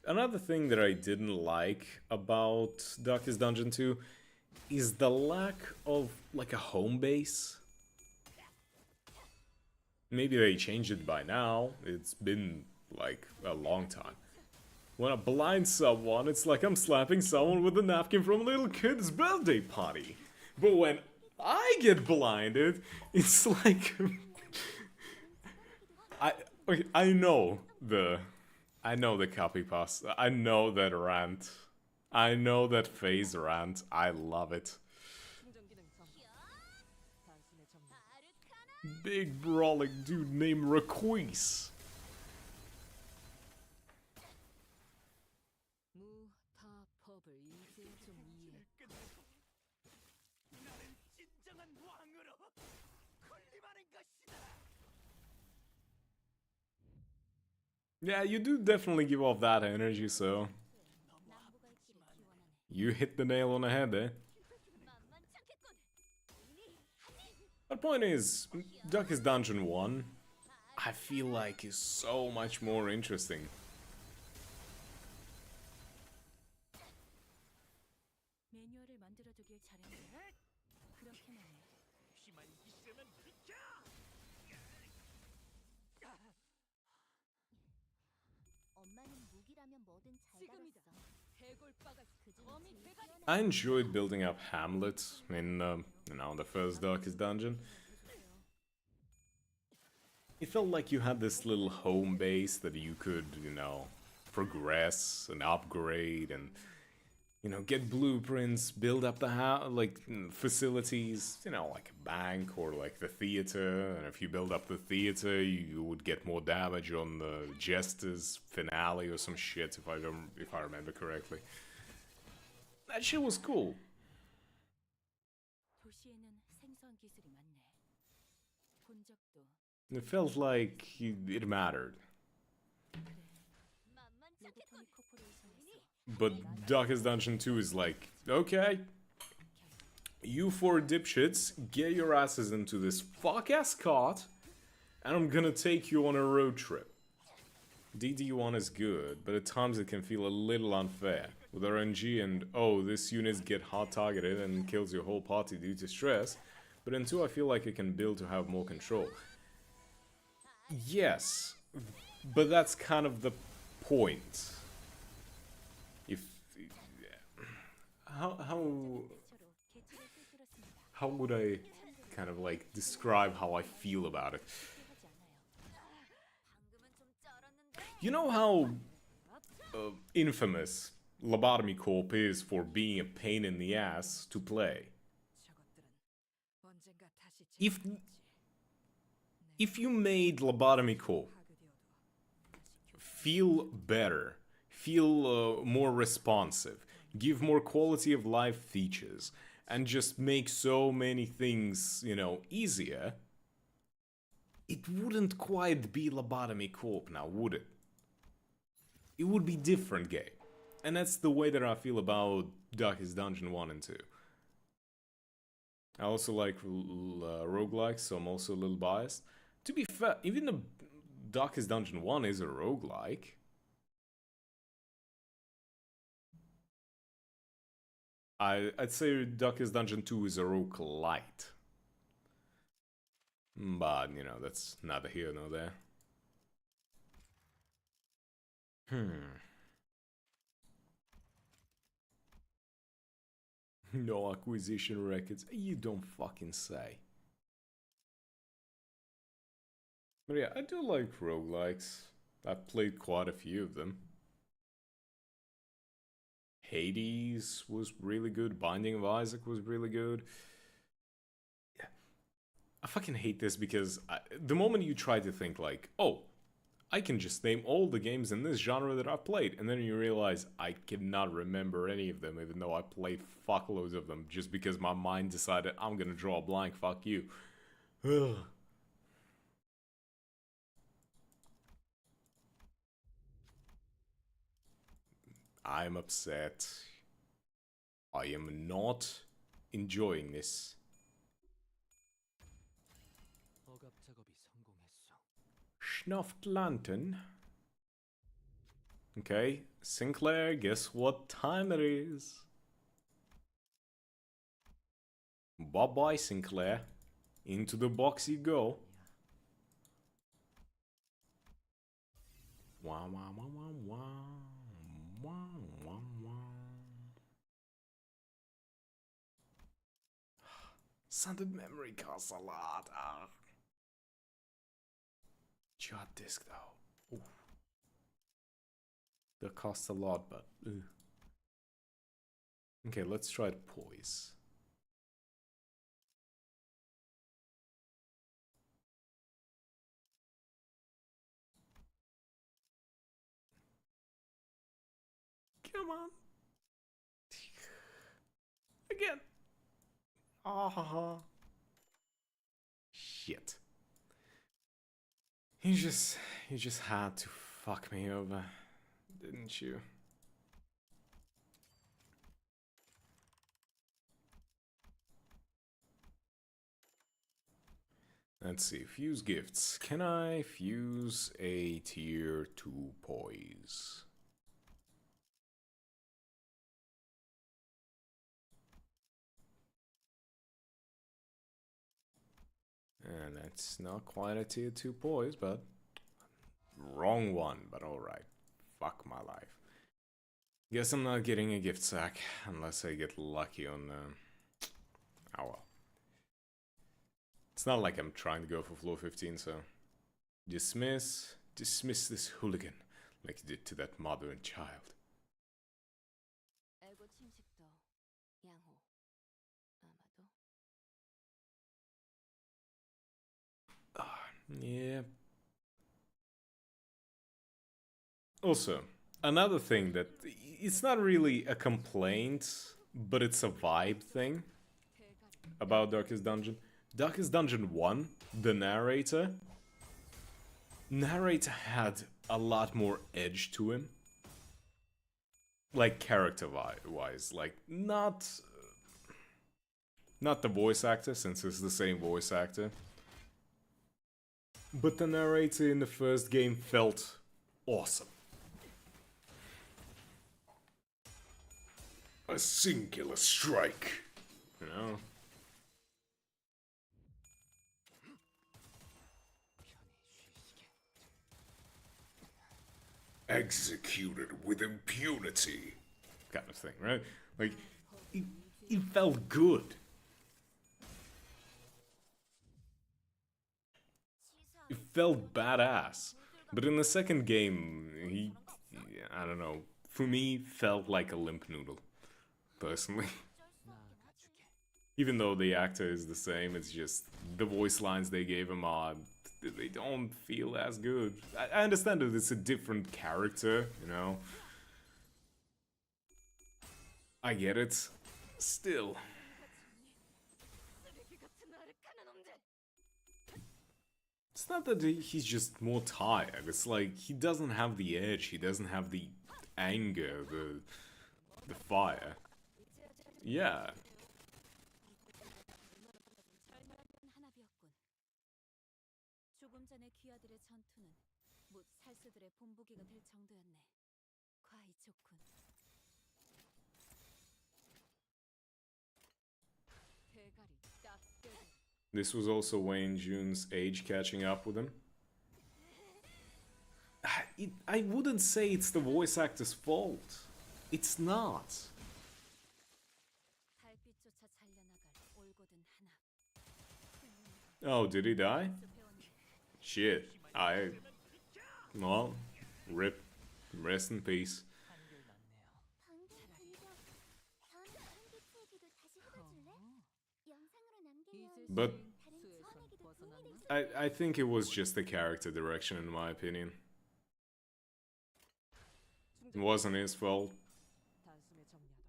Another thing that I didn't like about Darkest Dungeon 2 is the lack of, like, a home base. Maybe they changed it by now. It's been, like, a long time. When I blind someone, it's like I'm slapping someone with a napkin from a little kid's birthday party. But when I get blinded, it's like... I know the copy pasta. I know that rant. I know that phase rant. I love it. 충전 기능 점검. 단순의 전문. Big brawling dude named Requise. 무타법을 이제 좀 이해. Yeah, you do definitely give off that energy, so... You hit the nail on the head there. The point is, Darkest Dungeon 1, I feel like is so much more interesting. 매뉴얼을 만들어두길 잘했네. 그렇게만 해. 엄마는 무기라면 뭐든 잘 지금이다. 다뤘어. 해골바가 범이 대가리. I enjoyed building up Hamlet in, the first Darkest Dungeon. It felt like you had this little home base that you could, progress and upgrade and, get blueprints, build up the facilities, like a bank or like the theater. And if you build up the theater, you would get more damage on the Jester's finale or some shit, if I remember correctly. That shit was cool. 도시에는 생선 기술이 많네. 본 적도. It felt like it mattered. 로보토니 코퍼레이션에서 But Darkest Dungeon 2 is like, okay, you four dipshits, get your asses into this fuck-ass cart, and I'm gonna take you on a road trip. DD1 is good, but at times it can feel a little unfair. With RNG and, oh, this unit gets hard-targeted and kills your whole party due to stress, but in 2 I feel like it can build to have more control. Yes, but that's kind of the point. How would I kind of like describe how I feel about it? You know how infamous Lobotomy Corp is for being a pain in the ass to play? 저것들은 언젠가 다시 If you made Lobotomy Corp feel better, feel more responsive, give more quality of life features, and just make so many things, easier, it wouldn't quite be Lobotomy Corp now, would it? It would be different game. And that's the way that I feel about Darkest Dungeon 1 and 2. I also like roguelikes, so I'm also a little biased. To be fair, even the Darkest Dungeon 1 is a roguelike. I'd say Darkest Dungeon 2 is a roguelite. But, that's neither here nor there. No acquisition records. You don't fucking say. But yeah, I do like roguelikes. I've played quite a few of them. Hades was really good. Binding of Isaac was really good. Yeah. I fucking hate this because the moment you try to think like, oh, I can just name all the games in this genre that I've played, and then you realize I cannot remember any of them, even though I played fuckloads of them, just because my mind decided I'm gonna draw a blank, fuck you. Ugh. I'm upset. I am not enjoying this. 억압 작업이 성공했어. Snuffed Lantern. Okay, Sinclair, guess what time it is? Bye-bye, Sinclair. Into the box you go. Wow, wow, wow, wow, wow. Wow, wow, wow. Sundered memory costs a lot. Jot disk though. Ooh. That costs a lot, but okay, let's try to poise. Come on. Again. Ah. Shit. You just had to fuck me over, didn't you? Let's see, fuse gifts. Can I fuse a tier 2 poise? And that's not quite a tier 2 poise, but wrong one, but alright. Fuck my life. Guess I'm not getting a gift sack unless I get lucky on oh well. It's not like I'm trying to go for floor 15, so dismiss this hooligan like you did to that mother and child. 알고 침식도 양호. 아마도. Yeah. Also, another thing that it's not really a complaint, but it's a vibe thing about Darkest Dungeon. Darkest Dungeon 1, the narrator had a lot more edge to him. Like character-wise, like not the voice actor, since it's the same voice actor. But the narrator in the first game felt awesome. A singular strike, you know? Executed with impunity, kind of thing, right? Like, it felt good. It felt badass. But in the second game, I don't know, for me, felt like a limp noodle, personally. Even though the actor is the same, it's just the voice lines they gave him are, they don't feel as good. I understand that it's a different character, you know? I get it. Still. It's not that he's just more tired, it's like he doesn't have the edge, he doesn't have the anger, the fire. Yeah. 조금 전의 귀하들의 전투는 못 살수들의 본보기가 될 정도였네. 과히 좋군. 대가리 딱 떼고 This was also Wayne June's age catching up with him. I wouldn't say it's the voice actor's fault. It's not. 달빛조차 잘려나갈 올곧은 하나. Oh, did he die? Shit. Well, rip. Rest in peace. 한결 낫네요. 방금 분명 다음 다른 빛의 얘기도 다시 해봐줄래? 영상으로 남기면 But 다른 수에선 지원에게도 벗어났나? 도움이 될 수 I think it was just the character direction, in my opinion. It wasn't his fault. 단숨에 정리하도록.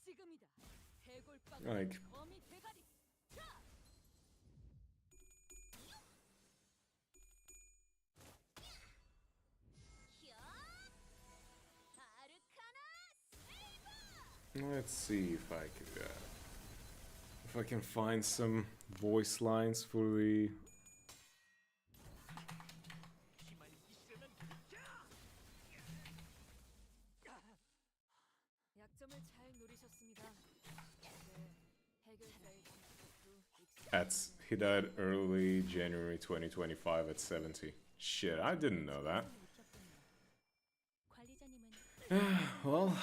지금이다. 해골빵 Like, 거미 대가리. let's see if I can find some voice lines for the. 약점을 잘 노리셨습니다. 네, 해결사의 정책도 He died early January 2025 at 70. Shit, I didn't know that. 관리자님은 Well,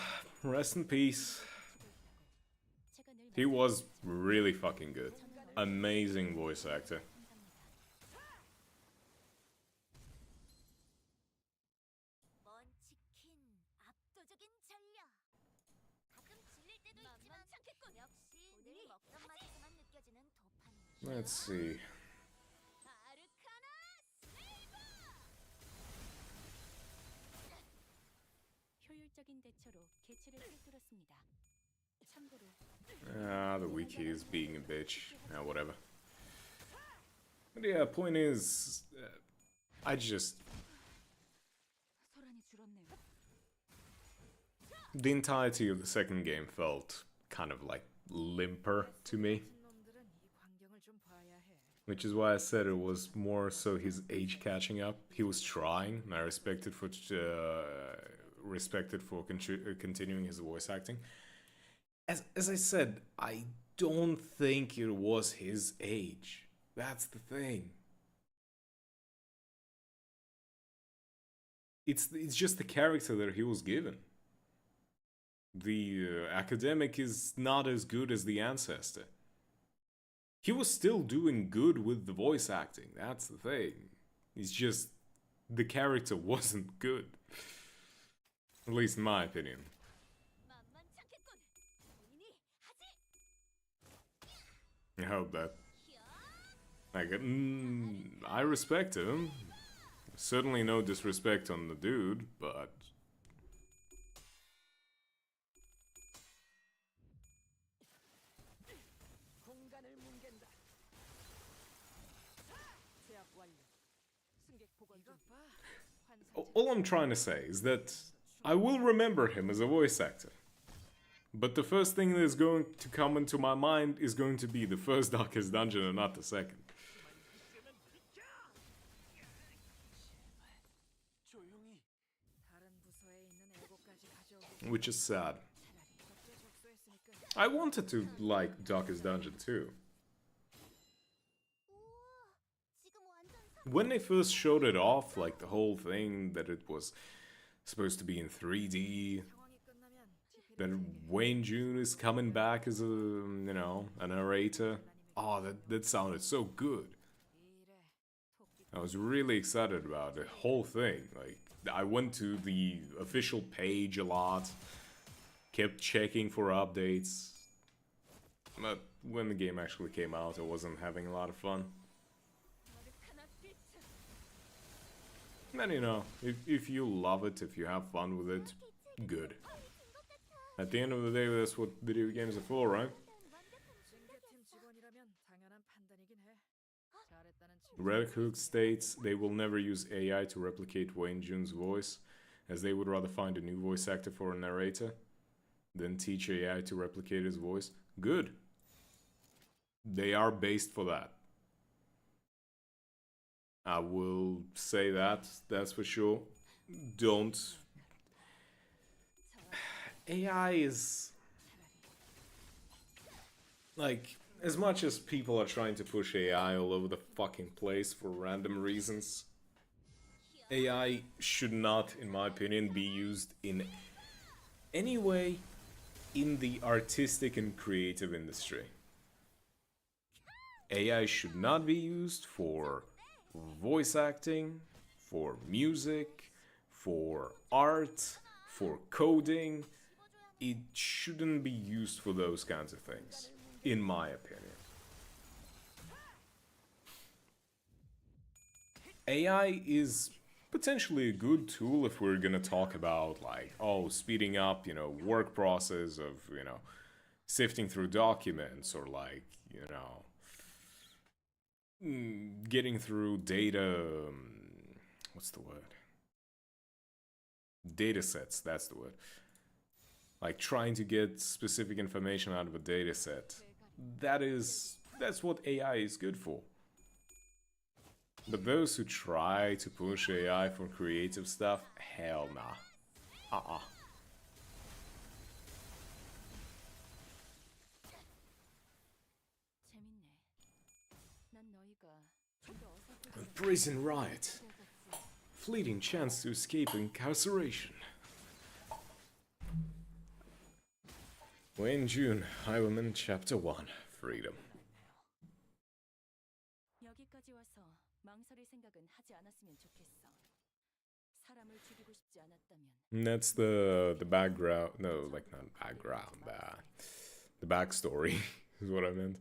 rest in peace. 제가 늘 He was really fucking good. Amazing voice actor. 먼치킨 압도적인 전력. 가끔 질릴 때도 있지만 참겠군. 역시 오늘 먹던 맛에서만 느껴지는 도파민. Let's see. 아르카나 세이버. 효율적인 대처로 개체를 꿰뚫었습니다. 참고로 The wiki is being a bitch. Whatever. But yeah, point is, I just 소란이 줄었네요. the entirety of the second game felt kind of like limper to me, 놈들은 이 광경을 좀 봐야 해. which is why I said it was more so his age catching up. He was trying, and I respected for continuing his voice acting. As I said, I don't think it was his age. That's the thing. It's just the character that he was given. The academic is not as good as the ancestor. He was still doing good with the voice acting. That's the thing. It's just the character wasn't good. At least in my opinion. 만만찮겠군. 본인이 하지. I hope that. Like, I respect him. Certainly no disrespect on the dude, but 공간을 뭉갠다. 제압 완료. 승객 보건 중. 이것 봐. 환상 all I'm trying to say is that I will remember him as a voice actor. But the first thing that is going to come into my mind is going to be the first Darkest Dungeon and not the second. 조용히. 다른 부서에 있는 애고까지 가져오고 Which is sad. 적소했으니까 I wanted to like Darkest Dungeon too. 우와, 지금 완전 When they first showed it off, like the whole thing that it was supposed to be in 3D, 상황이 끝나면 that Wayne June is coming back as a narrator. Oh, that sounded so good. 이 일에 토끼 I was really excited about the whole thing. Like, I went to the official page a lot, kept checking for updates. But when the game actually came out, I wasn't having a lot of fun. 아르카나 빛. And if you love it, if you have fun with it, good. At the end of the day, that's what video games are for, right? 징계팀 직원이라면 당연한 판단이긴 해. 잘했다는 칭찬. Red Hook states they will never use AI to replicate Wayne June's voice, as they would rather find a new voice actor for a narrator than teach AI to replicate his voice. Good. They are based for that. I will say that's for sure. Don't. AI is. like, as much as people are trying to push AI all over the fucking place for random reasons, AI should not, in my opinion, be used in any way in the artistic and creative industry. AI should not be used for voice acting, for music, for art, for coding. It shouldn't be used for those kinds of things, in my opinion. AI is potentially a good tool if we're gonna talk about, like, oh, speeding up, work process of, sifting through documents, or like, getting through data. What's the word? Data sets, that's the word. Like trying to get specific information out of a data set. That's what AI is good for. But those who try to push AI for creative stuff, hell nah. A prison riot. Fleeting chance to escape incarceration. Wayne June, Highwayman, Chapter 1, Freedom. 여기까지 와서 망설일 생각은 하지 않았으면 좋겠어. 사람을 죽이고 싶지 않았다면. That's the background. No, like not background. The backstory is what I meant.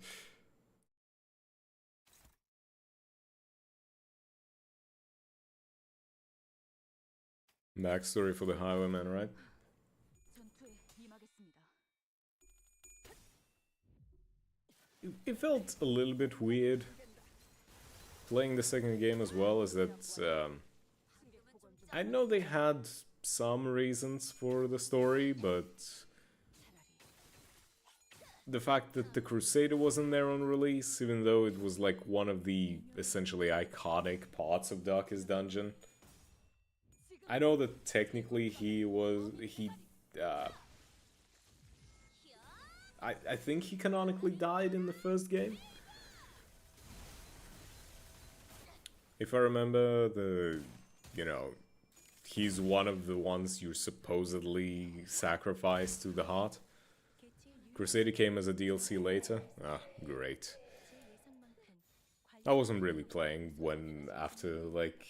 Backstory for the Highwayman, right? 전투에 임하겠습니다. It felt a little bit weird playing the second game as well, is that I know they had some reasons for the story, but the fact that the Crusader wasn't there on release, even though it was like one of the essentially iconic parts of Darkest Dungeon. I know that technically I think he canonically died in the first game. If I remember, he's one of the ones you supposedly sacrificed to the heart. Crusader came as a DLC later. Ah, great. I wasn't really playing after, like,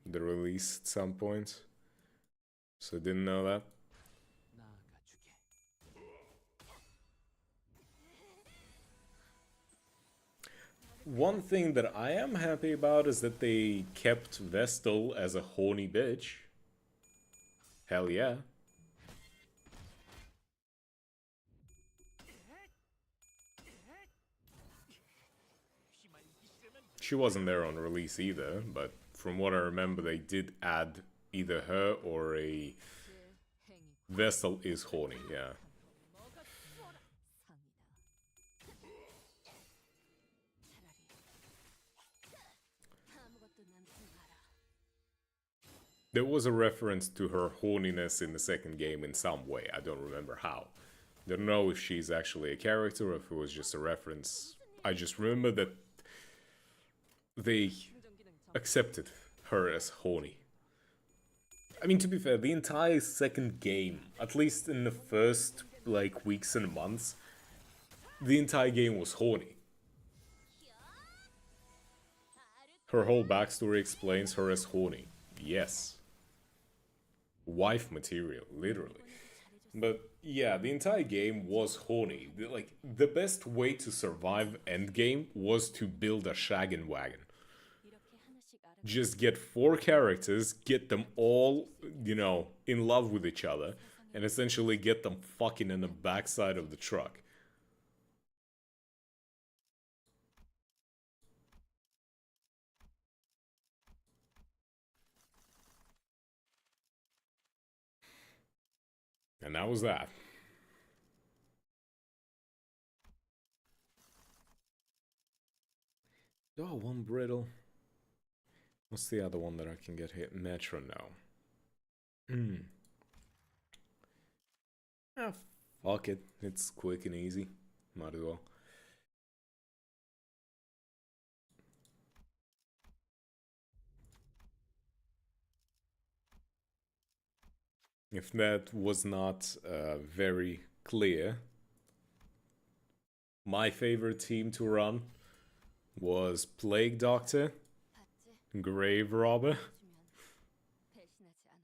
the release at some point. So I didn't know that. One thing that I am happy about is that they kept Vestal as a horny bitch. Hell yeah. She wasn't there on release either, but from what I remember, they did add either her or a Vestal is horny, yeah. There was a reference to her horniness in the second game in some way. I don't remember how. Don't know if she's actually a character or if it was just a reference. I just remember that they accepted her as horny. I mean, to be fair, the entire second game, at least in the first, like, weeks and months, the entire game was horny. Her whole backstory explains her as horny. Yes. Wife material, literally. But yeah, the entire game was horny. Like, the best way to survive endgame was to build a shaggin' wagon. Just get 4 characters, get them all, in love with each other, and essentially get them fucking in the backside of the truck. And that was that. Oh, one brittle. What's the other one that I can get here? Metronome. Ah, fuck it. It's quick and easy. might as well. If that was not very clear, my favorite team to run was Plague Doctor, 봤지? Grave Robber. 주면 배신하지 않아.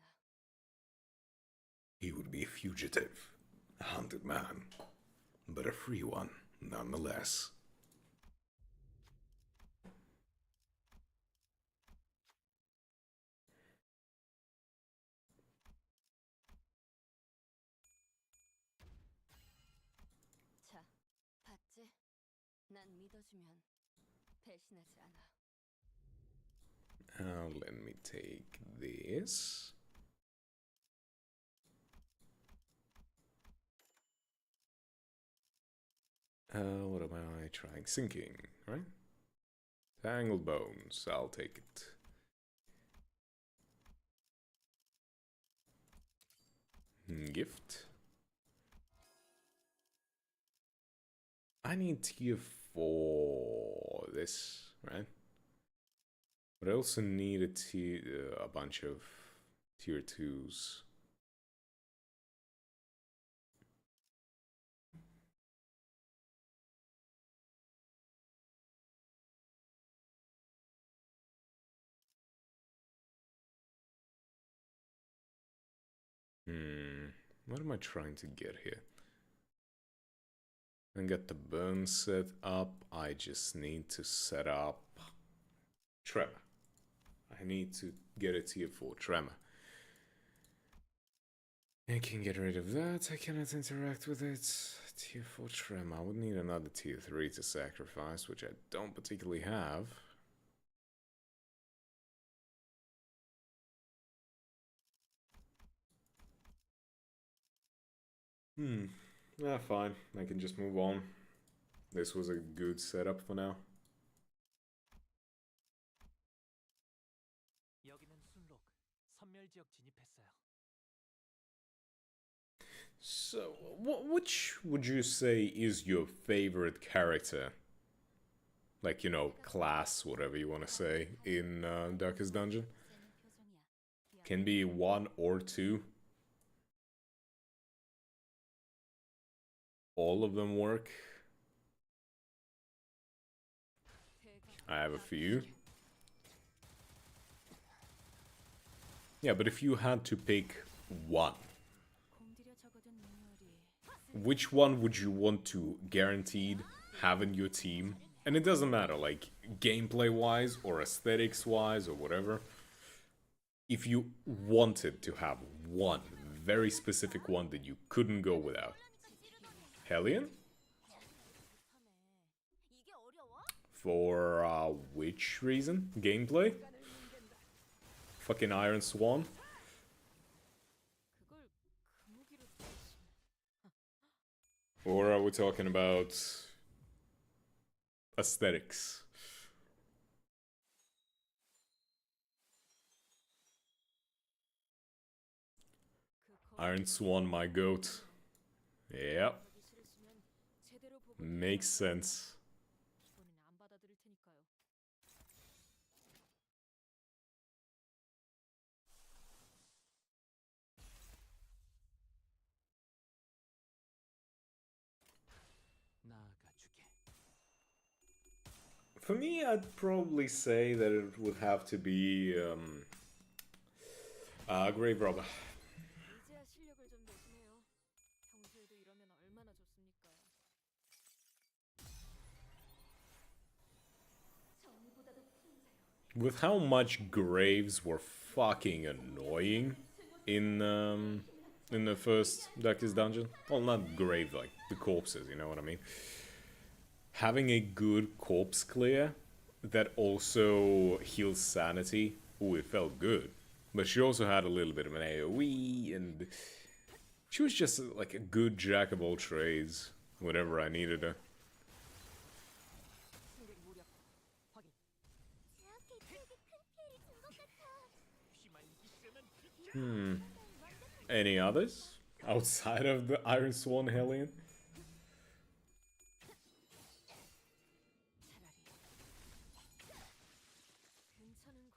He would be a fugitive, a hunted man, but a free one nonetheless. 자, 봤지? 난 믿어주면 배신하지 않아. Let me take this. What am I trying? Sinking, right? Tangled bones, I'll take it. Gift. I need tier 4 this, right? But I also need a bunch of tier 2s. What am I trying to get here? And get the burn set up. I just need to set up Tremor. I need to get a tier 4 Tremor. I can get rid of that. I cannot interact with it. Tier 4 Tremor. I would need another tier 3 to sacrifice, which I don't particularly have. Fine. I can just move on. This was a good setup for now. 여기는 순록, 선멸지역 진입했어요. So, which would you say is your favorite character? Like, you know, class, whatever you want to say, in Darkest Dungeon? Can be 1 or 2. All of them work. I have a few. Yeah, but if you had to pick one, which one would you want to guaranteed have in your team? And it doesn't matter, like, gameplay-wise or aesthetics-wise or whatever. If you wanted to have one, very specific one that you couldn't go without. Hellion? 이게 어려워? For, which reason? Gameplay? Fucking Iron Swan? 그걸 그 무기로 쓰시면 Or are we talking about aesthetics? Iron Swan, my goat. Yep. 하기 싫으시면 제대로 보고 Makes sense. 이번엔 안 받아들일 테니까요. 나아가주게. For me, I'd probably say that it would have to be Grave Robber. 이제야 실력을 좀 내시네요. 평소에도 이러면 얼마나 좋습니까? 정의보다도 풍자요. With how much graves were fucking annoying in the first Darkest Dungeon. Well, not grave, like the corpses, you know what I mean? Having a good corpse clear that also heals sanity, ooh, it felt good. But she also had a little bit of an AoE, and she was just like a good jack of all trades whenever I needed her. 승객 무력 확인. 제압기 되게 큰 피해를 준 것 같아. Any others outside of the Iron Swan Hellion?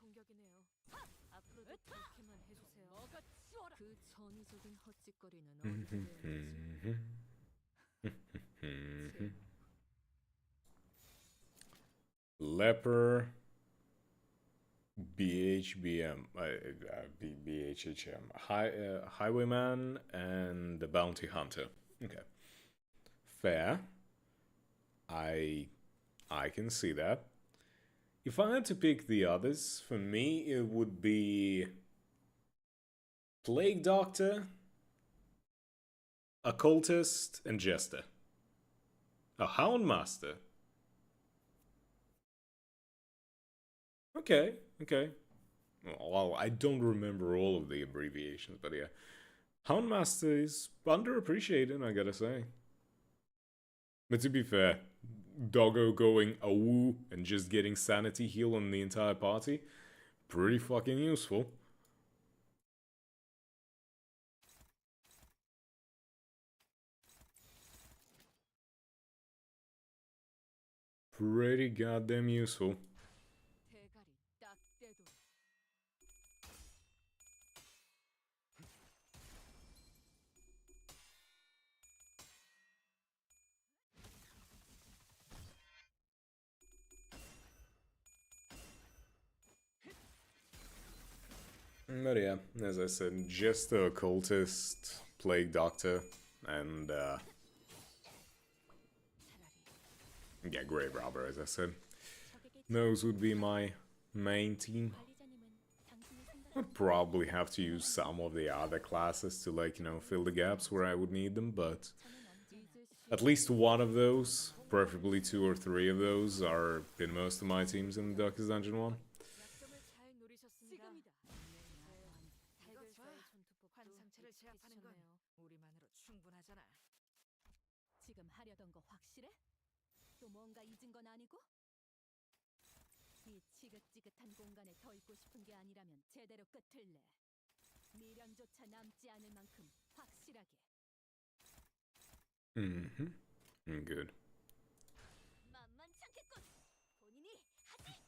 공격이네요. 앞으로도 그렇게만 해주세요. 뭐가 치워라. 그 전위적인 헛짓거리는 어디서 배웠지? Leper, BHBM, BHHM, Highwayman, and the Bounty Hunter. Okay, fair. I can see that. If I had to pick the others, for me it would be Plague Doctor, Occultist, and Jester. A Houndmaster. Okay. Well, I don't remember all of the abbreviations, but yeah. Houndmaster is underappreciated, I gotta say. But to be fair, Doggo going awoo and just getting sanity heal on the entire party, pretty fucking useful. Pretty goddamn useful. 대가리 딱 떼도. But yeah, as I said, just the Occultist, Plague Doctor, and yeah, Grave Robber, as I said. Those would be my main team. I'd probably have to use some of the other classes to, like, you know, fill the gaps where I would need them, but at least one of those, preferably 2 or 3 of those, are in most of my teams in the Darkest Dungeon 1. 약점을 잘 노리셨습니다. 지금이다. 환상체를 제압하는 건 우리만으로 충분하잖아. 지금 하려던 거 확실해? 또 뭔가 잊은 건 아니고? 이 지긋지긋한 공간에 더 있고 싶은 게 아니라면 제대로 끝을 내. 미련조차 남지 않을 만큼 확실하게. Good. 만만찮겠군. 본인이 하지.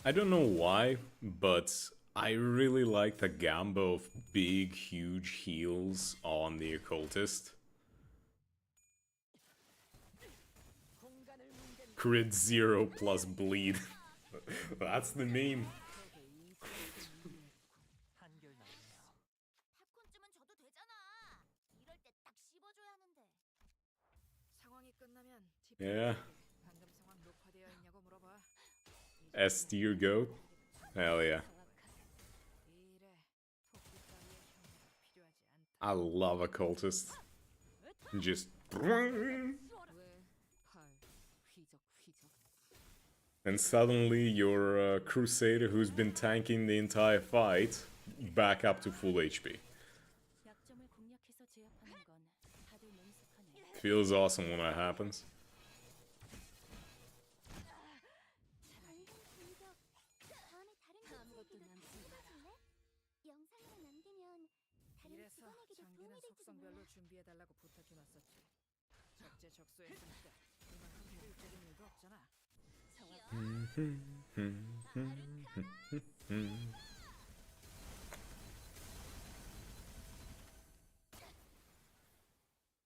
I don't know why, but I really like the gambo of big, huge heals on the Occultist. Crit 0 plus bleed. That's the meme. 한결나네요. 팝콘쯤은 줘도 되잖아. 이럴 때 딱 씹어줘야 하는데. 상황이 끝나면 Yeah. 방금 상황 녹화되어 있냐고 물어봐. S tier goat. Hell yeah. 이 일에 토끼 따위의 혐오가 필요하지 않다. I love Occultist. Just. 왜 팔 휘적. And suddenly you're a Crusader who's been tanking the entire fight back up to full HP. 약점을 공략해서 제압하는 건 다들 능숙하네. Feels awesome when that happens. 다음에 다른 아무것도 남지 마라. 영상으로 남기면 다른 이래서 직원에게도 장비는 도움이 될지도 속성별로 몰라. 준비해달라고 부탁해놨었지. 적재적소했으니까 이만큼 효율적인 일도 없잖아.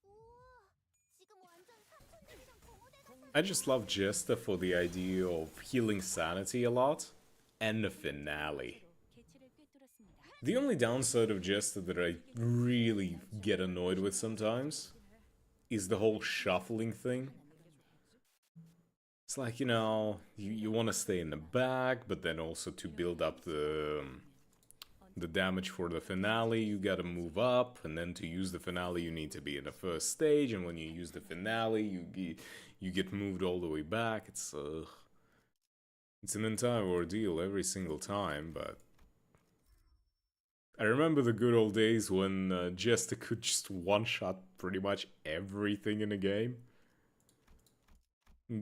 우와, 지금 완전 삼촌들이랑 공모대가 I just love Jester for the idea of healing sanity a lot, and the finale. 개체를 꿰뚫었습니다. The only downside of Jester that I really get annoyed with sometimes is the whole shuffling thing. It's like, you know, you want to stay in the back, but then also to build up the damage for the finale, you gotta move up, and then to use the finale, you need to be in the first stage, and when you use the finale, you get moved all the way back. It's an entire ordeal every single time, but I remember the good old days when Jester could just one-shot pretty much everything in a game.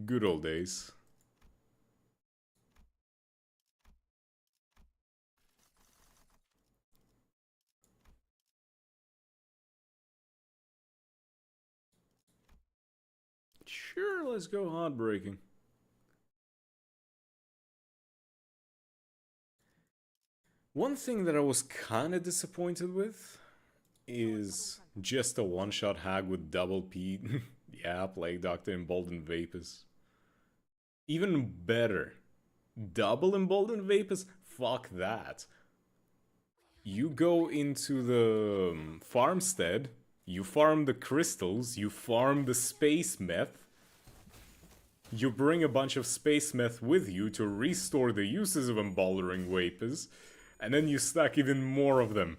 Good old days. Sure, let's go heartbreaking. One thing that I was kinda disappointed with is just a one-shot hag with double P. Yeah, Plague Doctor, Emboldened Vapors. Even better. Double Emboldened Vapors? Fuck that. You go into the farmstead, you farm the crystals, you farm the space meth, you bring a bunch of space meth with you to restore the uses of Emboldening Vapors, and then you stack even more of them.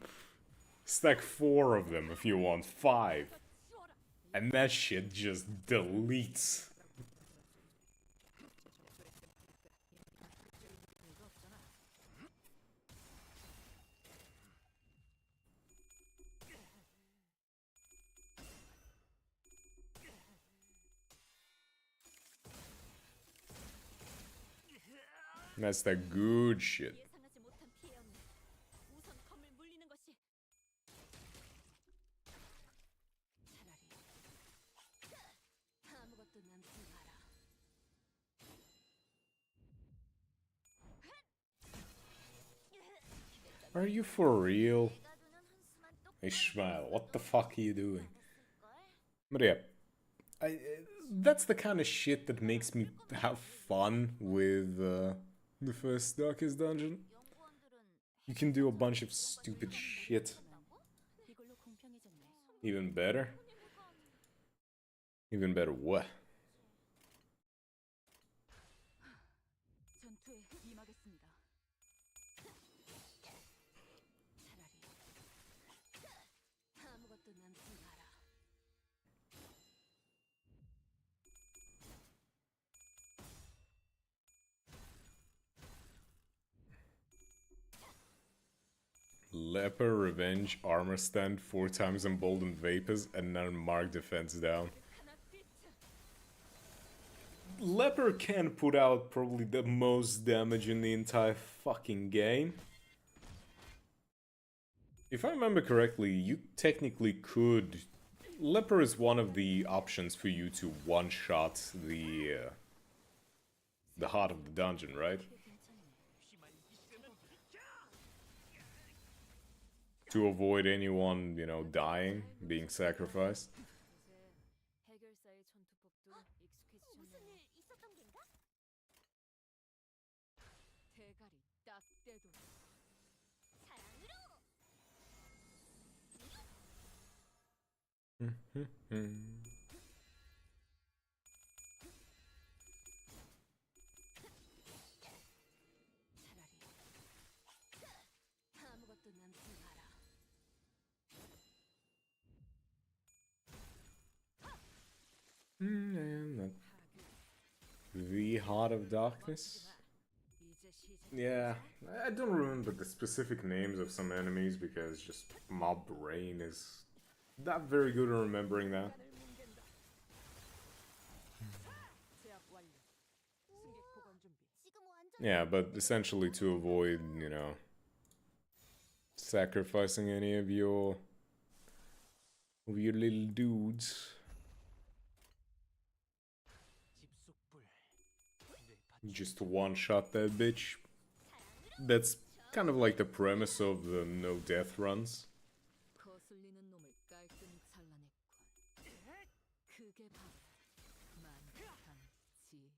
Stack 4 of them if you want, 5. And that shit just deletes. That's the good shit. 예상하지 못한 피해였네. 우선 검을 물리는 것이 차라리 아무것도 남지 마라. Are you for real? 내가 두는 한수만 똑 Ishmael, what the fuck are you doing? But yeah, that's the kind of shit that makes me have fun with the first Darkest Dungeon. 연구원들은 You can do a bunch of stupid shit. 이걸로 공평해졌네. Even better? Even better what? 전투에 임하겠습니다. 차라리 아무것도 남지 마라. Leper, Revenge, Armor Stand, 4 times Emboldened Vapors, and none Mark Defense down. Leper can put out probably the most damage in the entire fucking game. If I remember correctly, you technically could... Leper is one of the options for you to one-shot the heart of the dungeon, right? To avoid anyone, you know, dying, being sacrificed. 해결사의 전투법도 익숙해지셨네요. 무슨 일 있었던 겐가? 대가리 딱 떼도 사랑으로. 차라리 아무것도 남지 마라. The Heart of Darkness? 이제 시작. Yeah, I don't remember the specific names of some enemies because just my brain is not very good at remembering that. 제압 완료. 승객 보관 준비. 지금 완전 Yeah, but essentially to avoid, you know, sacrificing any of your little dudes. 집속불. Just one-shot that bitch. That's kind of like the premise of the no death runs. 거슬리는 놈을 깔끔히 잘라냈군. 그게 바로 만탄지예나.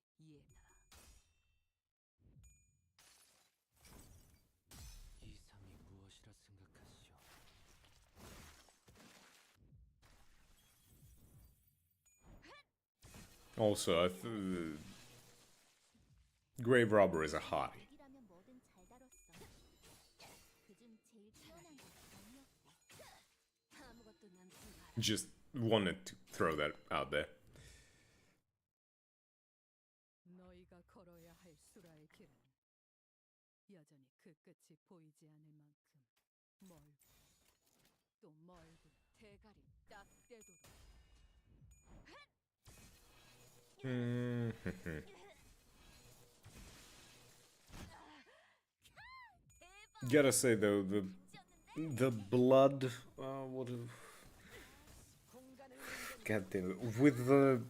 이상이 무엇이라 생각하시오? Also, Grave Robber is a hottie. 이라면 뭐든 잘 다뤘어. 그중 제일 태어난 게 아니었고. 아무것도 남지 마라. Just wanted to throw that out there. 너희가 걸어야 할 수라의 길은 여전히 그 끝이 보이지 않을 만큼 멀고 또 멀고 대가리 딱 떼도록. Gotta say though, the blood, what? God damn it! With the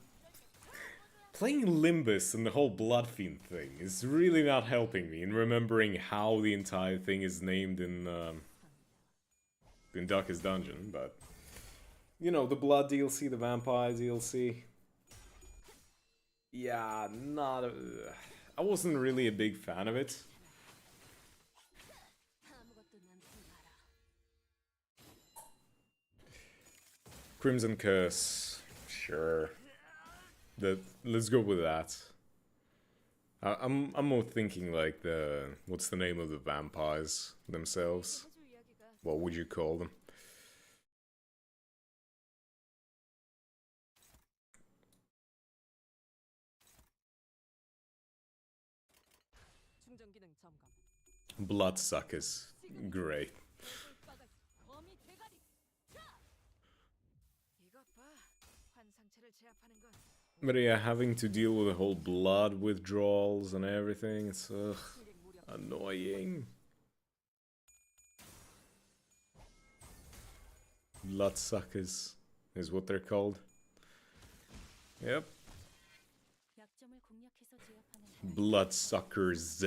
Playing Limbus and the whole Blood Fiend thing is really not helping me in remembering how the entire thing is named in Darkest Dungeon, but you know, the Blood DLC, the Vampire DLC. Yeah, not a, I wasn't really a big fan of it. Crimson Curse, sure. Let's go with that. I'm more thinking like what's the name of the vampires themselves? What would you call them? 충전 기능 점검. Bloodsuckers. Great. 거미 대가리. 이것 봐. 환상체를 제압하는 건 But yeah, having to deal with the whole blood withdrawals and everything, it's annoying. Bloodsuckers is what they're called. Yep. 약점을 공략해서 제압하는 Bloodsuckers.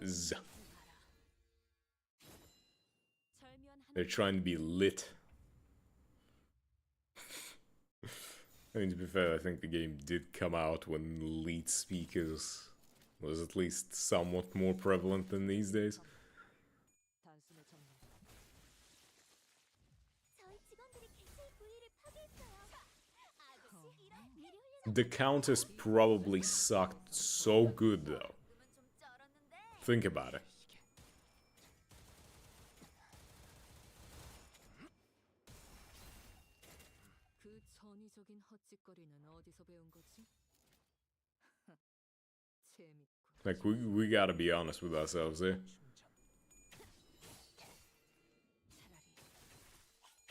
Z. 절묘한 한 They're trying to be lit. I mean, to be fair, I think the game did come out when lead speakers was at least somewhat more prevalent than these days. 단숨에 정리. 저희 직원들이 개체의 부위를 파괴했어요. 아저씨 이런 미리 훈련 The countess probably sucked so good, though. 좀 쩔었는데. Think about it. 그 전위적인 헛짓거리는 어디서 배운 거지? 재밌군. Like, we gotta be honest with ourselves here.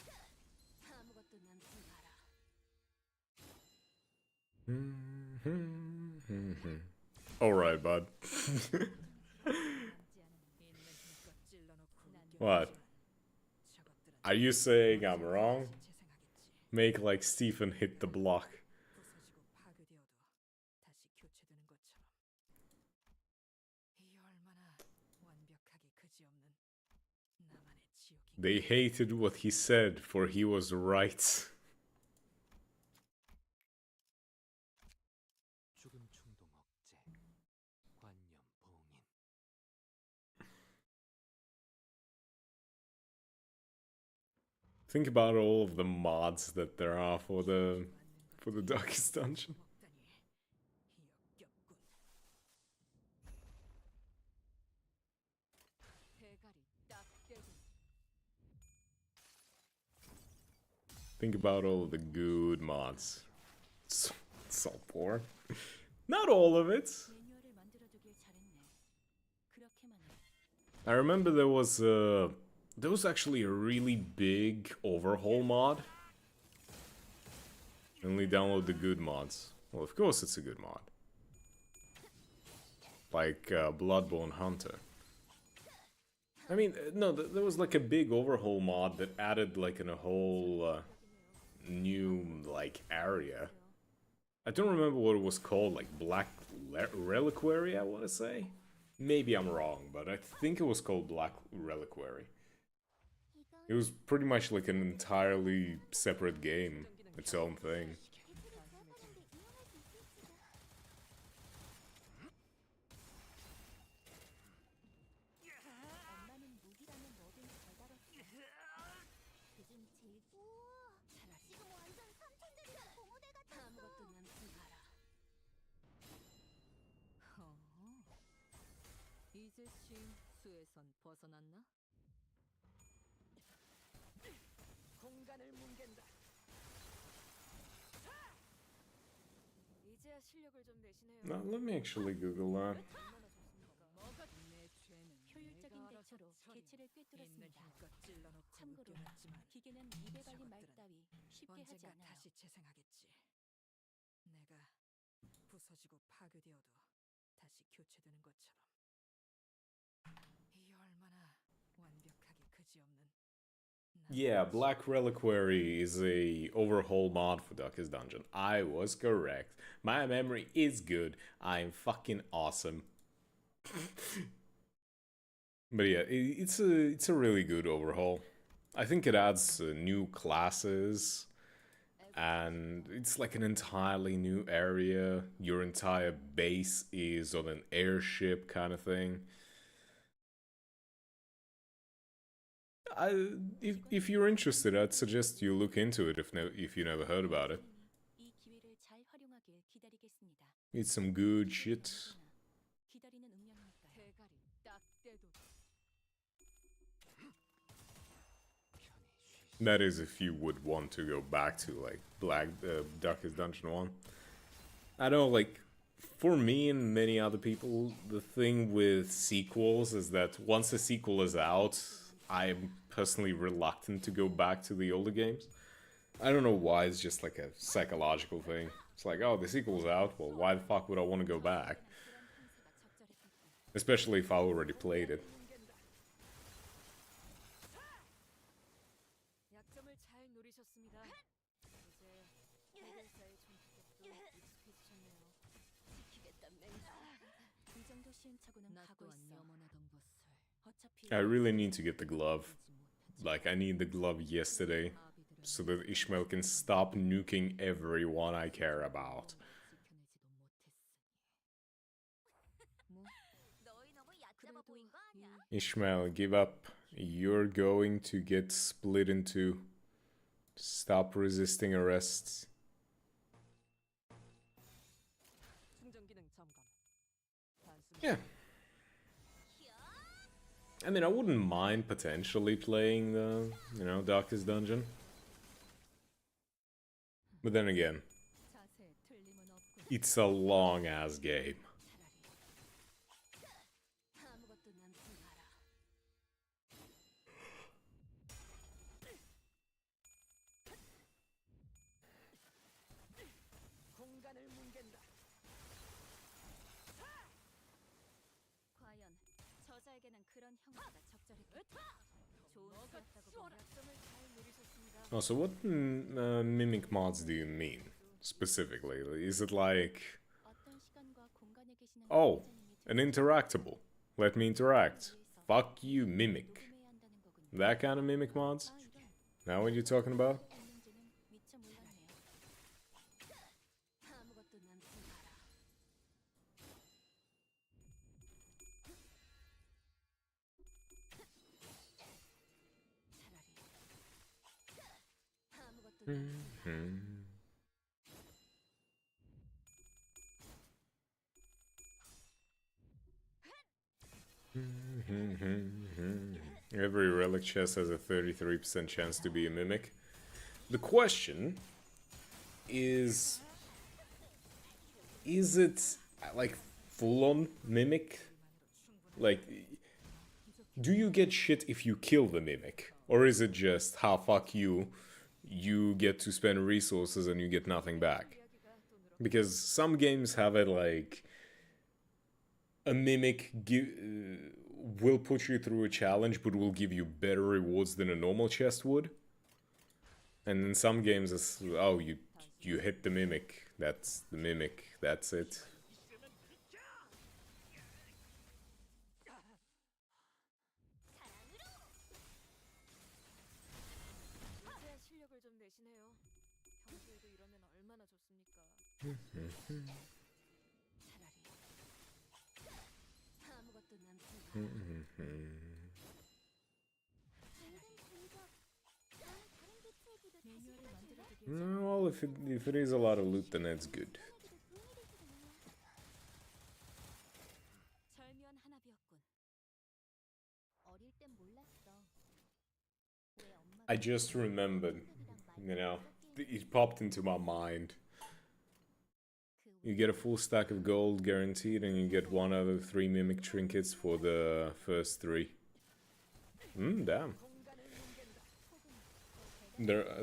차라리 아무것도 남지 마라. Alright, bud. What? Are you saying I'm wrong? Make like Stephen hit the block. 부서지고 파괴되어도 다시 교체되는 것처럼. 이 얼마나 완벽하게 그지없는 나만의 지옥이. They hated what he said, for he was right. 죽음 충동 억제, 관념 봉인. Think about all of the mods that there are for the Darkest Dungeon. 먹다니 역겹군. 대가리 딱 떼고. Think about all of the good mods. So poor. Not all of it. 매뉴얼을 만들어두길 잘했네. 그렇게만 해. I remember there was actually a really big overhaul mod. Only download the good mods. Well, of course it's a good mod. Like Bloodborne Hunter. I mean, no, there was like a big overhaul mod that added like a whole new like area. I don't remember what it was called, like Black Reliquary, I want to say. Maybe I'm wrong, but I think it was called Black Reliquary. It was pretty much like an entirely separate game, its own thing. 개체를 제압하는 데 이용할 수 있을지도. 엄마는 무기라면 뭐든 잘 다뤘어. 그중 제일 우와, 지금 완전 삼천짜리 고무대 같았어. 아무것도 남지 마라. 이제 수에선 벗어났나? 공간을 뭉갠다. 이제야 실력을 좀 내시네요. Now, let me actually Google that. 얼마나 좋습니까? 내 죄는 효율적인 내가 알아서 대처로 처리. 개체를 있는 꿰뚫었습니다. 힘껏 찔러놓고 참고로 웃겨놨지만 기계는 입에 발린 말 저것들은 따위 쉽게 하지 언젠가 않아요. 다시 재생하겠지. 내가 부서지고 파괴되어도 다시 교체되는 것처럼. 이 얼마나 완벽하게 그지없는 Yeah, Black Reliquary is a overhaul mod for Darkest Dungeon. I was correct. My memory is good. I'm fucking awesome. But yeah, it's a really good overhaul. I think it adds new classes, and it's like an entirely new area. Your entire base is on an airship kind of thing. If you're interested, I'd suggest you look into it if you never heard about it. 이 기회를 잘 활용하길 기다리겠습니다. It's some good shit. 기다리는 운명이니까요. 대가리 딱 떼도 That is if you would want to go back to like Darkest Dungeon 1. I know, like, for me and many other people, the thing with sequels is that once a sequel is out, I'm personally reluctant to go back to the older games. I don't know why, it's just like a psychological thing. It's like, oh, the sequel's out, well, why the fuck would I want to go back? Especially if I already played it. 약점을 잘 노리셨습니다. 이제 해결사의 총격도 익숙해지셨네요. 지키겠다 맹세. 이 정도 시행착오는 가고 있어. 염원하던 것을 어차피 I really need to get the glove. Like, I need the glove yesterday, so that Ishmael can stop nuking everyone I care about. 너희 너무 얕잡아 보인 거 아니야? Ishmael, give up. You're going to get split in two. Stop resisting arrests. 충전 기능 점검. 단순 Yeah. I mean, I wouldn't mind potentially playing the, Darkest Dungeon. But then again, 자세에 틀림은 없군. it's a long-ass game. 아무것도 남지 마라. 공간을 뭉갠다. 과연 저자에게는 그런 형태가 적절했겠다. 좋은 수였다고 보면 약점을 잘 노리셨습니다. Oh, so what mimic mods do you mean, specifically? Is it like, 어떤 시간과 공간에 계시는 oh, 관계자님이 an interactable? Let me interact. Fuck you, mimic. 녹음해야 한다는 거군요. That kind of mimic mods? 아, 이런 Now what you're talking about? 있는지는 미처 몰랐네요. 아무것도 남지 마라. 차라리 아무것도 남지 마라. Every relic chest has a 33% chance to be a mimic. The question is it like full-on mimic? Like, do you get shit if you kill the mimic? Or is it just, ha, fuck you, you get to spend resources and you get nothing back? Because some games have it like, a mimic will put you through a challenge but will give you better rewards than a normal chest would. And in some games it's, oh, you hit the mimic, that's the mimic, that's it. 이제 실력을 좀 내시네요. 평소에도 이러면 얼마나 좋습니까? 차라리 아무것도 남지 마라. 매뉴얼을 만들어두길 Well, if it is a lot of loot, then it's good. 절묘한 하나비였군. 어릴 땐 몰랐어. 왜 엄마가 I just remembered, it popped into my mind. You get a full stack of gold guaranteed, and you get one out of 3 mimic trinkets for the first 3. Damn.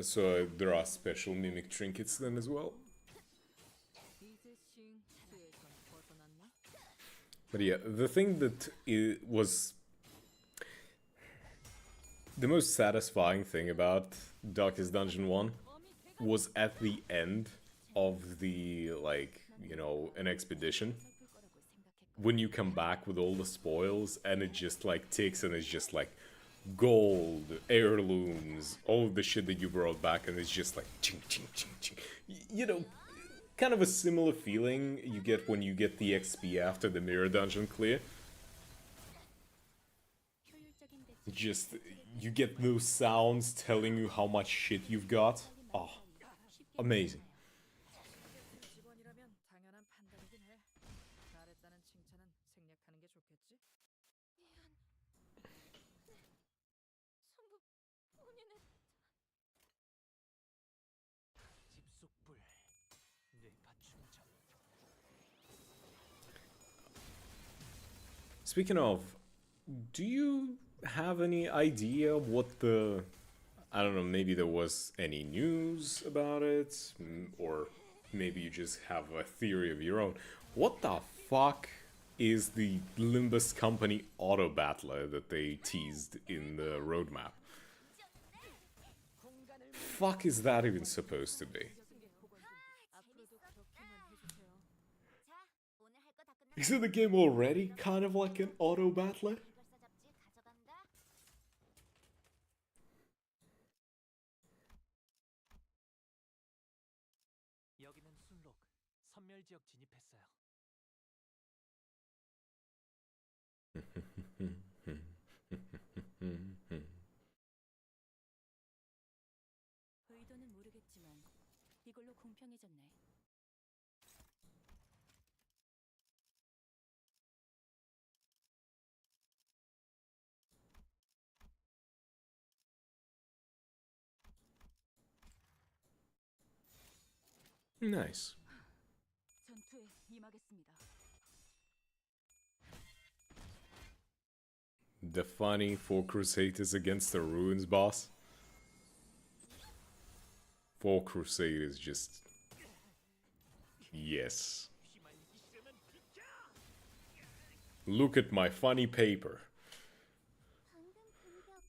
So there are special mimic trinkets then as well. 이제 싱크에선 벗어났나? But yeah, the thing that was... The most satisfying thing about Darkest Dungeon 1 was at the end of the, like, you know, an expedition. When you come back with all the spoils and it just, like, ticks and it's just, like, gold, heirlooms, all of the shit that you brought back, and it's just, like, ching, ching, ching, ching. You know, kind of a similar feeling you get when you get the XP after the mirror dungeon clear. Just, you get those sounds telling you how much shit you've got. Oh, amazing. 직원이라면 당연한 판단이긴 해. 잘했다는 칭찬은 생략하는 게 좋겠지? 전부 본인의 집속불 뇌파 충전. Speaking of, do you have any idea what the... I don't know, maybe there was any news about it, or maybe you just have a theory of your own. What the fuck is the Limbus Company auto battler that they teased in the roadmap? Fuck is that even supposed to be? 앞으로도 그렇게만 해주세요. 자, 오늘 할 거 다 끝났어. Isn't the game already kind of like an auto battler? 이발사 잡지 가져간다. 여기는 순록 선멸 지역 진입했어요. 의도는 모르겠지만 이걸로 공평해졌네. Nice. 전투에 임하겠습니다. The funny 4 Crusaders against the Ruins boss. 4 Crusaders just... Yes. Look at my funny paper. 방금 공격.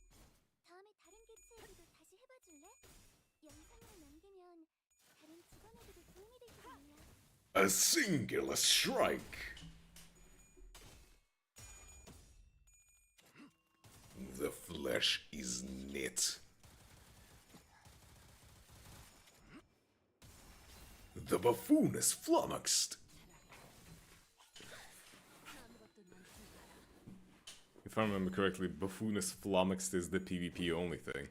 다음에 다른 개체 얘기도 다시 해봐줄래? 영상으로 남기면 다른 직원에게도 도움이 될 거야. A singular strike. The flesh is knit. The buffoon is flummoxed. If I remember correctly, buffoon is flummoxed is the PvP only thing.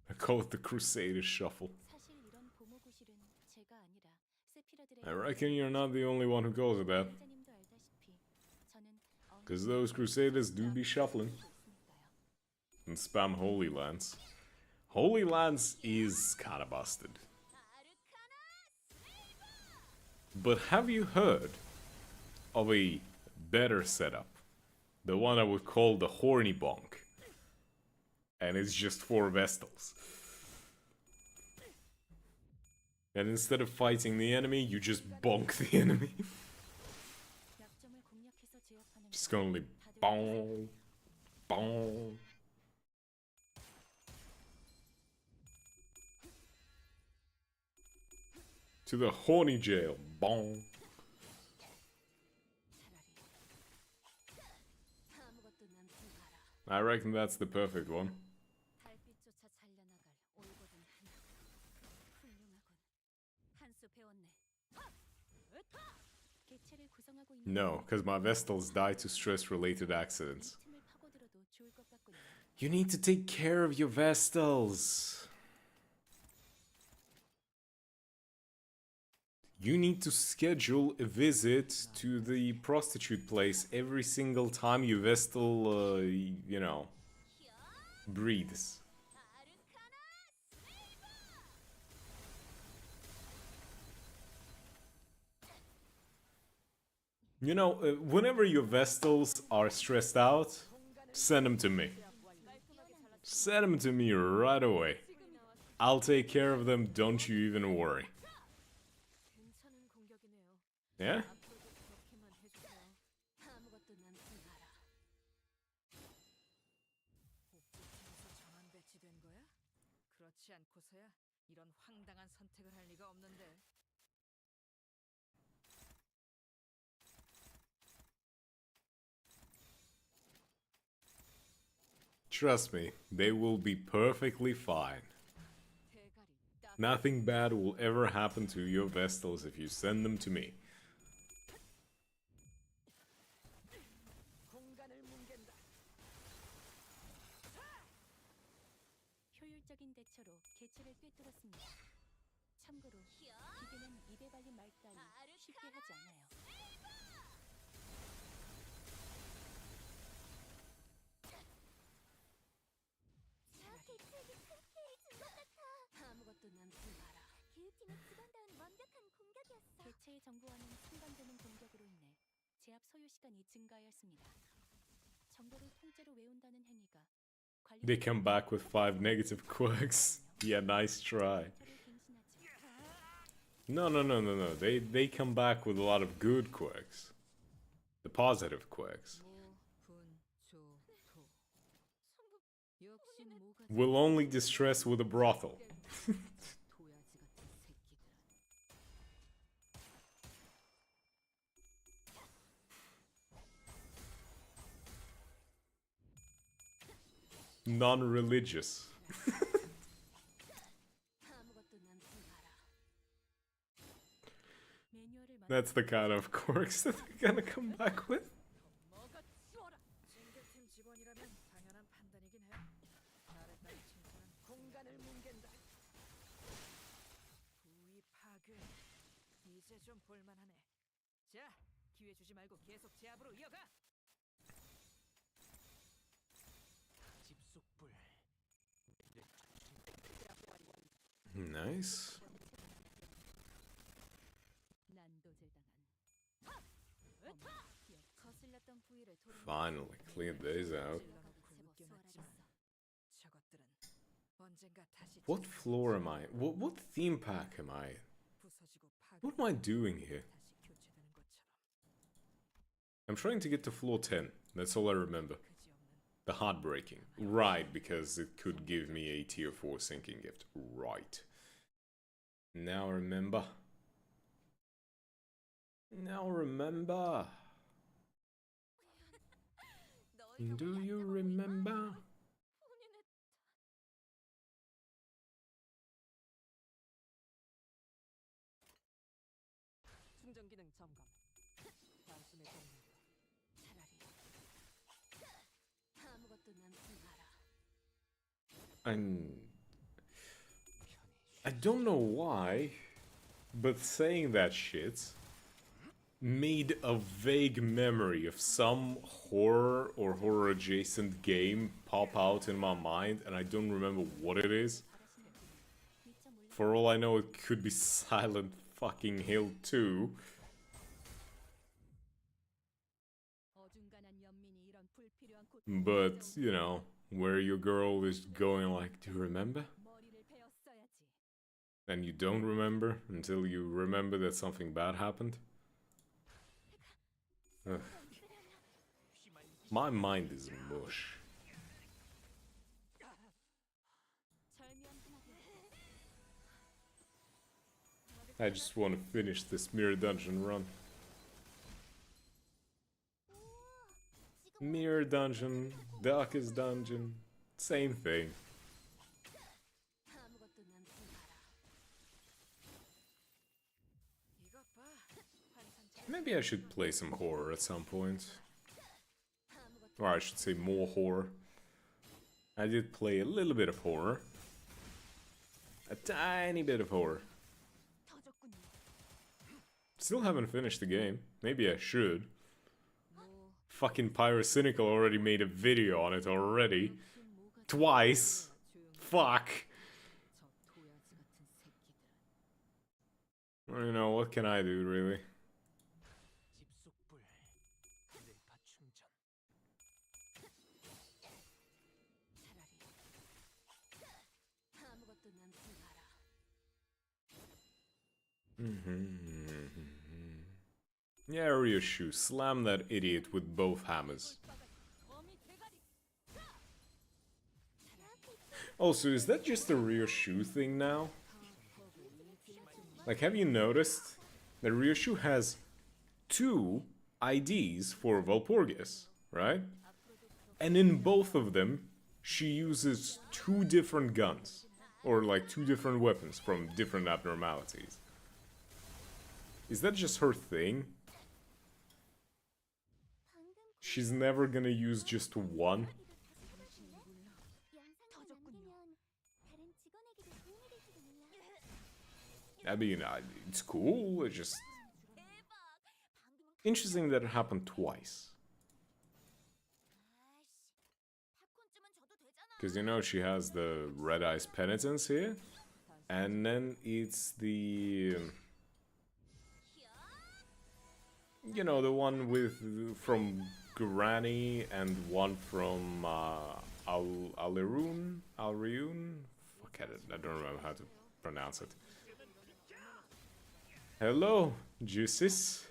I call it the Crusader Shuffle. 사실 이런 보모구실은 제가 아니라 세피라들의 I reckon you're not the only one who calls it that. 회장님도 알다시피 저는 Because those Crusaders do be shuffling. And spam Holy Lance. Holy Lance is kinda busted. But have you heard of a better setup? The one I would call the Horny Bonk. And it's just 4 Vestals. And instead of fighting the enemy, you just bonk the enemy. 약점을 공략해서 제압하는 Just gonna bong, bong. To the horny jail, bong. 아무것도 남지 마라. I reckon that's the perfect one. 달빛조차 살려나갈 올곧은 하나. 훌륭하군. 한 수 배웠네. 개체를 구성하고 있는 No, because my Vestals die to stress-related accidents. 틈을 파고들어도 좋을 것 같군요. You need to take care of your Vestals. You need to schedule a visit to the prostitute place every single time your Vestal, you know, breathes. You know, whenever your Vestals are stressed out, send them to me. Send them to me right away. I'll take care of them, don't you even worry. 괜찮은 공격이네요. Yeah? 앞으로도 그렇게만 해주세요. 아무것도 남지 마라. 그렇지 않고서야 이런 황당한 선택을 할 리가 없는데. Trust me, they will be perfectly fine. 대가리 딱 Nothing bad will ever happen to your Vestals if you send them to me. 공간을 뭉갠다. 효율적인 대처로 개체를 꿰뚫었습니다. 참고로 기계는 입에 발린 말 따위 쉽게 하지 않아요. 아무것도 남지 마라. 교육팀의 직원다운 완벽한 공격이었어. 개체의 정보와는 상반되는 공격으로 인해 제압 소요 시간이 증가하였습니다. 정보를 통째로 외운다는 행위가 They come back with 5 negative quirks. Yeah, nice try. No. They come back with a lot of good quirks. The positive quirks. 역시 뭐가 Will only distress with a brothel. 도야지 같은 새끼들은. Non-religious. 아무것도 남지 마라. 매뉴얼을 That's the kind of quirks that they're gonna come back with. 뭐가 치워라. 징계팀 직원이라면 당연한 판단이긴 해. 잘했다는 칭찬은 공간을 뭉갠다. 부위 파괴. 이제 좀 볼만하네. 자, 기회 주지 말고 계속 제압으로 이어가. 집속불. Nice. 난도질당한. 거슬렸던 부위를 도로 Finally cleared these out. 저것들은 언젠가 다시 What floor am I? What theme pack am I in? 부서지고 What am I doing here? 다시 교체되는 것처럼 I'm trying to get to floor 10. That's all I remember. 그지 없는 The heartbreaking. Right, because it could give me a tier 4 sinking gift. Right. Now remember. Now remember. Do you remember? 충전 기능 점검. 단숨에 종료. 차라리 아무것도 남지 마라. I don't know why, but saying that shit made a vague memory of some horror or horror adjacent game pop out in my mind, and I don't remember what it is. For all I know, it could be Silent fucking Hill 2. 어중간한 연민이 이런 불필요한 But, you know, where your girl is going like, do you remember? 머리를 베었어야지. And you don't remember until you remember that something bad happened? Ugh. My mind is mush. 절묘한 하나도 I just want to finish this mirror dungeon run. Mirror dungeon, darkest dungeon, same thing. 아무것도 남지 마라. 이것 봐. 환상처럼 Maybe I should play some horror at some point. Or I should say more horror. I did play a little bit of horror. A tiny bit of horror. 터졌군요. Still haven't finished the game. Maybe I should. 뭐 Fucking Pyrocynical already made a video on it already. Twice. Fuck. 저 도야지 같은 새끼들은 Well, you know, what can I do, really? 집속불. 뇌파 충전. 차라리 아무것도 남지 마라. Yeah, Ryushu, slam that idiot with both hammers. Also, is that just a Ryoshu thing now? Like, have you noticed that Ryoshu has two IDs for Valpurgis, right? And in both of them, she uses two different guns. Or like two different weapons from different abnormalities. Is that just her thing? She's never gonna use just one? I mean, it's cool, it's just... interesting that it happened twice. Because, you know, she has the Red Eyes Penitence here. And then it's the... you know, the one with... from Granny and one from... Alirun? Fuck it, I don't remember how to pronounce it. Hello, Juices.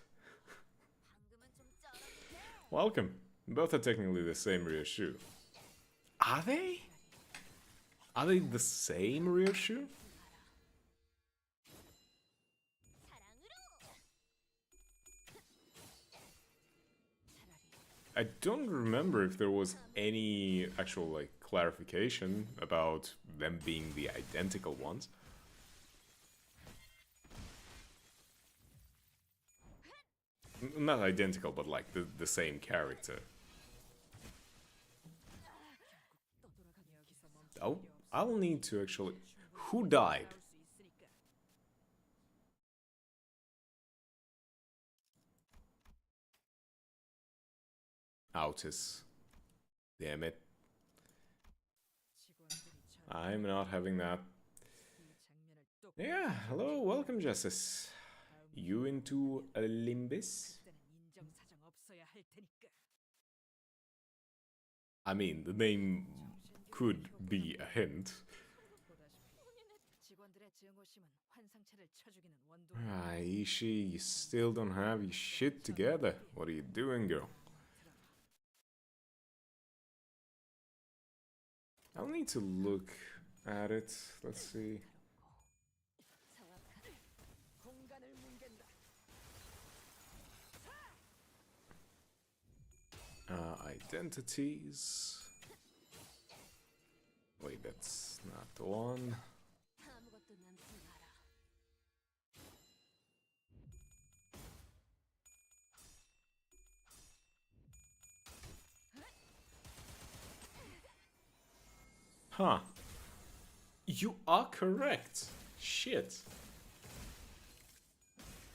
Welcome. Both are technically the same Ryoshu. Are they? Are they the same Ryoshu? I don't remember if there was any actual, like, clarification about them being the identical ones. Not identical, but like the same character. Oh, I'll need to actually... who died? Autis. Damn it. I'm not having that. Yeah, hello, welcome, Justice. You into a Limbus? I mean, the name could be a hint. Aishi, you still don't have your shit together. What are you doing, girl? I'll need to look at it. Let's see. Identities. Wait, that's not the one. Huh. You are correct. Shit.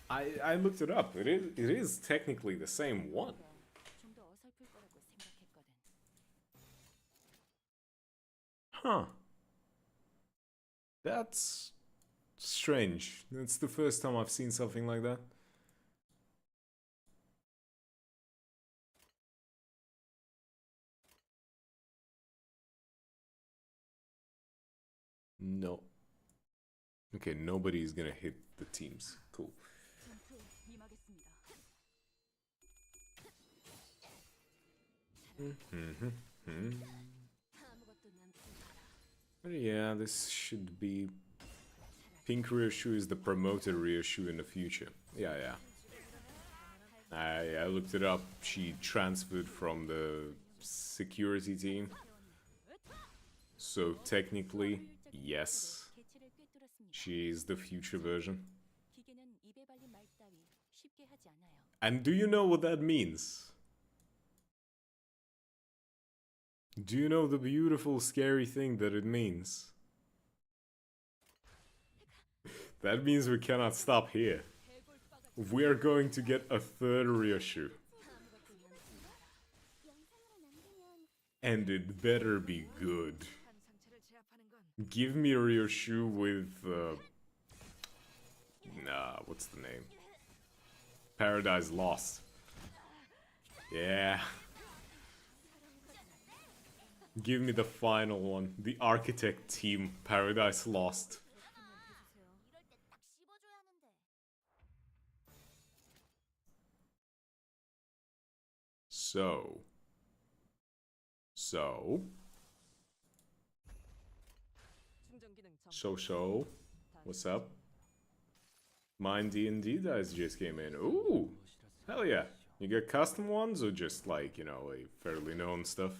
I looked it up. It is technically the same one. Huh. That's strange. That's the first time I've seen something like that. No. Okay, nobody's gonna hit the teams. Cool. But yeah, this should be... Pink Ryoshu is the promoted Ryoshu in the future. Yeah, yeah. I looked it up. She transferred from the security team. So technically, yes. She is the future version. And do you know what that means? Do you know the beautiful, scary thing that it means? That means we cannot stop here. We are going to get a third Ryoshu. And it better be good. Give me a Ryoshu with... what's the name? Paradise Lost. Yeah. Give me the final one. The Architect Team, Paradise Lost. So... So, what's up? Mine D&D dice just came in. Ooh, hell yeah. You get custom ones or just like, you know, like fairly known stuff?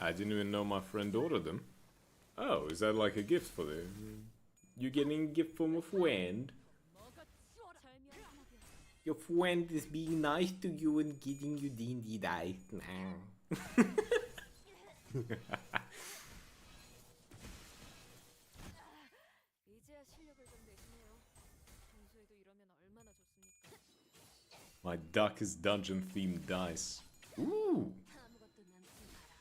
I didn't even know my friend ordered them. Oh, is that like a gift for them? You getting a gift from a friend? Your friend is being nice to you and giving you D&D dice. 이제야 실력을 좀 내시네요. 평소에도 이러면 얼마나 좋습니까? My duck is dungeon themed dice. Ooh! 아무것도 남지 마라.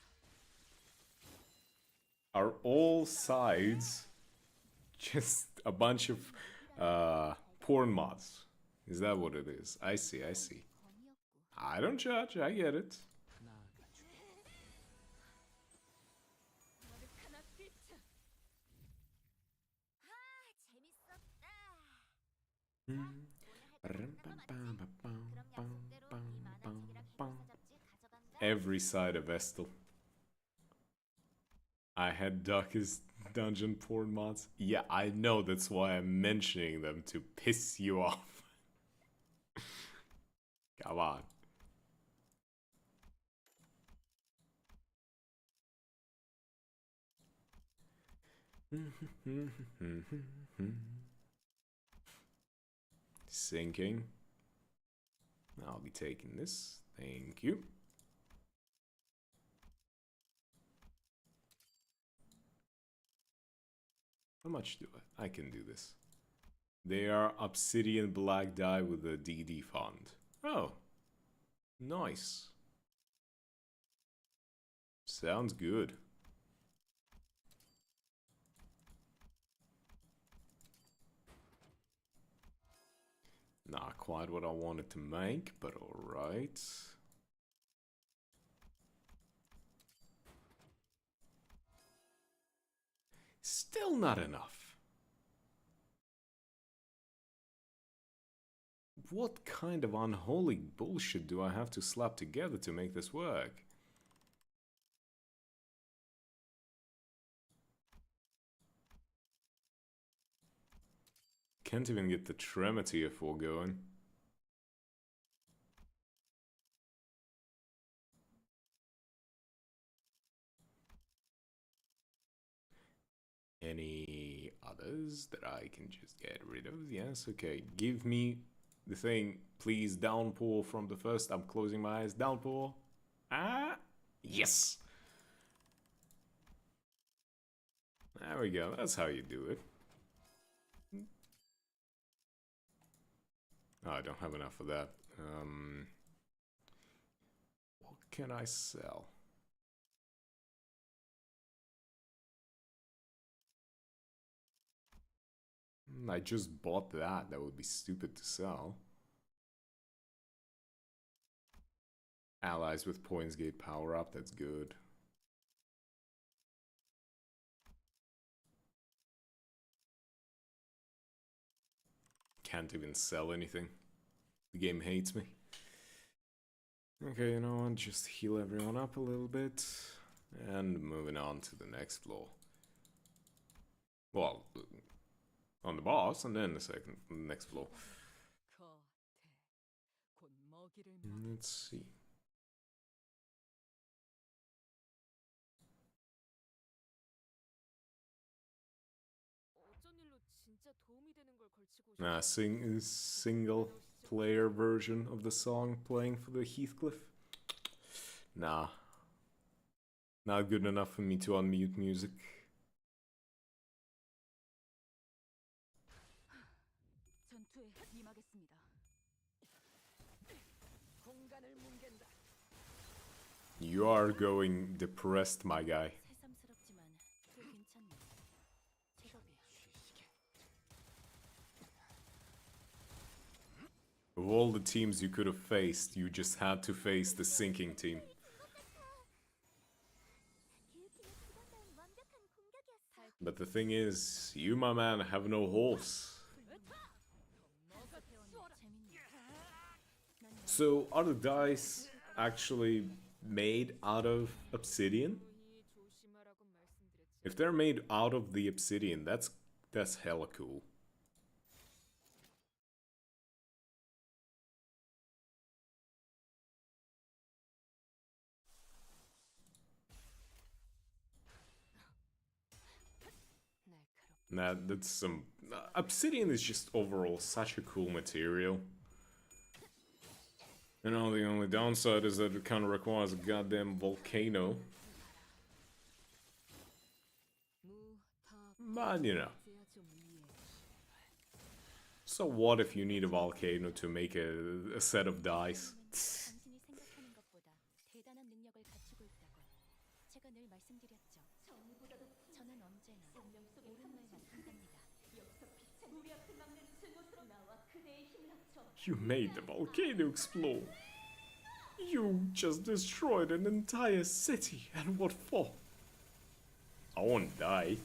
Are all sides just a bunch of porn mods? Is that what it is? I see, I see. I don't judge, I get it. Every side of Vestal. I had Duckus dungeon porn mods. Yeah, I know, that's why I'm mentioning them, to piss you off. Come on. Sinking. I'll be taking this. Thank you. How much do I can do this? They are obsidian black dye with a DD font. Oh. Nice. Sounds good. Not quite what I wanted to make, but alright. Still not enough. What kind of unholy bullshit do I have to slap together to make this work? Can't even get the Tremor going. Any others that I can just get rid of? Yes, okay. Give me the thing, please. Downpour from the first. I'm closing my eyes. Downpour. Ah, yes. There we go. That's how you do it. Oh, I don't have enough of that. What can I sell? I just bought that. That would be stupid to sell. Allies with points gate power up. That's good. Can't even sell anything. The game hates me. Okay, you know what? Just heal everyone up a little bit. And moving on to the next floor. Well, on the boss, and then the next floor. Let's see. Single player version of the song playing for the Heathcliff? Nah. Not good enough for me to unmute music. You are going depressed, my guy. Of all the teams you could have faced, you just had to face the sinking team. But the thing is, you, my man, have no horse. So are the dice actually made out of obsidian? 조심하라고 말씀드렸지. If they're made out of the obsidian, that's hella cool. Nah, that's some... obsidian is just overall such a cool material. You know, the only downside is that it kind of requires a goddamn volcano. But, you know. So what if you need a volcano to make a set of dice? 당신이 생각하는 것보다 대단한 능력을 갖추고 있다고 제가 늘 말씀드렸죠. 저는 언제나 옳은 말만 한답니다. 우리 앞을 막는 증오스러 나와 그대의 힘을 합쳐 You made the volcano explode. You just destroyed an entire city. And what for? I won't die.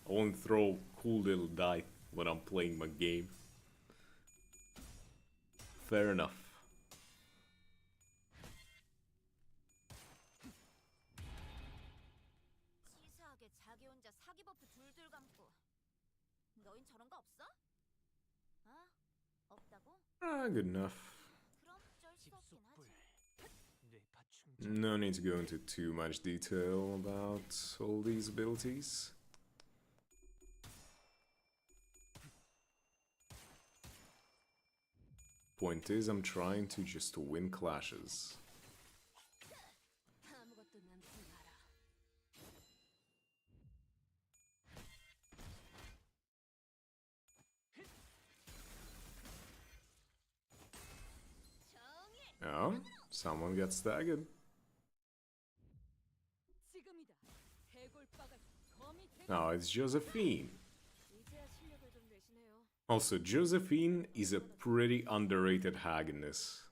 I won't throw cool little die when I'm playing my game. Fair enough. 치사하게 자기 혼자 사기 버프 둘둘 감고 너흰 저런 거 없어? 아? 없다고? Good enough. 그럼 쩔 수 없긴 집속불, 하지. 뇌파 충전. No need to go into too much detail about all these abilities. Point is, I'm trying to just win clashes. 아무것도 남지 마라. Oh, someone gets staggered. 지금이다. 해골바가 거미 개. No, it's Josephine. 이제야 실력을 좀 내시네요. Also, Josephine is a pretty underrated hag in this.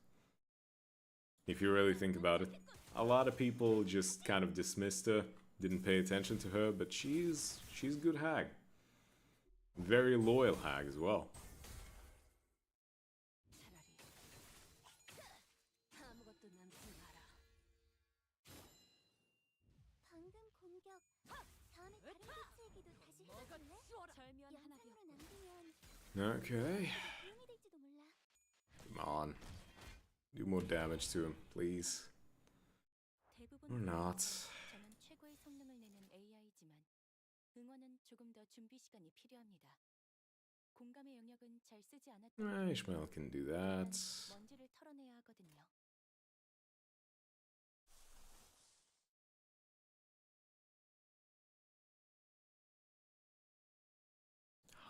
If you really think about it. A lot of people just kind of dismissed her, didn't pay attention to her, but she's good hag. Very loyal hag as well. 아무것도 남지 마라. 방금 공격. 다음에 다른 개체에게도 다시 해봐줄래? 절묘한 하나비 영상으로 남기면 Okay. 도움이 될지도 몰라. Come on. Do more damage to him, please. 대부분 Or not. 저는 최고의 성능을 내는 AI지만 응원은 조금 더 준비 시간이 필요합니다. 공감의 영역은 잘 쓰지 않았던 Ishmael can do that. 먼지를 털어내야 하거든요.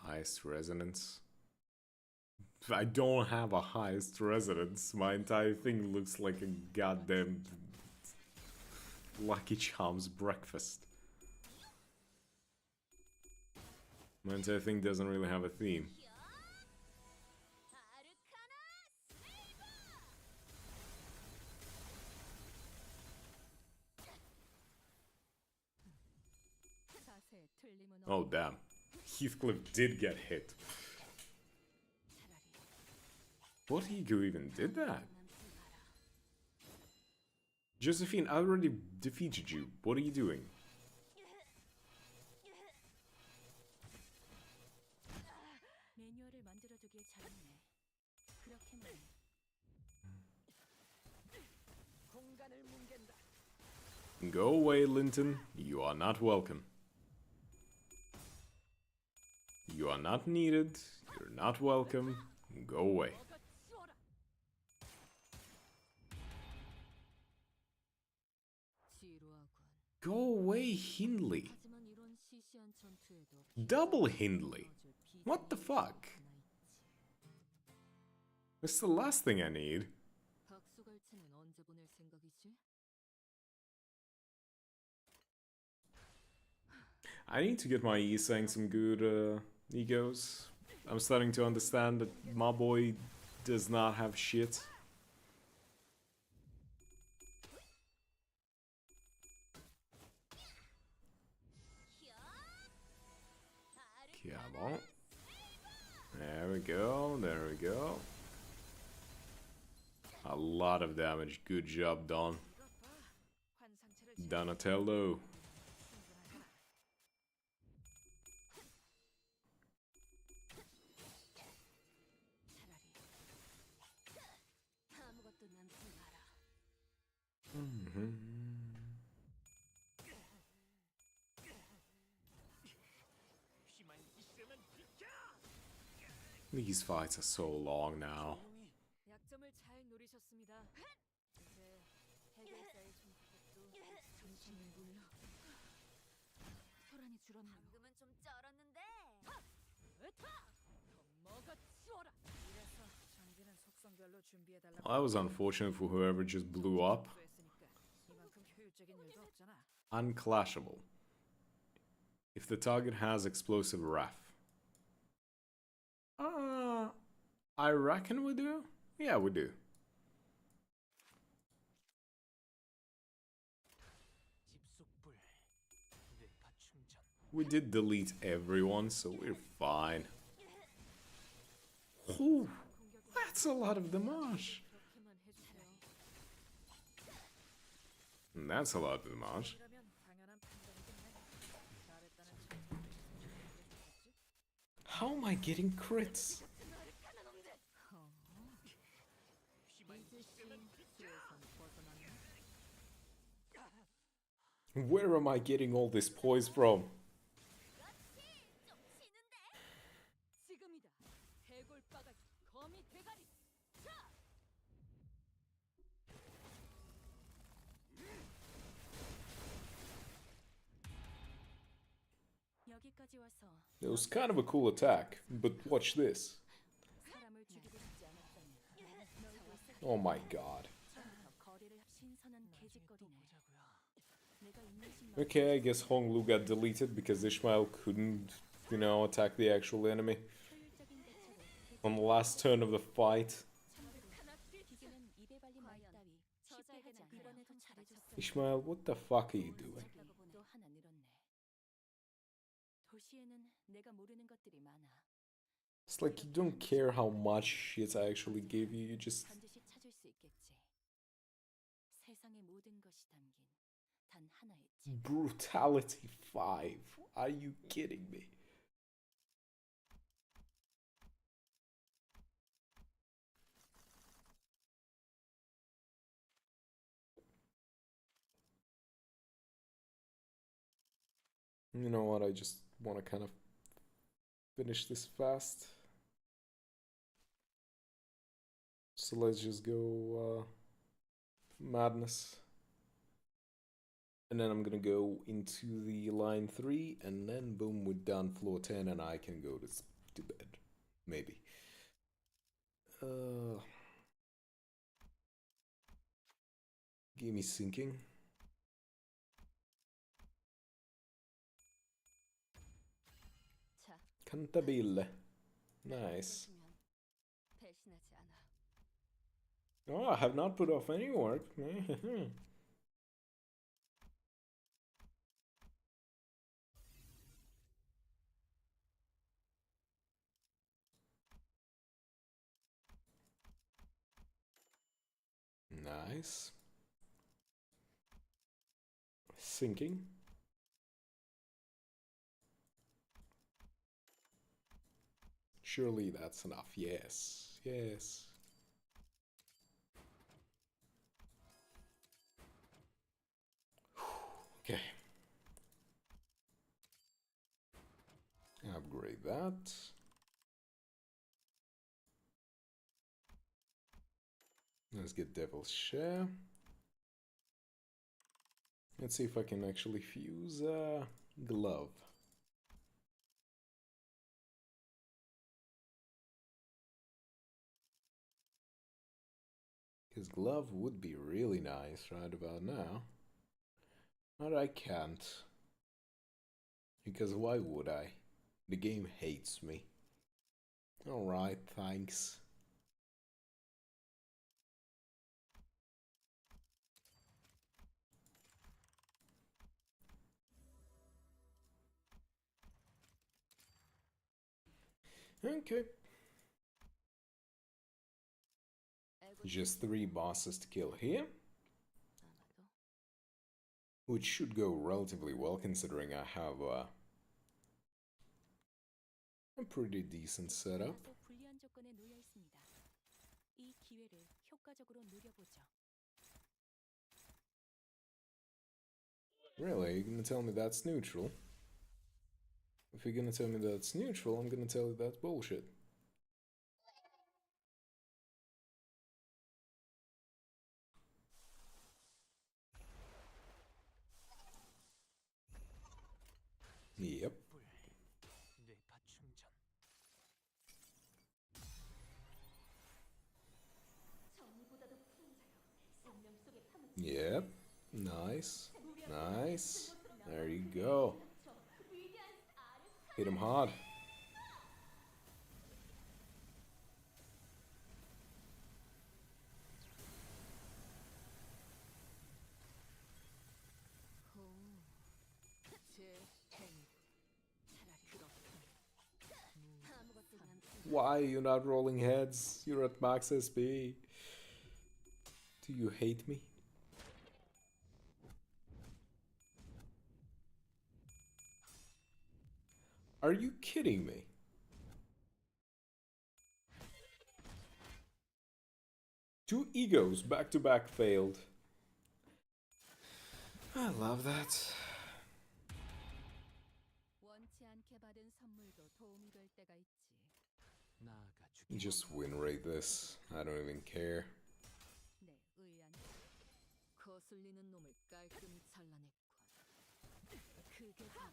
Highest resonance. I don't have a highest resonance. My entire thing looks like a goddamn Lucky Charms breakfast. My entire thing doesn't really have a theme. 자세에 틀림은 Oh damn. Heathcliff did get hit. What ego even did that? Josephine, I already defeated you. What are you doing? 매뉴얼을 만들어두길 잘했네. 그렇게만 해. 공간을 뭉갠다. Go away, Linton. You are not welcome. You are not needed. You're not welcome. Go away. 너가 치워라. 지루하군. Go away, Hindley. 하지만 이런 시시한 전투에도 Double Hindley. What the fuck? That's the last thing I need. 박수갈채는 언제 보낼 생각이지? I need to get my Isang some good egos. I'm starting to understand that my boy does not have shit. Come on. There we go, there we go. A lot of damage. Good job, Don. Donatello. These fights are so long now. 약점을 잘 노리셨습니다. 이제 해결사의 총격도 정신이군요. 혈안이 줄었네요. 방금은 좀 쩔었는데. 먹어 치워라. 이래서 장비는 속성별로 준비해달라고. That was unfortunate for whoever just blew up. 이만큼 효율적인 일도 없잖아. Unclashable. If the target has explosive RAF. I reckon we do. Yeah, we do. 집속불, 뇌파 충전. We did delete everyone, so we're fine. Whew, that's a lot of damage. 그렇게만 해주세요. And that's a lot of damage. 이라면 당연한 판단이겠네. 잘했다는 칭찬을 해줬겠지? How am I getting crits? Where am I getting all this poise from? 지금이다. 해골바가지 거미 대가리. 차! 여기까지 와서 It was kind of a cool attack, but watch this. 사람을 죽이고 싶지 않았다면 Oh my god. 거리를 신선한 개짓거리네. 내가 인내심 Okay, I guess Honglu got deleted because Ishmael couldn't, you know, attack the actual enemy 효율적인 대처로 on the last turn of the fight. 기계는 입에 발린 말 따위 쉽게 하지 않아요. 이번에도 잘해줬어. Ishmael, what the fuck are you doing? 또 하나 늘었네. 도시에는 내가 모르는 것들이 많아. It's like you don't care how much shit I actually gave you, you just... 반드시 찾을 수 있겠지. 세상의 모든 것이 담긴 단 하나의 집. Brutality 5. Are you kidding me? You know what, I just want to kind of finish this fast. So let's just go Madness. And then I'm gonna go into the line 3, and then boom, we're done floor 10, and I can go to bed. Maybe. Give me sinking. 자, Cantabile. Nice. 배신하지 않아. Oh, I have not put off any work. Nice. Sinking. Surely that's enough. Yes. Yes. Okay. Upgrade that. Let's get Devil's Share. Let's see if I can actually fuse Glove. Because Glove would be really nice right about now. But I can't. Because why would I? The game hates me. Alright, thanks. Okay. Just 3 bosses to kill here, 아마도 which should go relatively well considering I have a pretty decent setup. 다소 불리한 조건에 놓여 있습니다. 이 기회를 효과적으로 누려보죠. Really? You're gonna tell me that's neutral? If you're gonna tell me that's neutral, I'm gonna tell you that's bullshit. Yep. 불, 뇌파 충전. Yep. Nice. Nice. There you go. Hit him hard. Why are you not rolling heads? You're at max SP. Do you hate me? Are you kidding me? Two egos back to back failed. I love that. 원치 않게 받은 선물도 도움이 될 때가 있지. 나아가 You 죽기. just win rate this. I don't even care. 내 의안 거슬리는 놈을 깔끔히 잘라냈군. 그게 바로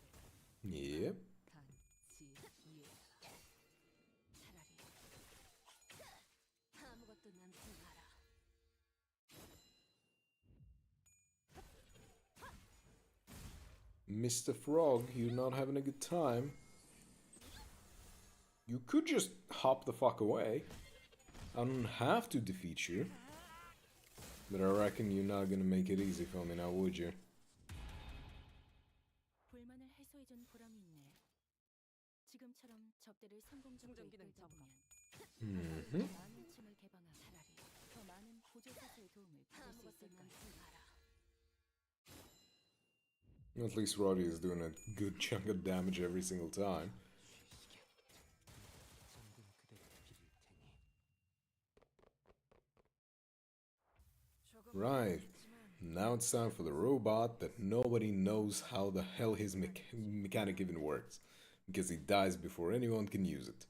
Yep. 단지예라. 차라리 아무것도 남지 마라. Mr. Frog, you're not having a good time. You could just hop the fuck away. I don't have to defeat you. But I reckon you're not gonna make it easy for me now, would you? 불만을 해소해준 보람이 있네. 지금처럼 접대를 성공적으로 충전 기능 이끌다 점검. 보면 Mm-hmm. 더 많은 층을 개방한 차라리 더 많은 보조사수의 도움을 받을 수 있을 거야. At least Roddy is doing a good chunk of damage every single time. 전군 그대로 빌릴 테니. Right. Now it's time for the robot that nobody knows how the hell his mechanic even works. Because he dies before anyone can use it.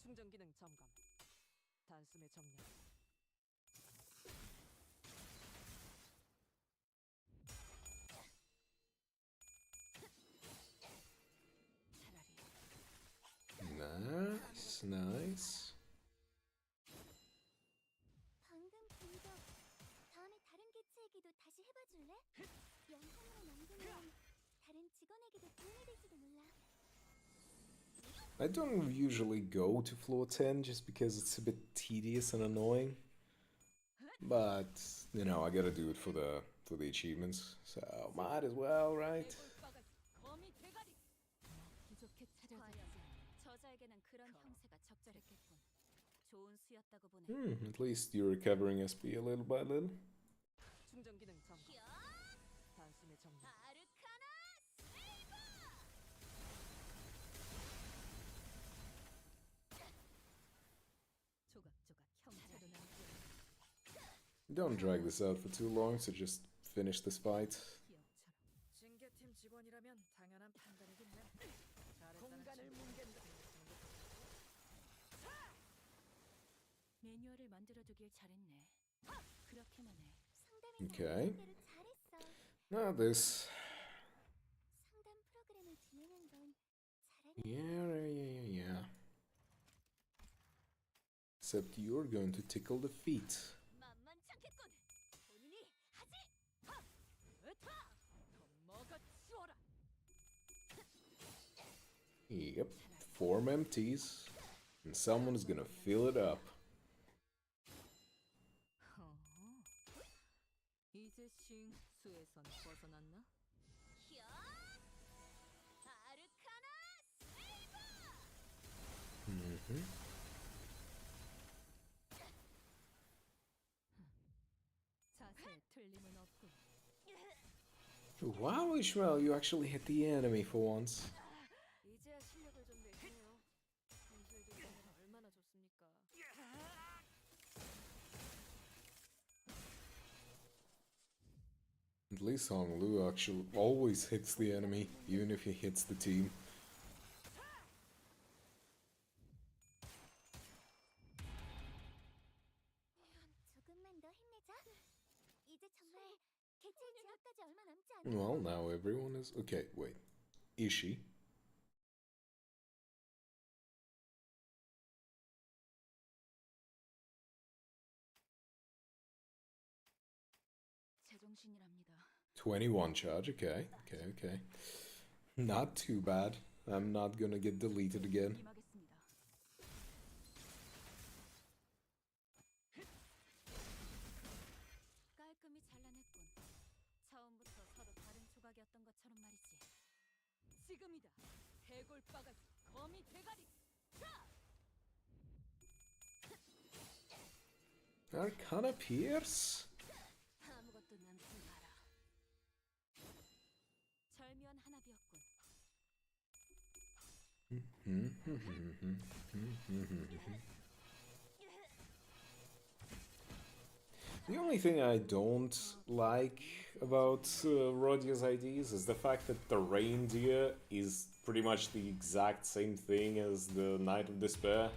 충전 기능 점검. 단숨에 정리. Nice, nice. 방금 공격 다음에 다른 개체에게도 다시 해봐줄래? 영상으로 남기면 다른 직원에게도 도움이 될지도 몰라. I don't usually go to floor 10 just because it's a bit tedious and annoying. But, you know, I gotta do it for the achievements. So, might as well, right? 거미 대가리. 기적해 찾아야지. 저자에게는 그런 형세가 적절했겠군. 좋은 수였다고 보네. At least you're recovering SP a little by little. 충전 기능 점검. 단숨에 정리. 아르카나 세이버! 조각조각 형체로 남지. Don't drag this out for too long, so just finish this fight. 기억처럼 징계팀 직원이라면 당연한 판단이겠네. 공간을 뭉갠다. 매뉴얼을 만들어두길 잘했네. 그렇게만 해. 상담에서 Okay. 대로 잘했어. Now this. 상담 프로그램을 진행한 건 잘하는 Yeah. Except you're going to tickle the feet. 만만찮겠군. 본인이 하지. 으타! 더 먹어 치워라. Yep. 4 empties. And someone's gonna fill it up. 이제 싱수에선 벗어났나? 아르카나 자세에 틀림은 없군. Wow, Ishmael, you actually hit the enemy for once. 이제야 실력을 좀 내세요. 현실도 이러면 얼마나 좋습니까? At least Hong Lu actually always hits the enemy, even if he hits the team. 조금만 더 힘내자. 이제 정말 개체 지역까지 얼마 남지 않아. Well, now everyone is... Okay, wait. Is she? 제정신이랍니다. 21 charge, okay, okay. Not too bad. I'm not gonna get deleted again. 임하겠습니다. 깔끔히 잘라냈군. 처음부터 서로 다른 조각이었던 것처럼 말이지. 지금이다. 해골 바가지, 거미 대가리. 자! Arcana Pierce? 아무것도 남지 마라. 절묘한 하나비였군. The only thing I don't like about Rodia's IDs is the fact that the reindeer is pretty much the exact same thing as the Knight of Despair.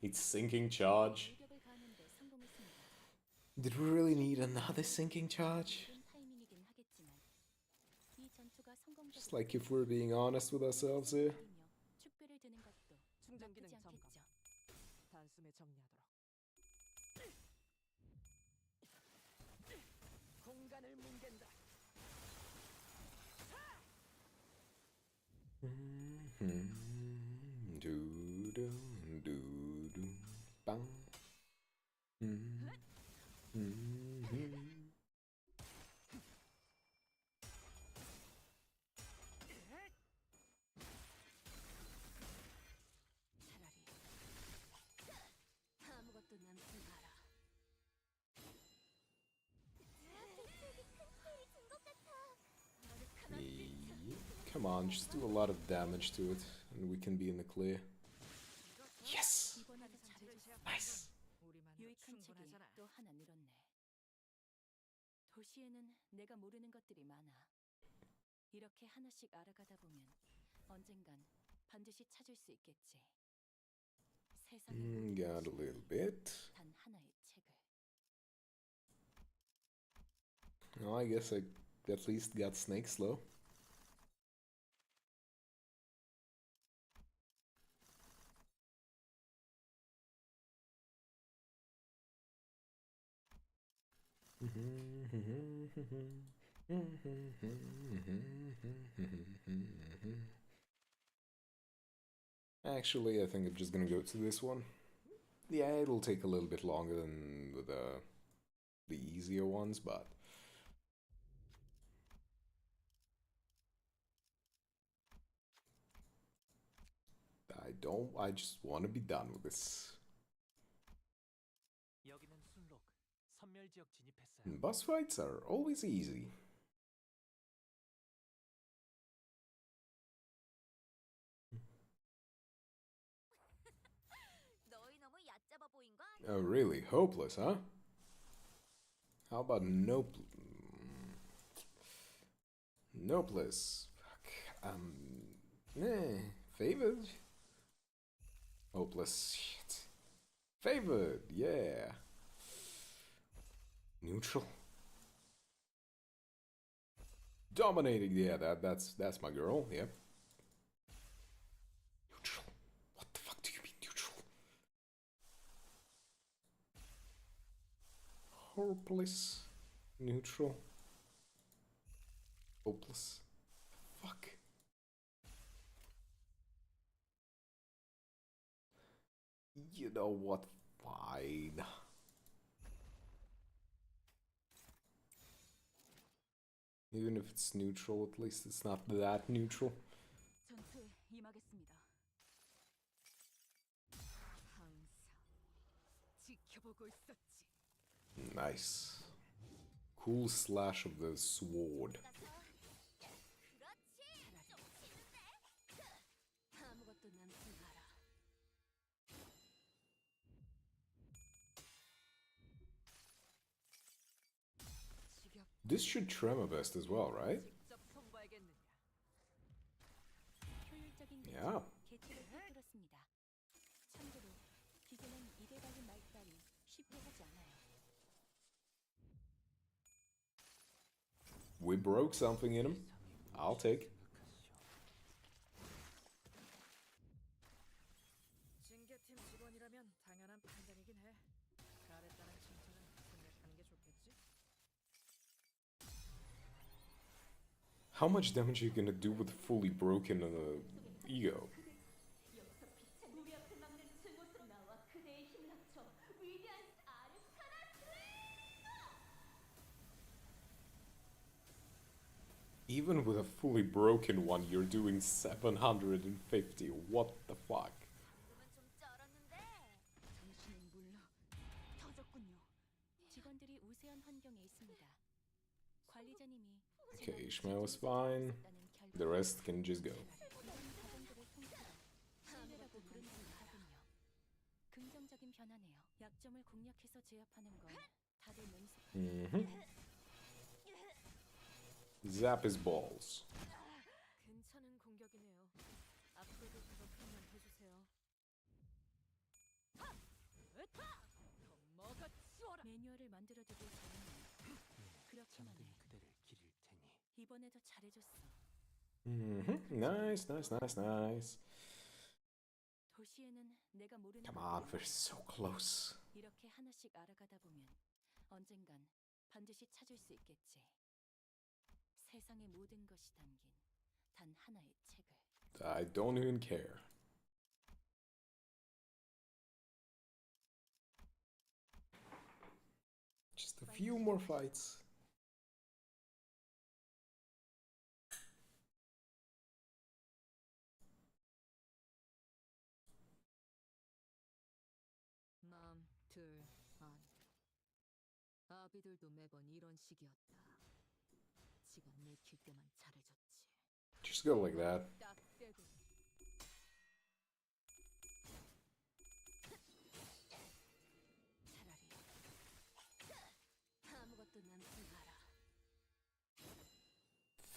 It's sinking charge. 공격을 가하는데 성공했습니다. Did we really need another sinking charge? 좋은 타이밍이긴 하겠지만 이 전투가 성공적으로 Just like if we're being honest with ourselves here. 축배를 드는 것도 충전 기능 나쁘지 점검. 않겠죠. 단숨에 정리하도록. 공간을 뭉갠다. Bang. 차라리 아무것도 남지 마라. 개체에게 큰 피해를 준 것 같아. Come on, just do a lot of damage to it, and we can be in the clear. Yes! 이번에도 잘해줬어. Nice! 우리만으로 유익한 책이 충분하잖아. 또 하나 늘었네. 도시에는 내가 모르는 것들이 많아. 이렇게 하나씩 알아가다 보면 언젠간 반드시 찾을 수 있겠지. 세상에 Got a little bit. 단 하나의 책을. Well, I guess I at least got Snake Slow. Actually, I think I'm just gonna go to this one. Yeah, it'll take a little bit longer than with the easier ones, but I just want to be done with this. 여기는 순록 선멸 지역 진입했어요. And boss fights are always easy. 너희 너무 얕잡아 보인 거 아니야? Oh, really? Hopeless, huh? How about nope? Nopeless. Fuck. Favored? Hopeless. Shit. Favored, yeah. Neutral. Dominating, yeah, that's my girl, yep. Neutral. What the fuck do you mean neutral? Hopeless. Neutral. Hopeless. Fuck. You know what? Fine. Even if it's neutral, at least it's not that neutral. 전투에 임하겠습니다. 알고 있었지. Nice. Cool slash of the sword. 아무것도 남지 마라. This should tremor vest as well, right? 직접 손봐야겠느냐. 효율적인 Yeah. 개체를 꿰뚫었습니다. 참고로 기계는 입에 달린 말 따위 쉽게 하지 않아요. We broke something in him. I'll take. 징계팀 직원이라면 당연한 판단이긴 해. 잘했다는 칭찬은 생략하는 게 좋겠지? How much damage are you gonna do with a fully broken ego? Even with a fully broken one, you're doing 750. What the fuck? 방금은 좀 쩔었는데. 당신은 몰라. 터졌군요. 직원들이 우세한 환경에 있습니다. 관리자님이 Okay, Ishmael is fine. The rest can just go. 가정들의 통째로 신뢰라고 부른다고 하군요. 긍정적인 변화네요. 약점을 공략해서 제압하는 건 다들 연습. Zap his balls. 괜찮은 공격이네요. 앞으로도 그렇게만 해주세요. 먹어 치워라. 매뉴얼을 만들어두길 잘했네. 그렇게만 해. 잠든 그대를 기릴 테니. 이번에도 잘해줬어. Nice, nice, nice, nice. 도시에는 내가 모르는 Come on, 것들이 we're so close. 이렇게 하나씩 알아가다 보면 언젠간 반드시 찾을 수 있겠지. 세상의 모든 것이 담긴 단 하나의 책을. I don't even care. Just a few more fights. 마음 둘 안. 아비들도 매번 이런 식이었다. 지가 내킬 때만 잘해줬지. Just go like that. 딱 떼고. 차라리 아무것도 남지 마라.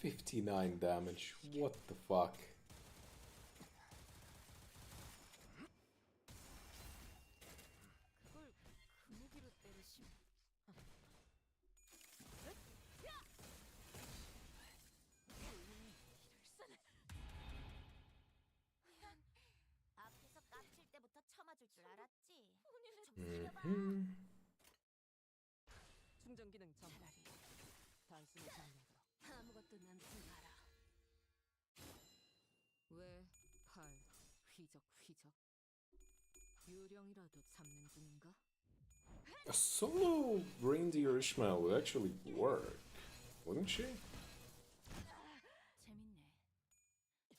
59 damage. What the fuck? 그걸 그 무기로 때리시면 앞에서 깝칠 때부터 쳐맞을 줄 알았지. 충전 기능 정말 단순히 정리하도록. 아무것도 남지 마라. 왜 팔 휘적휘적? 유령이라도 잡는 중인가? A solo reindeer Ishmael would actually work, wouldn't she? 재밌네.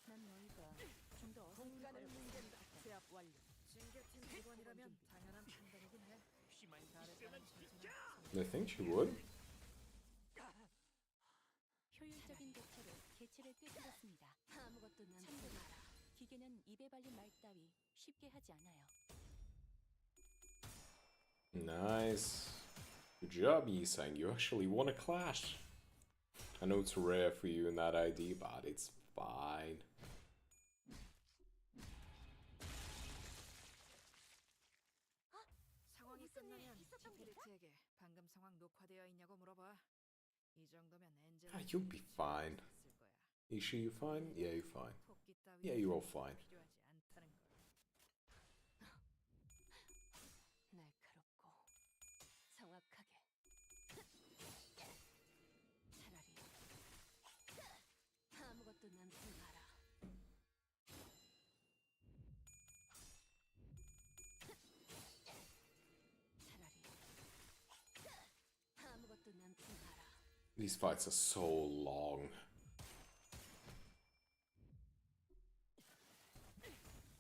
난 너희가 좀 더 어색할 공간을 거라고 뭉갠다. 생각했다. 제압 완료. 징계팀 직원이라면 당연한 판단이긴 해. 잘했다는 칭찬은 I think she would. 효율적인 대처로 개체를 꿰뚫었습니다. 아무것도 남지 마라. 기계는 입에 발린 말 따위 쉽게 하지 않아요. Nice. Good job, Yisang. You actually won a clash. I know it's rare for you in that ID, but it's fine. 상황이 끝나면 시큐리티에게 방금 상황 녹화되어 있냐고 물어봐. 이 정도면 엔젤 You'll be fine. 있을 거야. Isha, you fine? Yeah, you fine. 토끼 따위 Yeah, you're all fine. 필요하지 않다는 걸. 날카롭고 정확하게. 차라리 아무것도 남지 마라. 차라리 아무것도 남지 마라. These fights are so long.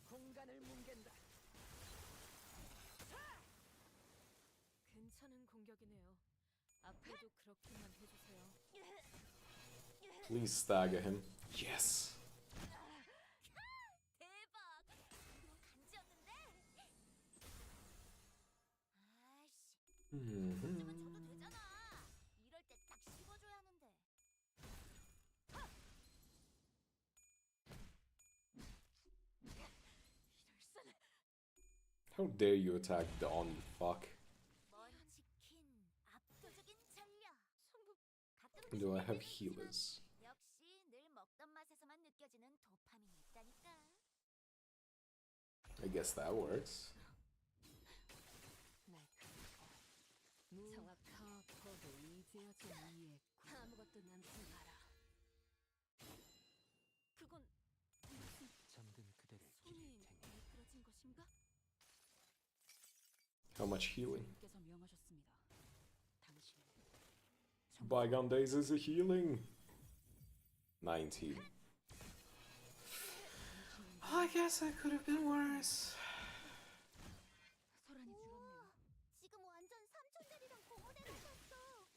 공간을 뭉갠다. 해요. 앞으로도 그렇게만 해주세요. Please stagger him. Yes. 대박! 이건 간지였는데? 아이씨, 던지면 줘도 되잖아. 이럴 때 딱 씹어줘야 하는데. How dare you attack Dawn, you fuck. 먼치킨 압도적인 전력. 가끔 Do I have 조심해야 되겠지만 healers? 역시 늘 먹던 맛에서만 느껴지는 도파민이 있다니까. I guess that works. 정확한 법을 이제야 좀 이해했고 아무것도 남지 마라. 그건 무슨 잠든 그대를 손이 기를 테니 미끄러진 것인가? How much healing? 께서 명하셨습니다. 당신 Bygone days is a healing. 19. I guess it could have been worse. 소란이 줄었네요. 지금 완전 삼촌들이랑 공원에 나갔어.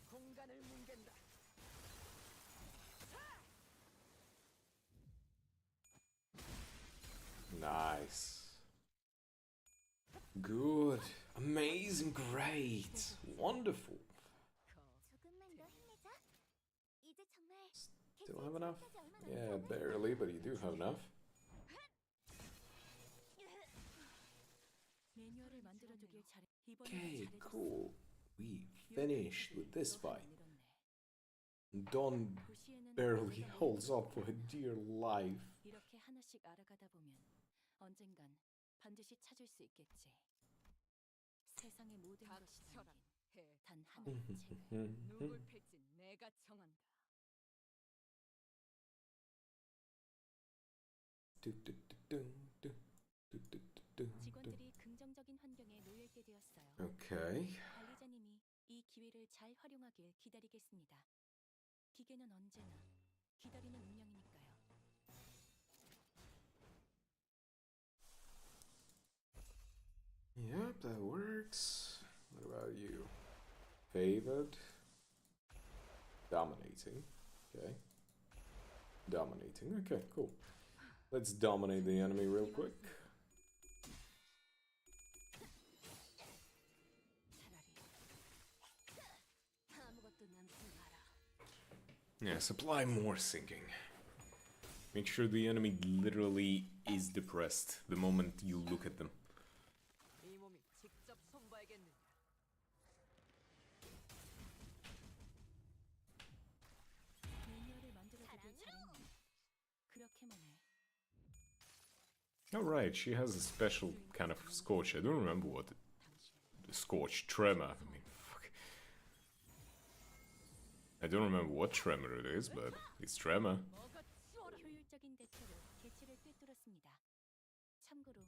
공간을 뭉갠다. Nice. Good. Amazing. Great. Wonderful. 조금만 더 힘내자. 이제 정말 Still have enough? Yeah, barely, but you do have enough. 매뉴얼을 만들어두길 잘해. Okay, cool. We finished with this fight. Dawn barely holds up for her dear life. 이렇게 하나씩 알아가다 보면 언젠간 반드시 찾을 수 있겠지. 세상의 모든 것이 담긴 단 하나의 책을 누굴 팰지 내가 정한다. 직원들이 긍정적인 환경에 놓여있게 되었어요. Okay. 관리자님이 이 기회를 잘 활용하길 기다리겠습니다. 기계는 언제나 기다리는 운명이니까요. Yep, that works. What about you? Favored. Dominating. Okay. Dominating. Okay, cool. Let's dominate the enemy real quick. Yeah, supply more sinking. Make sure the enemy literally is depressed the moment you look at them. 이 몸이 직접 손봐야겠느냐. 매뉴얼을 만들어두길 잘했네. 그렇게만 해. Oh right, she has a special kind of scorch. I don't remember what the scorch tremor. I mean, fuck. I don't remember what tremor it is, but it's tremor. 효율적인 대처로 개체를 꿰뚫었습니다. 참고로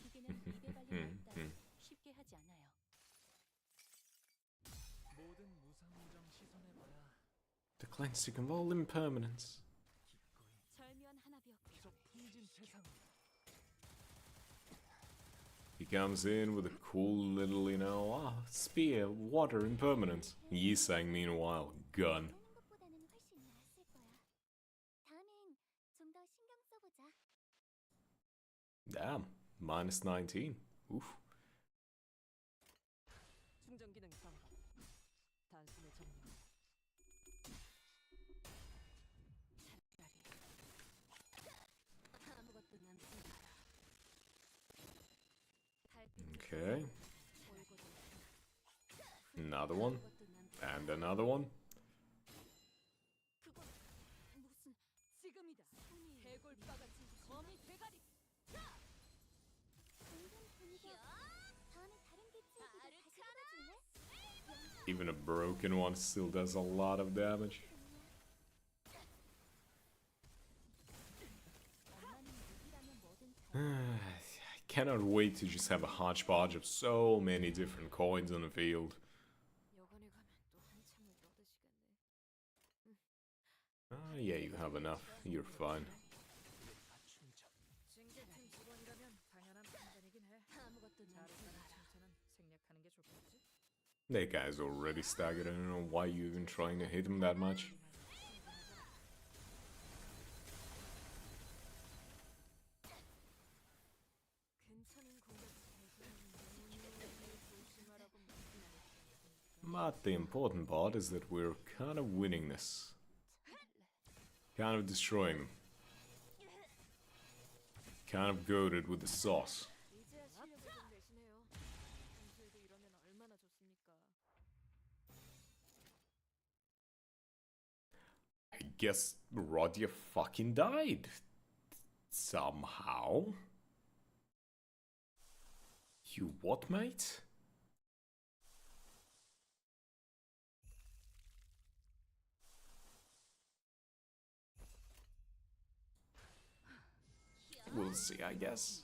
기계는 입에 발린 말따위 쉽게 하지 않아요. 모든 무상무정 시선해봐야 The cleansing of all impermanence. 기꺼이 절묘한 한압이었고 비록 풍진 세상 He comes in with a cool little, spear, water, impermanence. Yisang, meanwhile, gun. 보는 것보다는 훨씬 나았을 거야. 다음엔 좀 더 신경 써보자. Damn, minus 19. Oof. 충전 기능 점검. 단숨에 정리. 아무것도 남지 마라. Okay. Another one. And another one. 그건 무슨 지금이다. 해골바가지 거미 대가리. 방금 분위기 다음에 다른 개체에게도 다시 해봐줄래? Even a broken one still does a lot of damage. I cannot wait to just have a hodgepodge of so many different coins on the field. 여관에 가면 또 한참을 떠드시겠네. Ah, yeah, you have enough. You're fine. 맞춘 척 징계팀 직원이라면 당연한 판단이긴 해. 아무것도 That guy's already staggered. I don't know why you even trying to hit him that much. But the important part is that we're kind of winning this. Kind of destroying them. Kind of goaded with the sauce. 이제야 실력을 좀 내시네요. 평소에도 이러면 얼마나 좋습니까? I guess Rodia fucking died. Somehow. You what, mate? We'll see, I guess.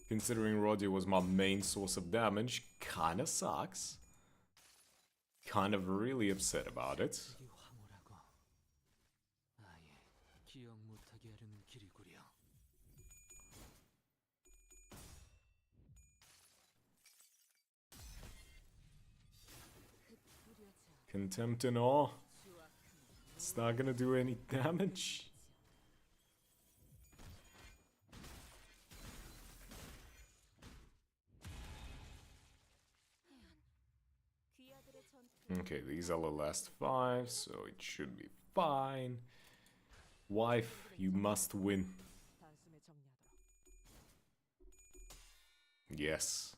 Considering Rodia was my main source of damage, kinda sucks. Kind of really upset about it. 이 황홀하고 아예 기억 못하게 하려는 길이구려. Contempt and awe. It's not gonna do any damage. Okay, these are the last 5, so it should be fine. Wife, you must win. 단숨에 정리하도록. Yes.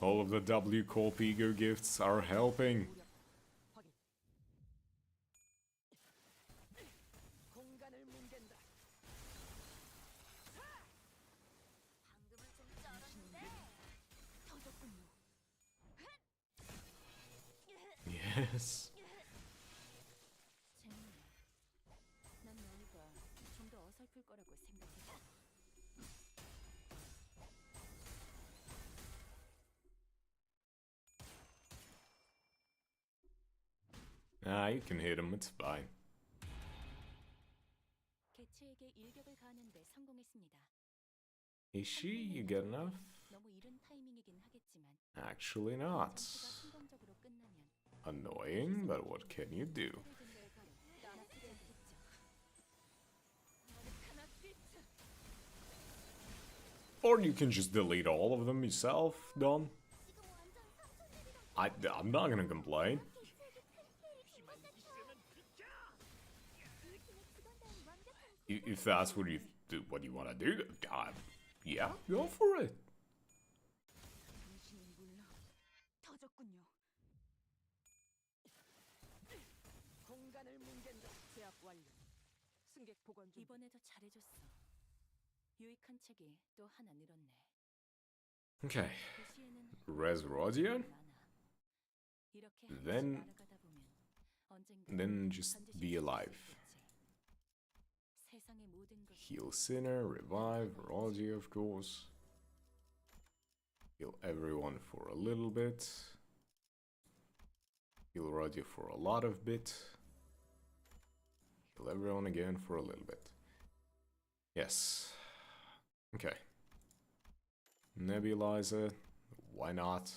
All of the W Corp ego gifts are helping. 확인. 공간을 뭉갠다. 방금은 좀 쩔었는데. 터졌군요. Yes. 재밌네. 난 너희가 좀 더 어설플 거라고 생각했어. Ah, you can hit him, it's fine. 개체에게 일격을 가하는데 성공했습니다. Is she? You get enough? 너무 이른 타이밍이긴 하겠지만 Actually not. 전투가 성공적으로 끝나면 Annoying, but what can you do? 나쁘지 않겠죠. Or you can just delete all of them yourself, Don. I'm not gonna complain. If that's what you want to do, yeah, go for it. 당신은 물론 터졌군요. 공간을 뭉갠다. 제압 완료. 승객 보관 중. 이번에도 잘해줬어. 유익한 책이 또 하나 늘었네. Okay, 도시에는 res Rodia, 많아. 이렇게 한 Then- 번씩 날아가다 보면 언젠가 then just 반드시 be alive. 세상의 모든 것이 Heal Sinner, revive Rodia, of course. Heal everyone for a little bit. Heal Rodia for a lot of bit. Heal everyone again for a little bit. Yes. Okay. Nebulizer. Why not?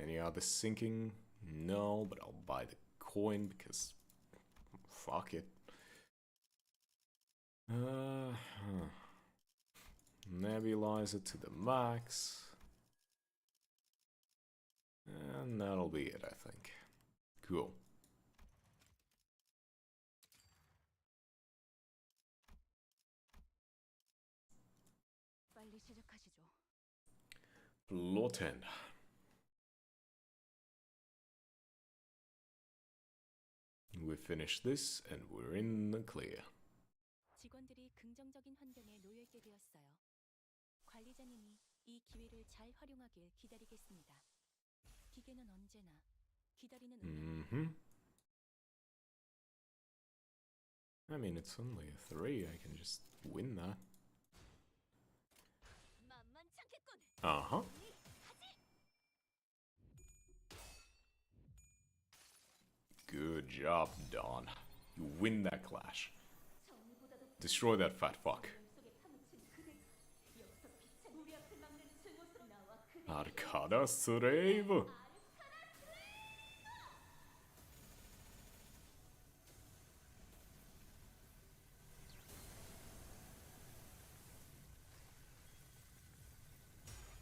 Any other sinking? No, but I'll buy the coin because fuck it. Nebulizer to the max. And that'll be it, I think. Cool. 빨리 시작하시죠. Floor 10. We finished this and we're in the clear. 직원들이 긍정적인 환경에 놓여 있게 되었어요. 관리자님이 이 기회를 잘 활용하길 기다리겠습니다. 기계는 언제나 기다리는 Mm-hmm. I mean, it's only a 3. I can just win that. 만만찮겠군. Uh-huh. Job done. You win that clash. Destroy that fat fuck. Arcada Survive.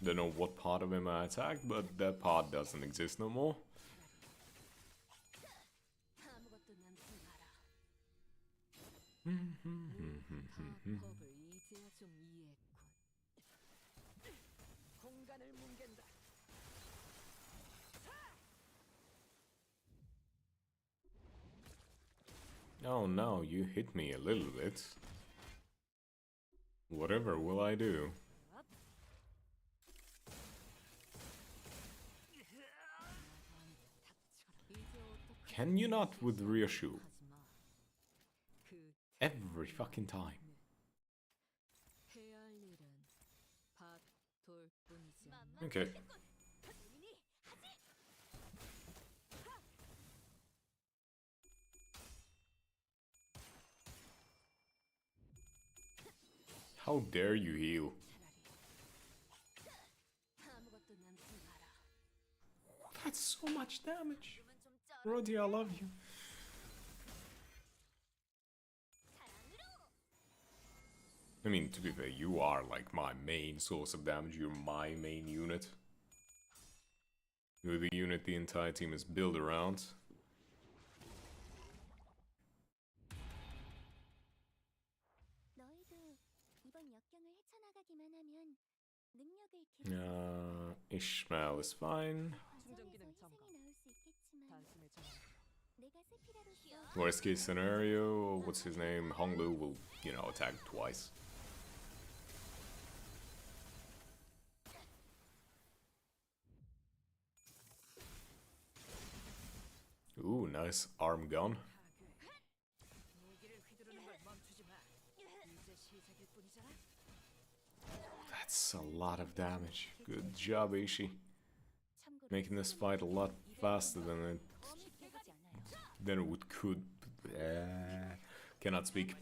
Don't know what part of him I attacked, but that part doesn't exist no more. 아무것도 남지 마라. 법을 이제야 좀 이해했군. 공간을 뭉갠다. Oh no, you hit me a little bit. Whatever will I do? Can you not with Ryoshu? Every fucking time. 해야 할 일은 밭, 돌뿐이지 않나? Okay. How dare you heal? 아무것도 남지 마라. That's so much damage. 그만 좀 쩔어. Roddy, I love you. I mean, to be fair, you are like my main source of damage. You're my main unit. You're the unit the entire team is built around. 너희도 이번 역경을 헤쳐나가기만 하면 능력을 Ishmael is fine. 충전 기능 과정에서 점검. 희생이 나올 수 있겠지만 단숨에 전 내가 세피라로서 Worst case scenario, what's his name? Honglu will, you know, attack twice. Ooh, nice arm gun. 무기를 휘두르는 걸 멈추지 마. 이제 시작일 뿐이잖아. That's a lot of damage. Good job, Ishi. 참고로 Making this fight a lot faster than 쉽게 가지 않아요. it could. Cannot speak.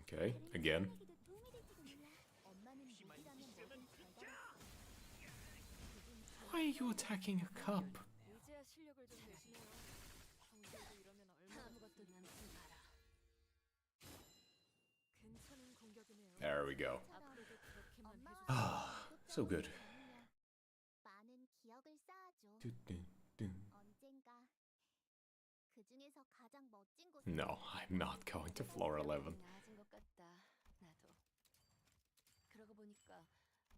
Okay, again. 에게도 도움이 될지도 몰라. 엄마는 무기라면 뭐든 잘 다뤘어. Why are you attacking a cup? 이제야 실력을 좀 내시네요. 평소에도 이러면 얼마나 아무것도 남지 마라. 괜찮은 공격이네요. There we go. 앞으로도 그렇게만 해주세요. Ah, so good. 많은 기억을 쌓아줘. 언젠가 그 중에서 가장 멋진 곳. No, I'm not going to floor 11. 나아진 것 같다. 나도. 그러고 보니까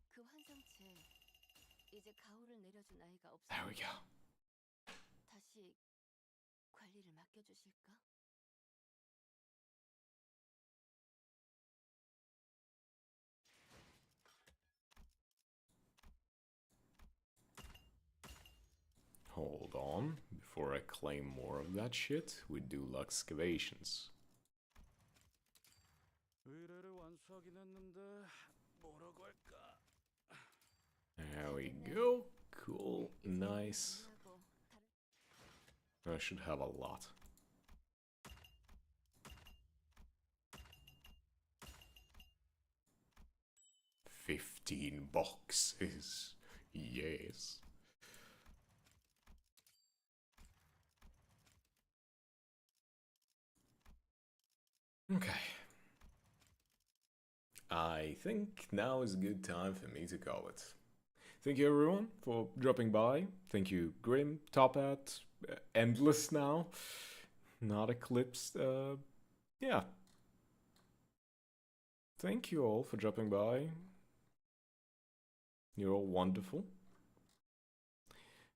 그 환상체 이제 가호를 내려준 아이가 없어. There we go. 다시 관리를 맡겨주실까? Hold on. Before I claim more of that shit, we do excavations. 의뢰를 완수하긴 했는데 뭐라고 할까? There we go. Cool. Nice. 하고 I should have a lot. $15 boxes. Yes. Okay. I think now is a good time for me to call it. Thank you everyone for dropping by. Thank you Grim, Top Hat, Endless now, not Eclipsed. Yeah. Thank you all for dropping by. You're all wonderful.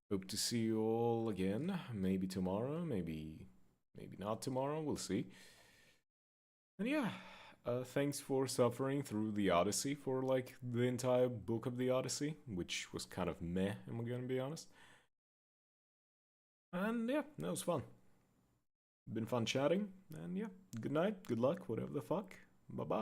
Hope to see you all again. Maybe tomorrow, maybe not tomorrow. We'll see. And yeah, thanks for suffering through the Odyssey for like the entire book of the Odyssey, which was kind of meh, I'm gonna be honest. And yeah, that was fun. Been fun chatting, and yeah, good night, good luck, whatever the fuck. Bye bye.